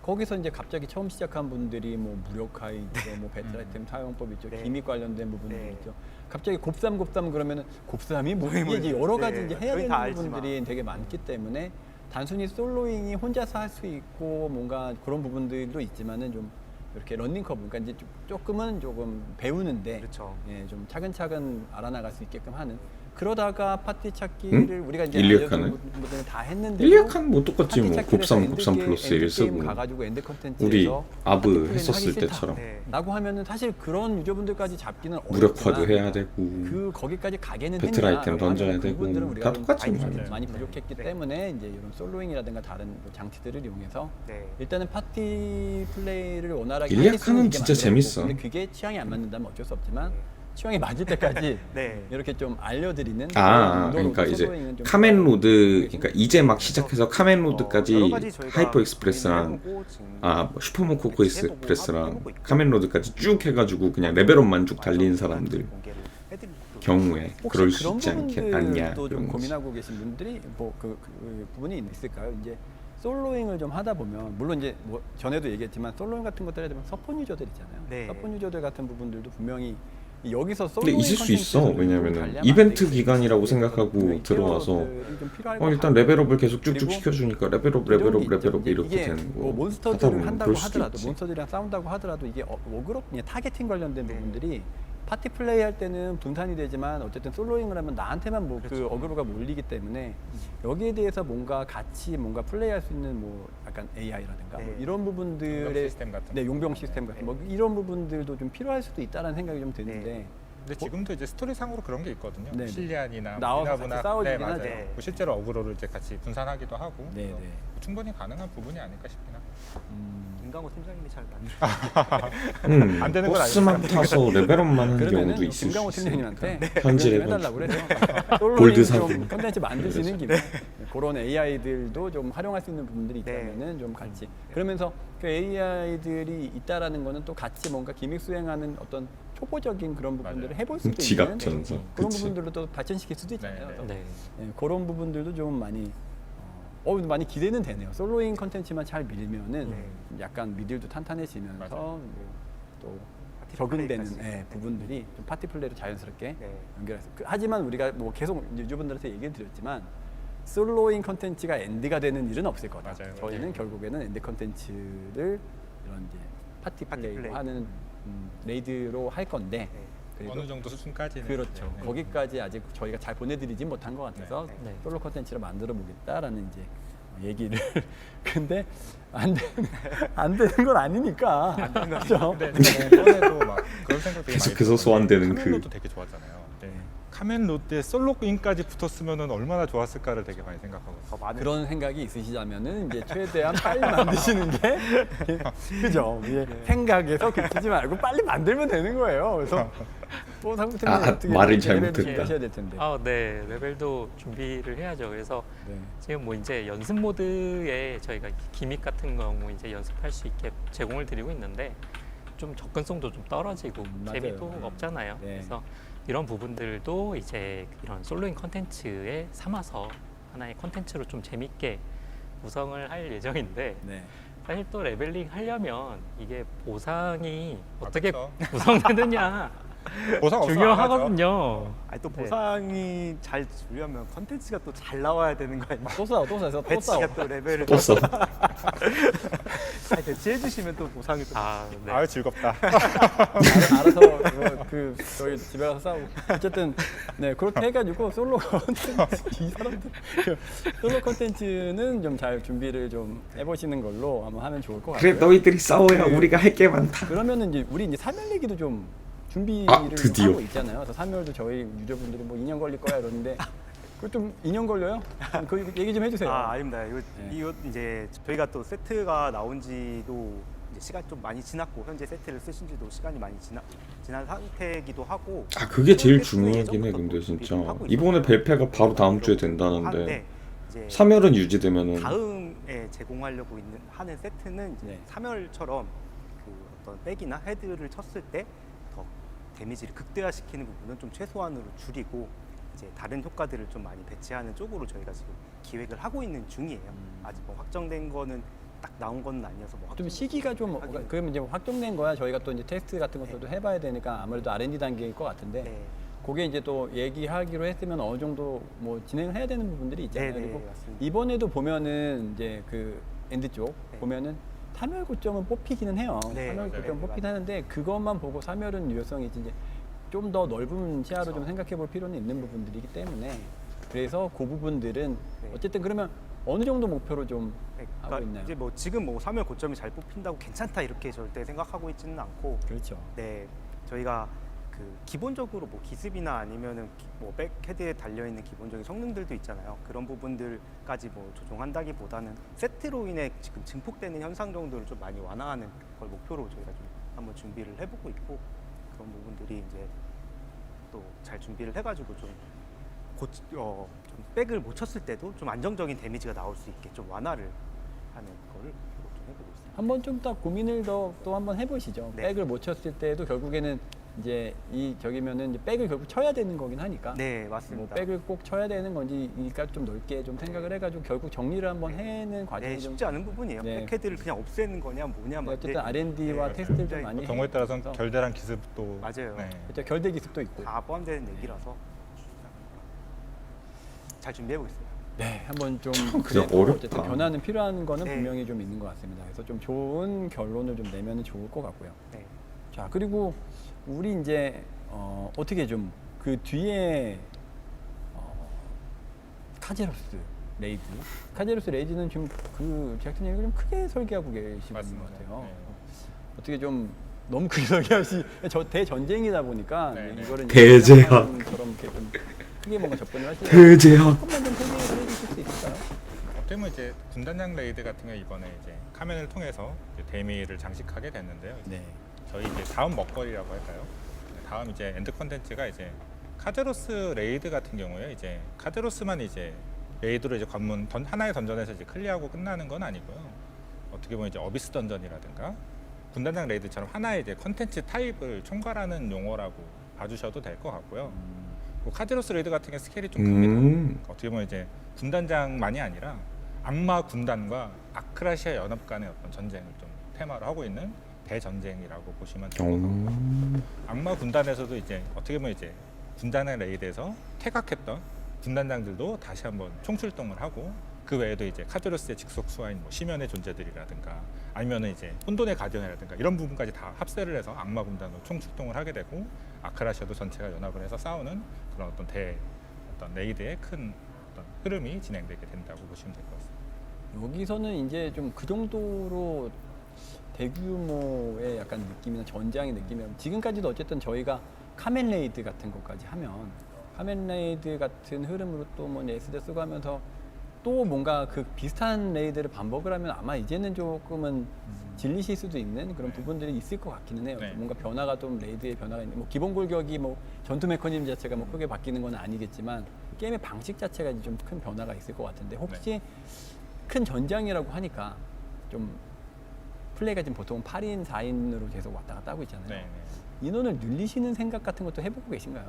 거기서 이제 갑자기 처음 시작한 분들이 뭐 무력화 있죠, 뭐 배틀 아이템 사용법 있죠, 네. 기믹 관련된 부분들 네. 있죠. 갑자기 곱삼 그러면은 곱삼이 뭐지 여러 가지 네. 이제 해야 저희 다 되는 부분들이 알지만. 되게 많기 때문에 단순히 솔로잉이 혼자서 할 수 있고 뭔가 그런 부분들도 있지만은 좀 이렇게 런닝 커브, 그러니까 이제 조금은 조금 배우는데 그렇죠. 좀 차근차근 알아나갈 수 있게끔 하는. 그러다가 파티 찾기를 우리가 이제 일리아칸은? 알려준 부분들은 다 했는데 일리아칸 뭐 똑같지 뭐 곱삼 플러스 1 쓰고 가가지고 엔드 컨텐츠에서 우리 아브 파티 플레이는 했었을 하기 싫다. 때처럼 네. 라고 하면은 사실 그런 유저분들까지 잡기는 무력화도 어렵지만 해야 되고 그 거기까지 가게는 배틀 했냐? 아이템 던져야 그 되고 부분들은 우리가 다 똑같지 많이, 뭐. 많이 부족했기 네. 때문에 이제 이런 솔로잉이라든가 다른 뭐 장치들을 이용해서 네. 일단은 파티 플레이를 원활하게 일리아칸은 할 수 있는 게 진짜 만들었고, 재밌어. 근데 그게 취향이 안 맞는다면 어쩔 수 없지만 취향이 맞을 때까지 네. 이렇게 좀 알려드리는 그러니까 이제 카멘로드, 그러니까 이제 막 시작해서 카멘로드까지 여러 가지 저희가 하이퍼 익스프레스랑 고민을 해보고 지금 뭐 슈퍼모코코 해보고 익스프레스랑 해보고 있고. 카멘로드까지 쭉 해가지고 그냥 레벨업만 쭉 달린 사람들 공개를 해드리고 경우에 혹시 그럴 수 그런 있지 않냐 부분들도 좀 이런 거지. 고민하고 계신 분들이 뭐 그 부분이 있을까요? 이제 솔로잉을 좀 하다 보면 물론 이제 뭐 전에도 얘기했지만 솔로잉 같은 것들 하면 서폿 유저들 있잖아요. 네. 서폿 유저들 같은 부분들도 분명히 여기서 근데 솔로잉 있을 수 있어. 컨텐츠를 좀 왜냐면은 관리하면 이벤트 안 되겠어요. 기간이라고 생각하고 분명히 들어와서 케어들이 좀 필요할 것 일단 같아요. 레벨업을 계속 쭉쭉 그리고 시켜주니까 레벨업 이런 게 있죠. 이렇게 이게 되는 거 뭐 하다 몬스터들을 보면 한다고 그럴 수도 하더라도 있지. 몬스터들이랑 싸운다고 하더라도 이게 어그로 타겟팅 관련된 네. 부분들이 파티 플레이 할 때는 분산이 되지만 어쨌든 솔로잉을 하면 나한테만 뭐 그 그렇죠. 어그로가 몰리기 때문에 여기에 대해서 뭔가 같이 뭔가 플레이할 수 있는 뭐 약간 AI라든가 뭐 네. 이런 용병 부분들의 시스템 같은 네, 거. 용병 시스템 같은 뭐 이런 부분들도 좀 필요할 수도 있다라는 생각이 좀 드는데 네. 근데 지금도 이제 스토리상으로 그런 게 있거든요. 네네. 실리안이나 나와서 미나부나- 같이 싸워주긴 네, 맞아요. 하죠. 뭐 실제로 어그로를 이제 같이 분산하기도 하고 네, 그래서 네. 충분히 가능한 부분이 아닐까 싶긴 합니다. 김강호 팀장님이 잘 만들어. 안 되는 건 보스만 타서 레벨업만 하는 경우도 그러면은 있을 김강호 수 있으니까. 팀장님한테 현질해 해달라고 그래서 골드 솔로잉 사고. 좀 컨텐츠 만드시는 김에 그런 AI들도 좀 활용할 수 있는 부분들이 네. 있다면은 좀 같이 그러면서 그 AI들이 있다라는 거는 또 같이 뭔가 기믹 수행하는 어떤 초보적인 그런 부분들을 맞아요. 해볼 수도 지각 있는 전선. 그런 그치. 부분들로 또 발전시킬 수도 있잖아요. 네, 그래서 네. 그런 부분들도 좀 많이 많이 기대는 되네요. 솔로잉 컨텐츠만 잘 밀면은 네. 약간 미들도 탄탄해지면서 맞아요. 또 파티 적응되는 플레이까지. 부분들이 좀 파티 플레이로 자연스럽게 네. 연결해서 하지만 우리가 뭐 계속 유저분들한테 얘기를 드렸지만 솔로잉 컨텐츠가 엔드가 되는 일은 없을 거다. 맞아요. 저희는 네. 결국에는 엔드 컨텐츠를 이런 이제 파티 플레이로 플레이. 하는 레이드로 할 건데 네. 그래도 어느 정도 수준까지는 그렇죠. 네. 거기까지 아직 저희가 잘 보내드리지 못한 것 같아서 네. 네. 솔로 컨텐츠를 만들어 보겠다라는 이제 얘기를 근데 안 되는 건 아니니까 그렇죠. 근데 전에도 막 그런 생각 되게 많이 계속해서 들었는데 소환되는 카멜로도 되게 좋았잖아요. 네. 카멜로드에 솔로인까지 붙었으면은 얼마나 좋았을까를 되게 많이 생각하고 더 많은 그런 생각이 있으시다면은 이제 최대한 빨리 만드시는 게 그죠. 이게 생각에서 그치지 말고 빨리 만들면 되는 거예요. 그래서 뭐 상무팀님 어떻게 말을 레벨을 잘못했다. 하셔야 될 텐데. 네. 레벨도 준비를 해야죠. 그래서 네. 지금 뭐 이제 연습 모드에 저희가 기믹 같은 경우 이제 연습할 수 있게 제공을 드리고 있는데 좀 접근성도 좀 떨어지고 맞아요. 재미도 없잖아요. 네. 그래서 이런 부분들도 이제 이런 솔로잉 컨텐츠에 삼아서 하나의 컨텐츠로 좀 재밌게 구성을 할 예정인데 네. 사실 또 레벨링 하려면 이게 보상이 어떻게 그렇죠. 구성되느냐 보상 없으면 중요하거든요. 아니 또 네. 보상이 잘 주려면 컨텐츠가 또 잘 나와야 되는 거 아니에요? 또 싸워 또 싸워 또 싸워. 배치가 또 레벨을 또 써. 잘 배치해 주시면 또 보상이 또 네. 아유 즐겁다. 알아서 그 저희 집에 가서 싸우고 어쨌든 네 그렇게 해가지고 솔로 컨텐츠 이 사람들 솔로 컨텐츠는 좀 잘 준비를 좀 해보시는 걸로 한번 하면 좋을 것 같아요. 그래 너희들이 싸워야 우리가 할 게 많다. 그러면은 이제 우리 이제 사멸 얘기도 좀 준비를 드디어. 하고 있잖아요. 그래서 사멸도 저희 유저분들이 뭐 2년 걸릴 거야 이러는데 그 좀 2년 걸려요? 그 얘기 좀 해주세요. 아닙니다. 이거 이제 저희가 또 세트가 나온 지도 이제 시간 좀 많이 지났고 현재 세트를 쓰신 지도 시간이 많이 지난 상태이기도 하고 아 그게 제일 세트는 중요하긴 해. 예전부터 근데 또 진짜 준비를 하고 이번에 있었어요. 벨페가 바로 다음 주에 하는데 된다는데 이제 3열은 유지되면은 다음에 제공하려고 하는 세트는 이제 네. 3열처럼 그 어떤 백이나 헤드를 쳤을 때 더 데미지를 극대화시키는 부분은 좀 최소한으로 줄이고 이제 다른 효과들을 좀 많이 배치하는 쪽으로 저희가 지금 기획을 하고 있는 중이에요. 아직 뭐 확정된 거는 딱 나온 건 아니어서 뭐 좀 시기가 좀 그러면 이제 확정된 거야. 저희가 또 이제 테스트 같은 것도 네. 해봐야 되니까 아무래도 R&D 단계일 것 같은데 네. 그게 이제 또 얘기하기로 했으면 어느 정도 뭐 진행을 해야 되는 부분들이 있잖아요. 네, 네, 그리고 맞습니다. 이번에도 보면은 이제 그 엔드 쪽 네. 보면은 3열 고점은 뽑히기는 해요. 네, 3열 맞아요. 고점 뽑히긴 하는데 그것만 보고 3열은 유효성이 이제 좀 더 넓은 시야로 좀 생각해 볼 필요는 있는 부분들이기 때문에 그래서 그 부분들은 네. 어쨌든 그러면 어느 정도 목표로 좀 네, 하고 있나요? 이제 뭐 지금 뭐 3열 고점이 잘 뽑힌다고 괜찮다 이렇게 절대 생각하고 있지는 않고 그렇죠. 네, 저희가 그 기본적으로 뭐 기습이나 아니면은 뭐 백헤드에 달려 있는 기본적인 성능들도 있잖아요. 그런 부분들까지 뭐 조정한다기보다는 세트로 인해 지금 증폭되는 현상 정도를 좀 많이 완화하는 걸 목표로 저희가 좀 한번 준비를 해보고 있고 그런 부분들이 이제 또 잘 준비를 해가지고 좀 좀 백을 못 쳤을 때도 좀 안정적인 데미지가 나올 수 있게 좀 완화를 하는 거를 좀 해보고 있습니다. 한번 좀 더 고민을 또 한번 해보시죠. 네. 백을 못 쳤을 때도 결국에는 이제 이 저기면은 이제 백을 결국 쳐야 되는 거긴 하니까. 네, 뭐 맞습니다. 백을 꼭 쳐야 되는 건지니까 좀 넓게 좀 생각을 해가지고 결국 정리를 한번 해내는 과정이 네, 좀. 쉽지 않은 부분이에요. 네. 백헤드를 그냥 없애는 거냐 뭐냐 네, 막 어쨌든 이제 R&D와 네, 테스트를 좀 굉장히 많이. 경우에 따라서는 해서 결대랑 기습도 맞아요. 네. 그렇죠. 결대 기습도 있고. 다 포함되는 얘기라서 잘 준비해 보겠습니다. 네, 한번 좀 그냥 그래도 어렵다. 어쨌든 변화는 필요한 거는 네. 분명히 좀 있는 것 같습니다. 그래서 좀 좋은 결론을 좀 내면은 좋을 것 같고요. 네. 자, 그리고 우리 이제 어떻게 좀 그 뒤에 카제로스 레이드는 지금 그 제작진이 좀 크게 설계하고 계시는 것 맞습니다. 같아요. 네. 어떻게 좀 너무 크게 설계하시 대전쟁이다 보니까 네, 네. 이거를 대제학. 처럼 이렇게 좀 크게 뭔가 접근을 하시는 대제학. 조금만 좀 설계를 해주실 수 있을까요? 어떻게 보면 이제 군단장 레이드 같은 경우 이번에 이제 카멘을 통해서 이제 데미를 장식하게 됐는데요. 네. 저희 이제 다음 먹거리라고 할까요? 다음 이제 엔드 컨텐츠가 이제 카제로스 레이드 같은 경우에 이제 카제로스만 이제 레이드로 이제 관문 하나의 던전에서 이제 클리어하고 끝나는 건 아니고요. 어떻게 보면 이제 어비스 던전이라든가 군단장 레이드처럼 하나의 이제 컨텐츠 타입을 총괄하는 용어라고 봐주셔도 될 것 같고요. 뭐 카제로스 레이드 같은 경우 스케일이 좀 큽니다. 어떻게 보면 이제 군단장만이 아니라 악마 군단과 아크라시아 연합 간의 어떤 전쟁을 좀 테마로 하고 있는 대전쟁이라고 보시면 될 것 같고 악마 군단에서도 이제 어떻게 보면 이제 군단의 레이드에서 퇴각했던 군단장들도 다시 한번 총출동을 하고 그 외에도 이제 카제로스의 직속 수하인 뭐 심연의 존재들이라든가 아니면은 이제 혼돈의 가디언이라든가 이런 부분까지 다 합세를 해서 악마 군단으로 총출동을 하게 되고 아크라시아도 전체가 연합을 해서 싸우는 그런 어떤 어떤 레이드의 큰 어떤 흐름이 진행되게 된다고 보시면 될 것 같습니다. 여기서는 이제 좀 그 정도로 대규모의 약간 느낌이나 전장의 느낌이면 지금까지도 어쨌든 저희가 카멘레이드 같은 것까지 하면 카멘레이드 같은 흐름으로 또 뭐 에스드 쓰고 하면서 또 뭔가 그 비슷한 레이드를 반복을 하면 아마 이제는 조금은 질리실 수도 있는 그런 부분들이 있을 것 같기는 해요. 네. 뭔가 변화가 좀 레이드의 변화가 있는 뭐 기본 골격이 뭐 전투 메커니즘 자체가 뭐 크게 바뀌는 건 아니겠지만 게임의 방식 자체가 좀 큰 변화가 있을 것 같은데 혹시 큰 전장이라고 하니까 좀 플레이가 지금 보통 8인, 4인으로 계속 왔다 갔다 하고 있잖아요. 네, 인원을 늘리시는 생각 같은 것도 해보고 계신가요?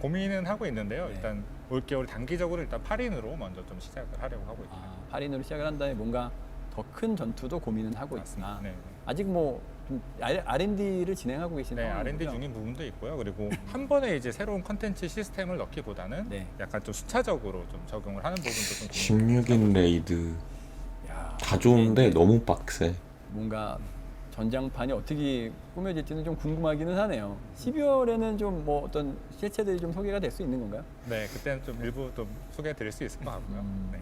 고민은 하고 있는데요. 네. 일단 올겨울 단기적으로 일단 8인으로 먼저 좀 시작을 하려고 하고 있습니다. 8인으로 시작을 한 다음에 뭔가 더 큰 전투도 고민은 하고 있으나 네. 아직 뭐 좀 R&D를 진행하고 계시는 네, 상황이고요. R&D 중인 부분도 있고요. 그리고 한 번에 이제 새로운 컨텐츠 시스템을 넣기보다는 네. 약간 좀 순차적으로 좀 적용을 하는 부분도 좀 16인 레이드 야, 다 좋은데 너무 빡세. 뭔가 전장판이 어떻게 꾸며질지는 좀 궁금하기는 하네요. 12월에는 좀 뭐 어떤 실체들이 좀 소개가 될 수 있는 건가요? 네, 그때는 좀 일부 좀 소개해드릴 수 있을 것 같고요. 네.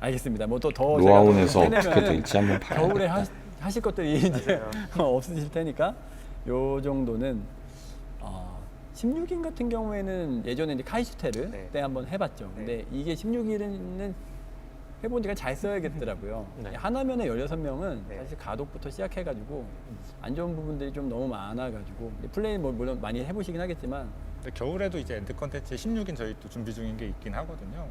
알겠습니다. 뭐 또 더 로아온에서 어떻게 될지 한번 봐야 겨울에 겠다. 하실 것들이 이제 맞아요. 없으실 테니까 요 정도는 16인 같은 경우에는 예전에 이제 카이슈테르 네. 때 한번 해봤죠. 근데 이게 16일은 해본 지가 잘 써야겠더라고요. 네. 하나면에 16명은 네. 사실 가독부터 시작해가지고 안 좋은 부분들이 좀 너무 많아가지고 플레이 뭐 물론 많이 해보시긴 하겠지만 근데 겨울에도 이제 엔드 컨텐츠 16인 저희 또 준비 중인 게 있긴 하거든요.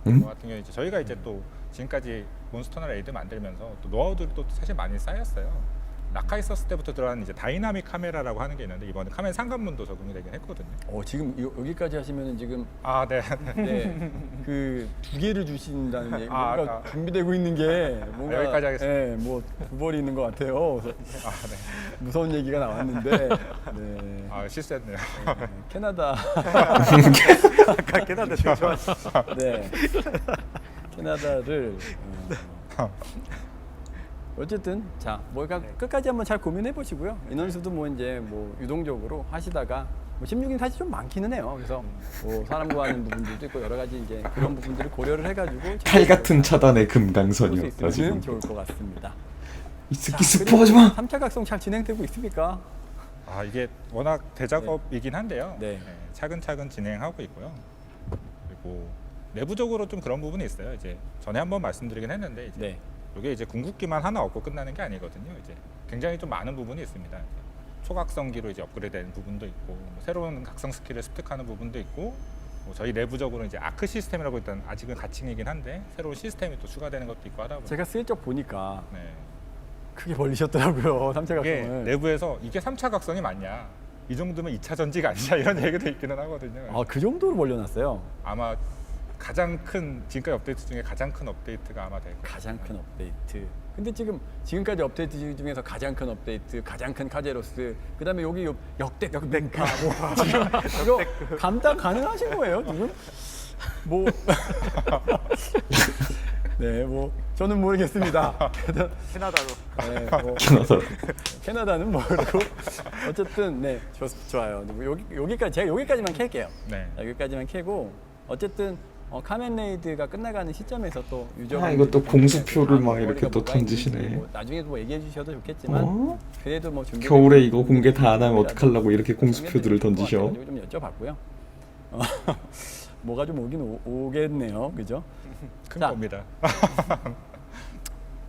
응? 그 같은 경우 이제 저희가 이제 또 지금까지 몬스터나 레이드 만들면서 또 노하우들이 또 사실 많이 쌓였어요. 라카이 썼을 때부터 들어간 이제 다이나믹 카메라라고 하는 게 있는데 이번에 카메라 상관문도 적용이 되긴 했거든요. 지금 여기까지 하시면은 지금 아, 네. 네, 그 2개를 주신다는 얘기 뭔가 아까. 준비되고 있는 게 뭔가 여기까지 하겠습니다. 네, 뭐 두벌이 있는 것 같아요. 그래서 아, 네. 무서운 얘기가 나왔는데 네. 아, 실수했네요. 캐나다 아까 캐나다 되게 좋아하시죠. 네 캐나다를 어쨌든 자 뭐가 끝까지 한번 잘 고민해 보시고요. 인원수도 뭐 이제 뭐 유동적으로 하시다가 뭐 16인 사실 좀 많기는 해요. 그래서 뭐 사람 구하는 부분들도 있고 여러 가지 이제 그런 부분들을 고려를 해가지고 칼 같은 차단의 볼수 금강선이었다 있으면 지금. 좋을 것 같습니다. 이 새끼 스포하지 마. 3차 각성 잘 진행되고 있습니까? 아, 이게 워낙 대작업이긴 한데요. 네. 차근차근 진행하고 있고요. 그리고 내부적으로 좀 그런 부분이 있어요. 이제 전에 한번 말씀드리긴 했는데 이제 네. 이게 이제 궁극기만 하나 얻고 끝나는 게 아니거든요. 이제 굉장히 좀 많은 부분이 있습니다. 이제 초각성기로 이제 업그레이드되는 부분도 있고 뭐 새로운 각성 스킬을 습득하는 부분도 있고 뭐 저희 내부적으로 이제 아크 시스템이라고 일단 아직은 가칭이긴 한데 새로운 시스템이 또 추가되는 것도 있고 하다 보니까 제가 슬쩍 보니까 네. 크게 벌리셨더라고요. 3차 이게 각성을. 내부에서 이게 3차 각성이 맞냐? 이 정도면 2차 전지가 아니냐 이런 얘기도 있기는 하거든요. 아, 그 정도로 벌려놨어요. 아마 가장 큰 지금까지 업데이트 중에 가장 큰 업데이트가 아마 될 거예요. 가장 큰 업데이트. 근데 지금까지 업데이트 중에서 가장 큰 업데이트, 가장 큰 카제로스, 그다음에 여기 역대급 뭐 지금 이거 감당 가능하신 거예요 지금? 뭐 네, 뭐 저는 모르겠습니다. 캐나다로. 네, 뭐 캐나다는 모르고 어쨌든 네 좋아요. 뭐 여기까지 제가 여기까지만 캘게요. 네. 자, 여기까지만 캐고 어쨌든 카멘레이드가 끝나가는 시점에서 또 유저 이것도 공수표를 막 이렇게 또 던지시네. 뭐 나중에 뭐 얘기해 주셔도 좋겠지만 어? 그래도 뭐 준비 겨울에 이거 공개 다 안 하면 어떡하려고 이렇게 공수표들을 던지셔. 좀 여쭤봤고요. 뭐가 좀 오긴 오겠네요, 그죠? 큰 자. 겁니다.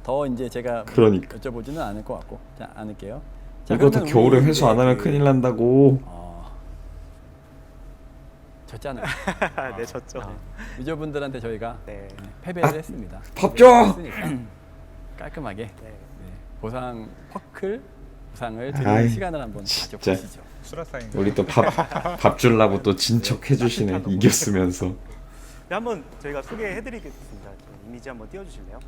더 이제 제가 그러니까. 여쭤보지는 않을 것 같고, 자 않을게요. 자, 이것도 그러면 겨울에 우리 회수 안 하면 그, 큰일 난다고. 졌잖아요. 네, 졌죠. 유저분들한테 저희가 네. 패배를 했습니다. 밥 줘! 했으니까 깔끔하게 네. 보상 퍼클 보상을 드리는 아이, 시간을 한번 진짜. 가져보시죠. 수라사인. 우리 또 밥 주려고 또 진척 해주시네. 이겼으면서. 네, 한번 저희가 소개해드리겠습니다. 이미지 한번 띄워주실래요?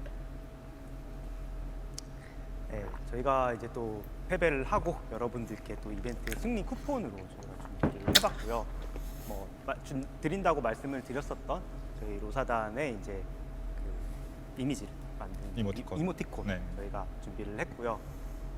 네, 저희가 이제 또 패배를 하고 여러분들께 또 이벤트 승리 쿠폰으로 저희가 준비를 해봤고요. 뭐 드린다고 말씀을 드렸었던 저희 로사단의 이제 그 이미지를 만든 이모티콘 네. 저희가 준비를 했고요.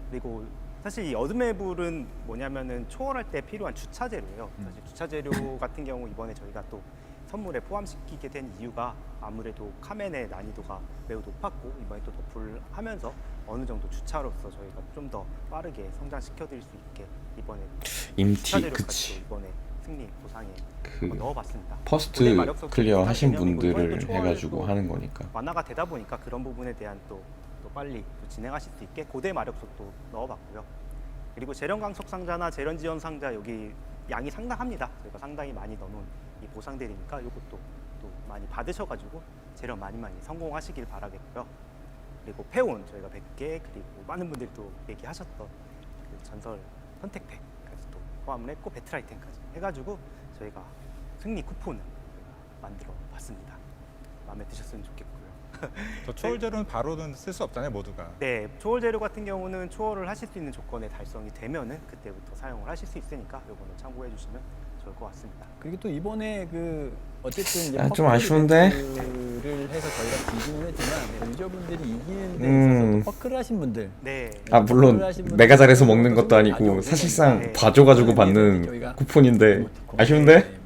그리고 사실 이 어둠의 불은 뭐냐면은 초월할 때 필요한 주차 재료예요. 사실 주차 재료 같은 경우 이번에 저희가 또 선물에 포함시키게 된 이유가 아무래도 카멘의 난이도가 매우 높았고 이번에 또 덧불을 하면서 어느 정도 주차로서 저희가 좀 더 빠르게 성장시켜드릴 수 있게 이번에 주차 임티 재료까지 그치. 또 이번에 승리 보상에 그 넣어봤습니다. 퍼스트 고대 마력석 클리어 하신 개념이고 이번에 또 분들을 초월 해가지고 또 하는 거니까. 완화가 되다 보니까 그런 부분에 대한 또 빨리 또 진행하실 수 있게 고대 마력석도 넣어봤고요. 그리고 재련 강석 상자나 재련 지원 상자 여기 양이 상당합니다. 저희가 상당히 많이 넣어놓은 이 보상들이니까 이것도 또 많이 받으셔가지고 재련 많이 성공하시길 바라겠고요. 그리고 페온 저희가 100개 그리고 많은 분들이 또 얘기하셨던 그 전설 선택팩까지 또 포함을 했고 배틀 아이템까지 해가지고 저희가 승리 쿠폰을 만들어 봤습니다. 마음에 드셨으면 좋겠고요. 저 초월 재료는 바로는 쓸 수 없잖아요, 모두가. 네, 초월 재료 같은 경우는 초월을 하실 수 있는 조건에 달성이 되면은 그때부터 사용을 하실 수 있으니까 요거는 참고해 주시면 좋을 것 같습니다. 그리고 또 이번에 그 어쨌든 이제 아, 좀 퍼클 아쉬운데? 이벤트를 해서 저희가 비기는 했지만 유저분들이 이기는 데 있어서 또 퍼클을 하신 분들 네, 아 물론 내가 잘해서 먹는 것도 아니고 사실상 네. 봐줘가지고 받는 쿠폰인데 아쉬운데?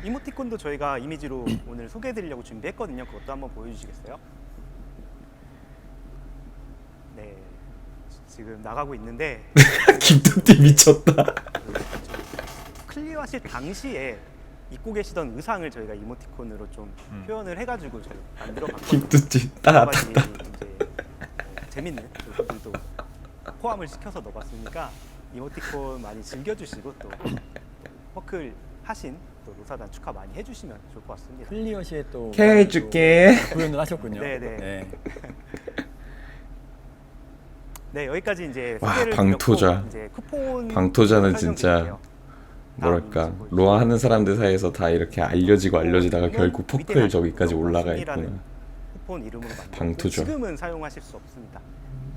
이모티콘도 저희가 이미지로 오늘 소개해드리려고 준비했거든요. 그것도 한번 보여주시겠어요? 네, 지금 나가고 있는데 김두띠 미쳤다. 클리어하실 당시에 입고 계시던 의상을 저희가 이모티콘으로 좀 표현을 해가지고 저희 만들어봤거든요. 김두띠 여러 가지 이제 재밌는 요소들도 포함을 시켜서 넣어봤으니까 이모티콘 많이 즐겨주시고 또 퍼클 하신 또 노사단 축하 많이 해주시면 좋을 것 같습니다. 클리어 시에 또 해줄게. 또 구현을 하셨군요. 네네. 네, 여기까지 이제 와, 소개를 방토자. 드렸고 이제 쿠폰 방토자는 설명드릴게요. 진짜 뭐랄까 다음 이미지 로아 하는 사람들 사이에서 다 이렇게 알려지고 알려지다가 쿠폰은 결국 밑에 퍼클 가지고 저기까지 올라가 순이라는 있구나. 쿠폰 이름으로 만들었고 방토죠. 지금은 사용하실 수 없습니다.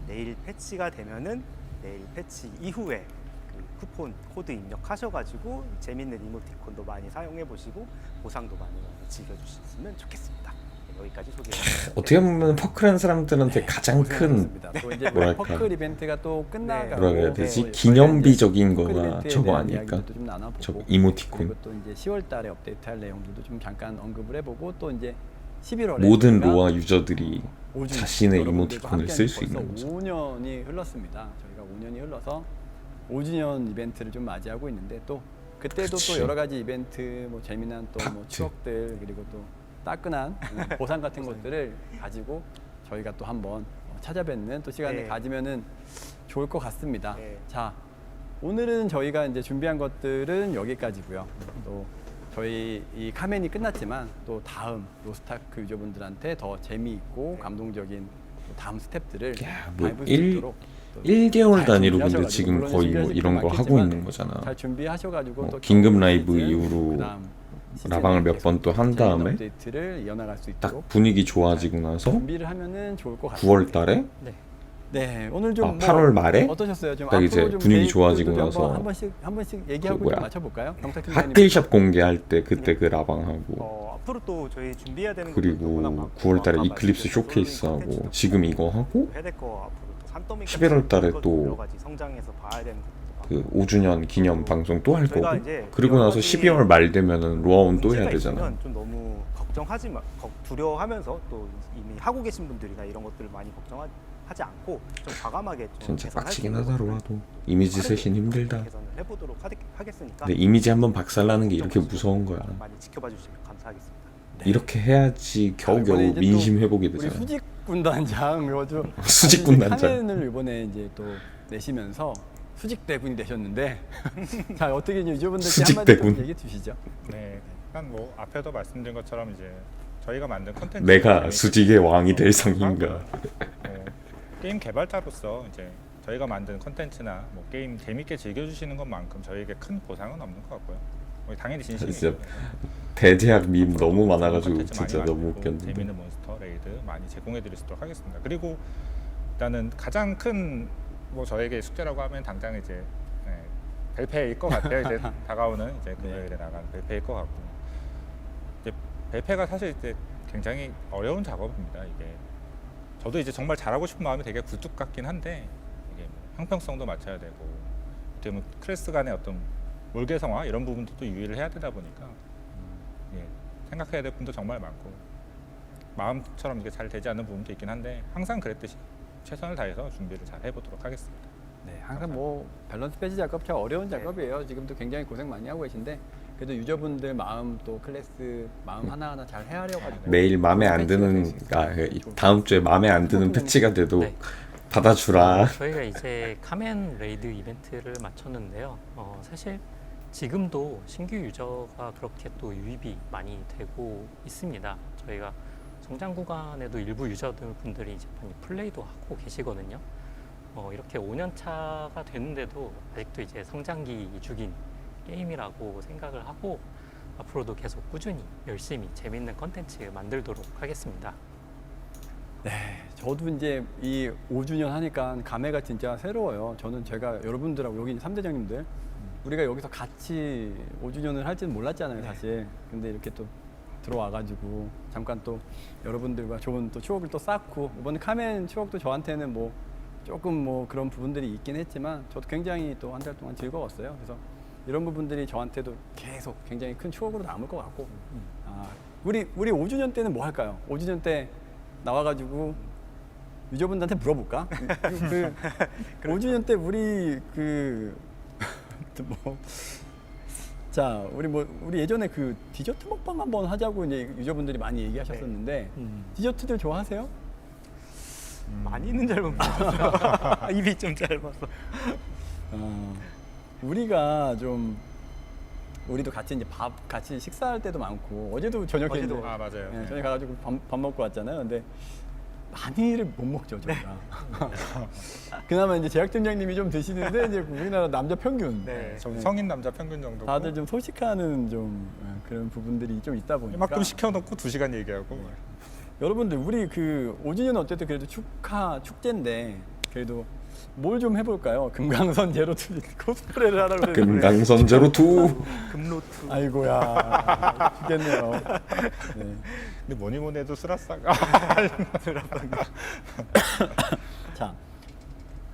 내일 패치가 되면은 내일 패치 이후에 그 쿠폰 코드 입력하셔가지고 재밌는 이모티콘도 많이 사용해 보시고 보상도 많이 즐겨주셨으면 좋겠습니다. 네, 여기까지 소개해드립니다. 어떻게 보면 퍼클하는 사람들한테 가장 큰 고생하셨습니다. 또 이제 뭐랄까. 퍼클 이벤트가 또 끝나가고 뭐라 그래야 되지? 네, 기념비적인 퍼클 거가 이벤트에 저거 대한 아닐까? 이야기도 좀 나눠보고 저 이모티콘. 그리고 또 이제 10월달에 업데이트할 내용들도 좀 잠깐 언급을 해보고 또 이제 11월에 모든 로아 유저들이 자신의 여러분들과 이모티콘을 함께한 쓸 수 벌써 있는 거죠. 5년이 흘렀습니다. 저희가 5년이 흘러서 5주년 이벤트를 좀 맞이하고 있는데 또 그때도 그치. 또 여러 가지 이벤트 뭐 재미난 또 뭐 팍트. 추억들 그리고 또 따끈한 보상 같은 것들을 가지고 저희가 또 한번 찾아뵙는 또 시간을 네. 가지면은 좋을 것 같습니다. 네. 자, 오늘은 저희가 이제 준비한 것들은 여기까지고요. 또 저희 이 카멘이 끝났지만 또 다음 로스타크 유저분들한테 더 재미있고 감동적인 또 다음 스텝들을 야, 뭐 밟을 수 일- 있도록 또 1개월 잘 단위로 근데 준비하셔가지고 지금 물론 거의 뭐 준비하실 이런 게 거 하고 많겠지만 있는 거잖아. 잘 준비하셔가지고 또 긴급 겨울 라이브 시즌, 이후로 그다음 시즌에 라방을 몇 계속 번 또 한 재미있는 다음에 업데이트를 이어나갈 수 딱 있도록 분위기 좋아지고 나서 준비를 하면은 좋을 것 같습니다. 9월 달에 네. 네, 오늘 좀 아, 8월 말에 어떠셨어요? 좀 딱 이제 앞으로 좀 분위기 계획들도 좋아지고 좀 나서 한 번씩 얘기하고 그 뭐야. 좀 맞춰볼까요? 경탁 팀장님. 핫딜샵 공개할 때 그때 그 라방하고 앞으로 또 저희 준비해야 되는 그리고 것들도 워낙 많고 9월 달에 아까 이클립스 말씀드린 쇼케이스하고 컨텐츠도 지금 이거 하고 해야 될 거 앞으로 또 산더미까지 11월 달에 이것도 또 여러 가지 성장해서 봐야 되는 것도 그 많고 5주년 기념 방송 또 할 거고 저희가 이제 그리고 여러 나서 가지 12월 말 되면은 로아온 또 해야 문제가 되잖아. 있으면 좀 너무 걱정하지 마, 두려워하면서 또 이미 하고 계신 분들이나 이런 것들을 많이 걱정하지 않고 좀 과감하게 좀 진짜 개선할 수 빡치긴 있는 하다 것들을 로아도 이미지 빠르게 쇄신 힘들다. 개선을 해보도록 하겠으니까 근데 이미지 한번 박살나는 게 이렇게 무서운 거야. 많이 지켜봐 주시면 감사하겠습니다. 이렇게 해야지 이번에 겨우겨우 이제 또 민심 회복이 우리 되잖아. 수직 군단장 요즘 수직 군단장. 카멘을 이번에 이제 또 내시면서 수직 대군이 되셨는데 자 어떻게 이제 유저분들께 수직 한마디 좀 대군. 얘기해 주시죠. 네, 일단 뭐 앞에도 말씀드린 것처럼 이제 저희가 만든 컨텐츠 내가 수직의 왕이 될 성인가. 게임 개발자로서 이제 저희가 만든 컨텐츠나 뭐 게임 재밌게 즐겨주시는 것만큼 저희에게 큰 보상은 없는 것 같고요. 당연히 진심이죠. 진짜 대제약 밈 너무 많아가지고 콘텐츠 진짜 많이 너무 만들고 웃겼는데. 재미있는 몬스터 레이드 많이 제공해드릴 수 있도록 하겠습니다. 그리고 일단은 가장 큰 뭐 저에게 숙제라고 하면 당장 이제 벨페일 것 같아요. 이제 다가오는 이제 금요일에 나가는 벨페일 것 같고 이제 벨페가 사실 이제 굉장히 어려운 작업입니다. 이게 저도 이제 정말 잘하고 싶은 마음이 되게 굴뚝 같긴 한데 이게 뭐 형평성도 맞춰야 되고 어떻게 보면 클래스 간의 어떤 몰개성화 이런 부분도 또 유의를 해야 되다 보니까 예, 생각해야 될 부분도 정말 많고 마음처럼 이게 잘 되지 않는 부분도 있긴 한데 항상 그랬듯이 최선을 다해서 준비를 잘 해보도록 하겠습니다. 네, 항상 뭐 밸런스 배치 작업 참 어려운 작업이에요. 지금도 굉장히 고생 많이 하고 계신데 그래도 유저분들 마음 또 클래스 마음 하나하나 잘 헤아려가지고 매일 마음에 안 드는 다음 주에 마음에 안 드는 패치가 돼도 네. 받아주라. 저희가 이제 카멘 레이드 이벤트를 마쳤는데요. 사실 지금도 신규 유저가 그렇게 또 유입이 많이 되고 있습니다. 저희가 성장 구간에도 일부 유저분들이 이제 많이 플레이도 하고 계시거든요. 이렇게 5년 차가 됐는데도 아직도 이제 성장기 중인 게임이라고 생각을 하고 앞으로도 계속 꾸준히 열심히 재밌는 컨텐츠 만들도록 하겠습니다. 저도 이제 이 5주년 하니까 감회가 진짜 새로워요. 제가 여러분들하고 여기 3대장님들 우리가 여기서 같이 5주년을 할지는 몰랐잖아요, 사실. 근데 이렇게 또 들어와가지고 잠깐 또 여러분들과 좋은 또 추억을 또 쌓고, 이번에 카멘 추억도 저한테는 뭐 조금 뭐 그런 부분들이 있긴 했지만 저도 굉장히 또 한 달 동안 즐거웠어요. 그래서 이런 부분들이 저한테도 계속 굉장히 큰 추억으로 남을 것 같고, 우리 5주년 때는 뭐 할까요? 5주년 때 나와가지고 유저분들한테 물어볼까? 5주년 때 우리 자, 우리 예전에 그 디저트 먹방 한번 하자고 이제 유저분들이 많이 얘기하셨었는데 디저트들 좋아하세요? 많이는 잘 못 먹어서 입이 좀 짧아서. 우리가 좀 우리도 같이 이제 같이 식사할 때도 많고, 어제도 저녁에 어제도. 이제, 맞아요. 예, 저녁에 가가지고 밥 먹고 왔잖아요. 근데 많이를 못 먹죠, 저희가. 그나마 이제 제약팀장님이 좀 드시는데 이제 우리나라 남자 평균. 네. 성인 남자 평균 정도. 다들 좀 소식하는 좀 그런 부분들이 좀 있다 보니까. 이만큼 시켜놓고 2시간 얘기하고. 여러분들 우리 5주년은 어쨌든 그래도 축제인데 그래도 뭘 좀 해볼까요? 금강선 제로투 코스프레를 하라고 그랬는데. 금강선 제로투. 금로투. 아이고야 죽겠네요. 네. 근데 뭐니 해도 수라상가. 자,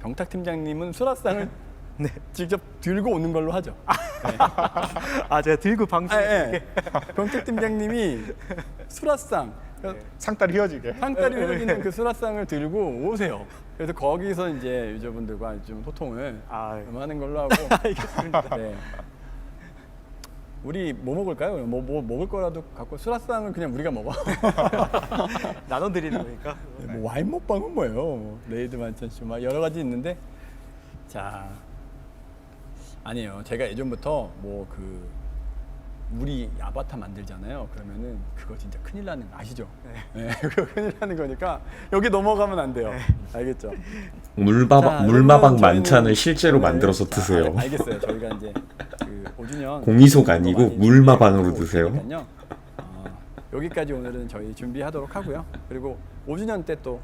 병탁 팀장님은 수라상을 직접 들고 오는 걸로 하죠. 제가 들고 방송에 네. 병탁 팀장님이 수라상 상다리 휘어지게. 상다리 흐르는 그 수라상을 들고 오세요. 그래서 거기서 이제 유저분들과 좀 소통을 좀 하는 걸로 하고. 알겠습니다. 네. 우리 뭐 먹을까요? 뭐 먹을 거라도 갖고, 수라상은 그냥 우리가 먹어. 나눠드리는 거니까. 뭐 와인 먹방은 뭐예요? 뭐 레이드 만찬쇼 막 여러 가지 있는데, 자, 아니에요. 제가 예전부터 우리 아바타 만들잖아요. 그러면은 그거 진짜 큰일 나는 거 아시죠? 네. 그거 큰일 나는 거니까 여기 넘어가면 안 돼요. 알겠죠? 자, 물마방 저희는- 만찬을 실제로 네, 만들어서 자, 드세요. 알겠어요. 저희가 이제 5주년 공이속 아니고 많이 물마방으로 준비하고 드세요. 있으니까요. 여기까지 오늘은 저희 준비하도록 하고요. 그리고 5주년 때 또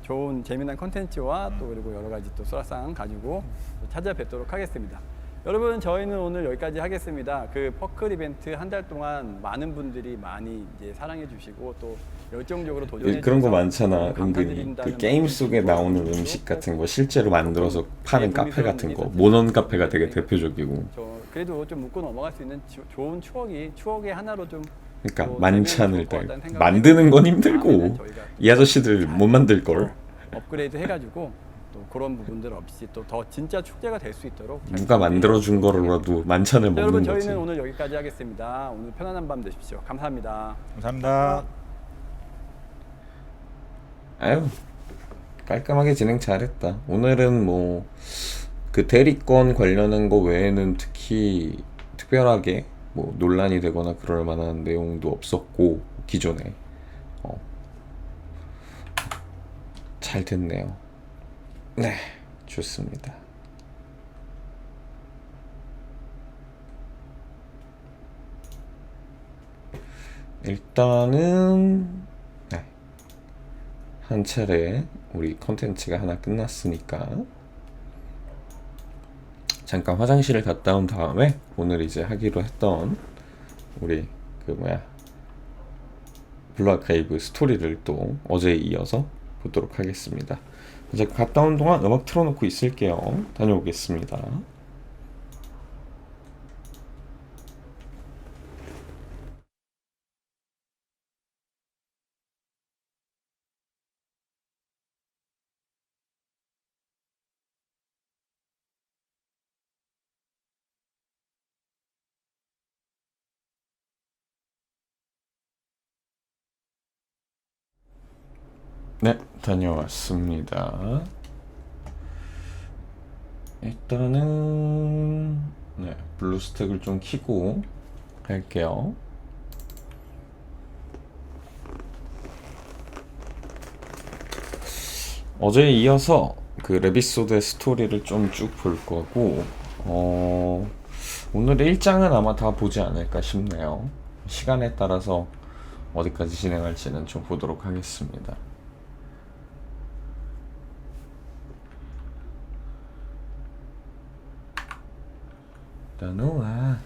좋은 재미난 콘텐츠와 또 그리고 여러 가지 또 수라상 가지고 또 찾아뵙도록 하겠습니다. 여러분, 저희는 오늘 여기까지 하겠습니다. 그 퍼클 이벤트 한 달 동안 많은 분들이 많이 이제 사랑해 주시고 또 열정적으로 도전해 그런 거 주셔서 많잖아. 너무 은근히 감사드린다는 그 게임 말씀 속에 드리고, 나오는 그리고 음식 또 같은 거 실제로 만들어서 파는 네, 카페 같은 거, 있었는데 모넌 카페가 되게 대표적이고. 그래도 좀 묻고 넘어갈 수 있는 좋은 추억의 하나로 좀 그러니까 또 만찬을 되면 좋을 것 같다는 생각을 만드는 건 해보고 힘들고 다음에는 저희가 이 아저씨들 못 만들 걸. 업그레이드 해가지고 또 그런 부분들 없이 또 더 진짜 축제가 될 수 있도록 잘 누가 만들어 준 준비해 거라도 만찬을 자, 여러분, 먹는 거지. 저희는 오늘 여기까지 하겠습니다. 오늘 편안한 밤 되십시오. 감사합니다. 감사합니다. 아유, 깔끔하게 진행 잘했다. 오늘은 뭐 그 대리권 관련한 거 외에는 특히 특별하게 뭐 논란이 되거나 그럴 만한 내용도 없었고, 기존에 잘 됐네요. 네, 좋습니다. 일단은 한 차례 우리 컨텐츠가 하나 끝났으니까 잠깐 화장실을 갔다 온 다음에 오늘 이제 하기로 했던 우리 블루 아카이브 스토리를 또 어제에 이어서 보도록 하겠습니다. 이제 갔다 온 동안 음악 틀어놓고 있을게요. 다녀오겠습니다. 네, 다녀왔습니다. 일단은 블루스택을 좀 켜고 할게요. 어제에 이어서 그 레비소드의 스토리를 좀 쭉 볼 거고, 오늘 1장은 아마 다 보지 않을까 싶네요. 시간에 따라서 어디까지 진행할지는 좀 보도록 하겠습니다. 떠놓아.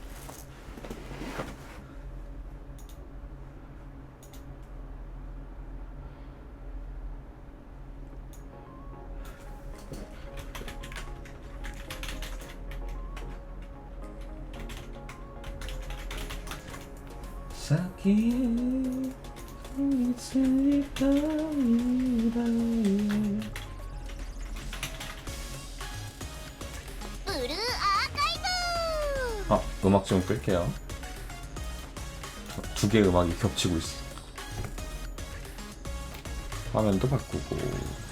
사기에 있으니까 브루 아카이브. 음악 좀 끌게요. 두 개의 음악이 겹치고 있어. 화면도 바꾸고.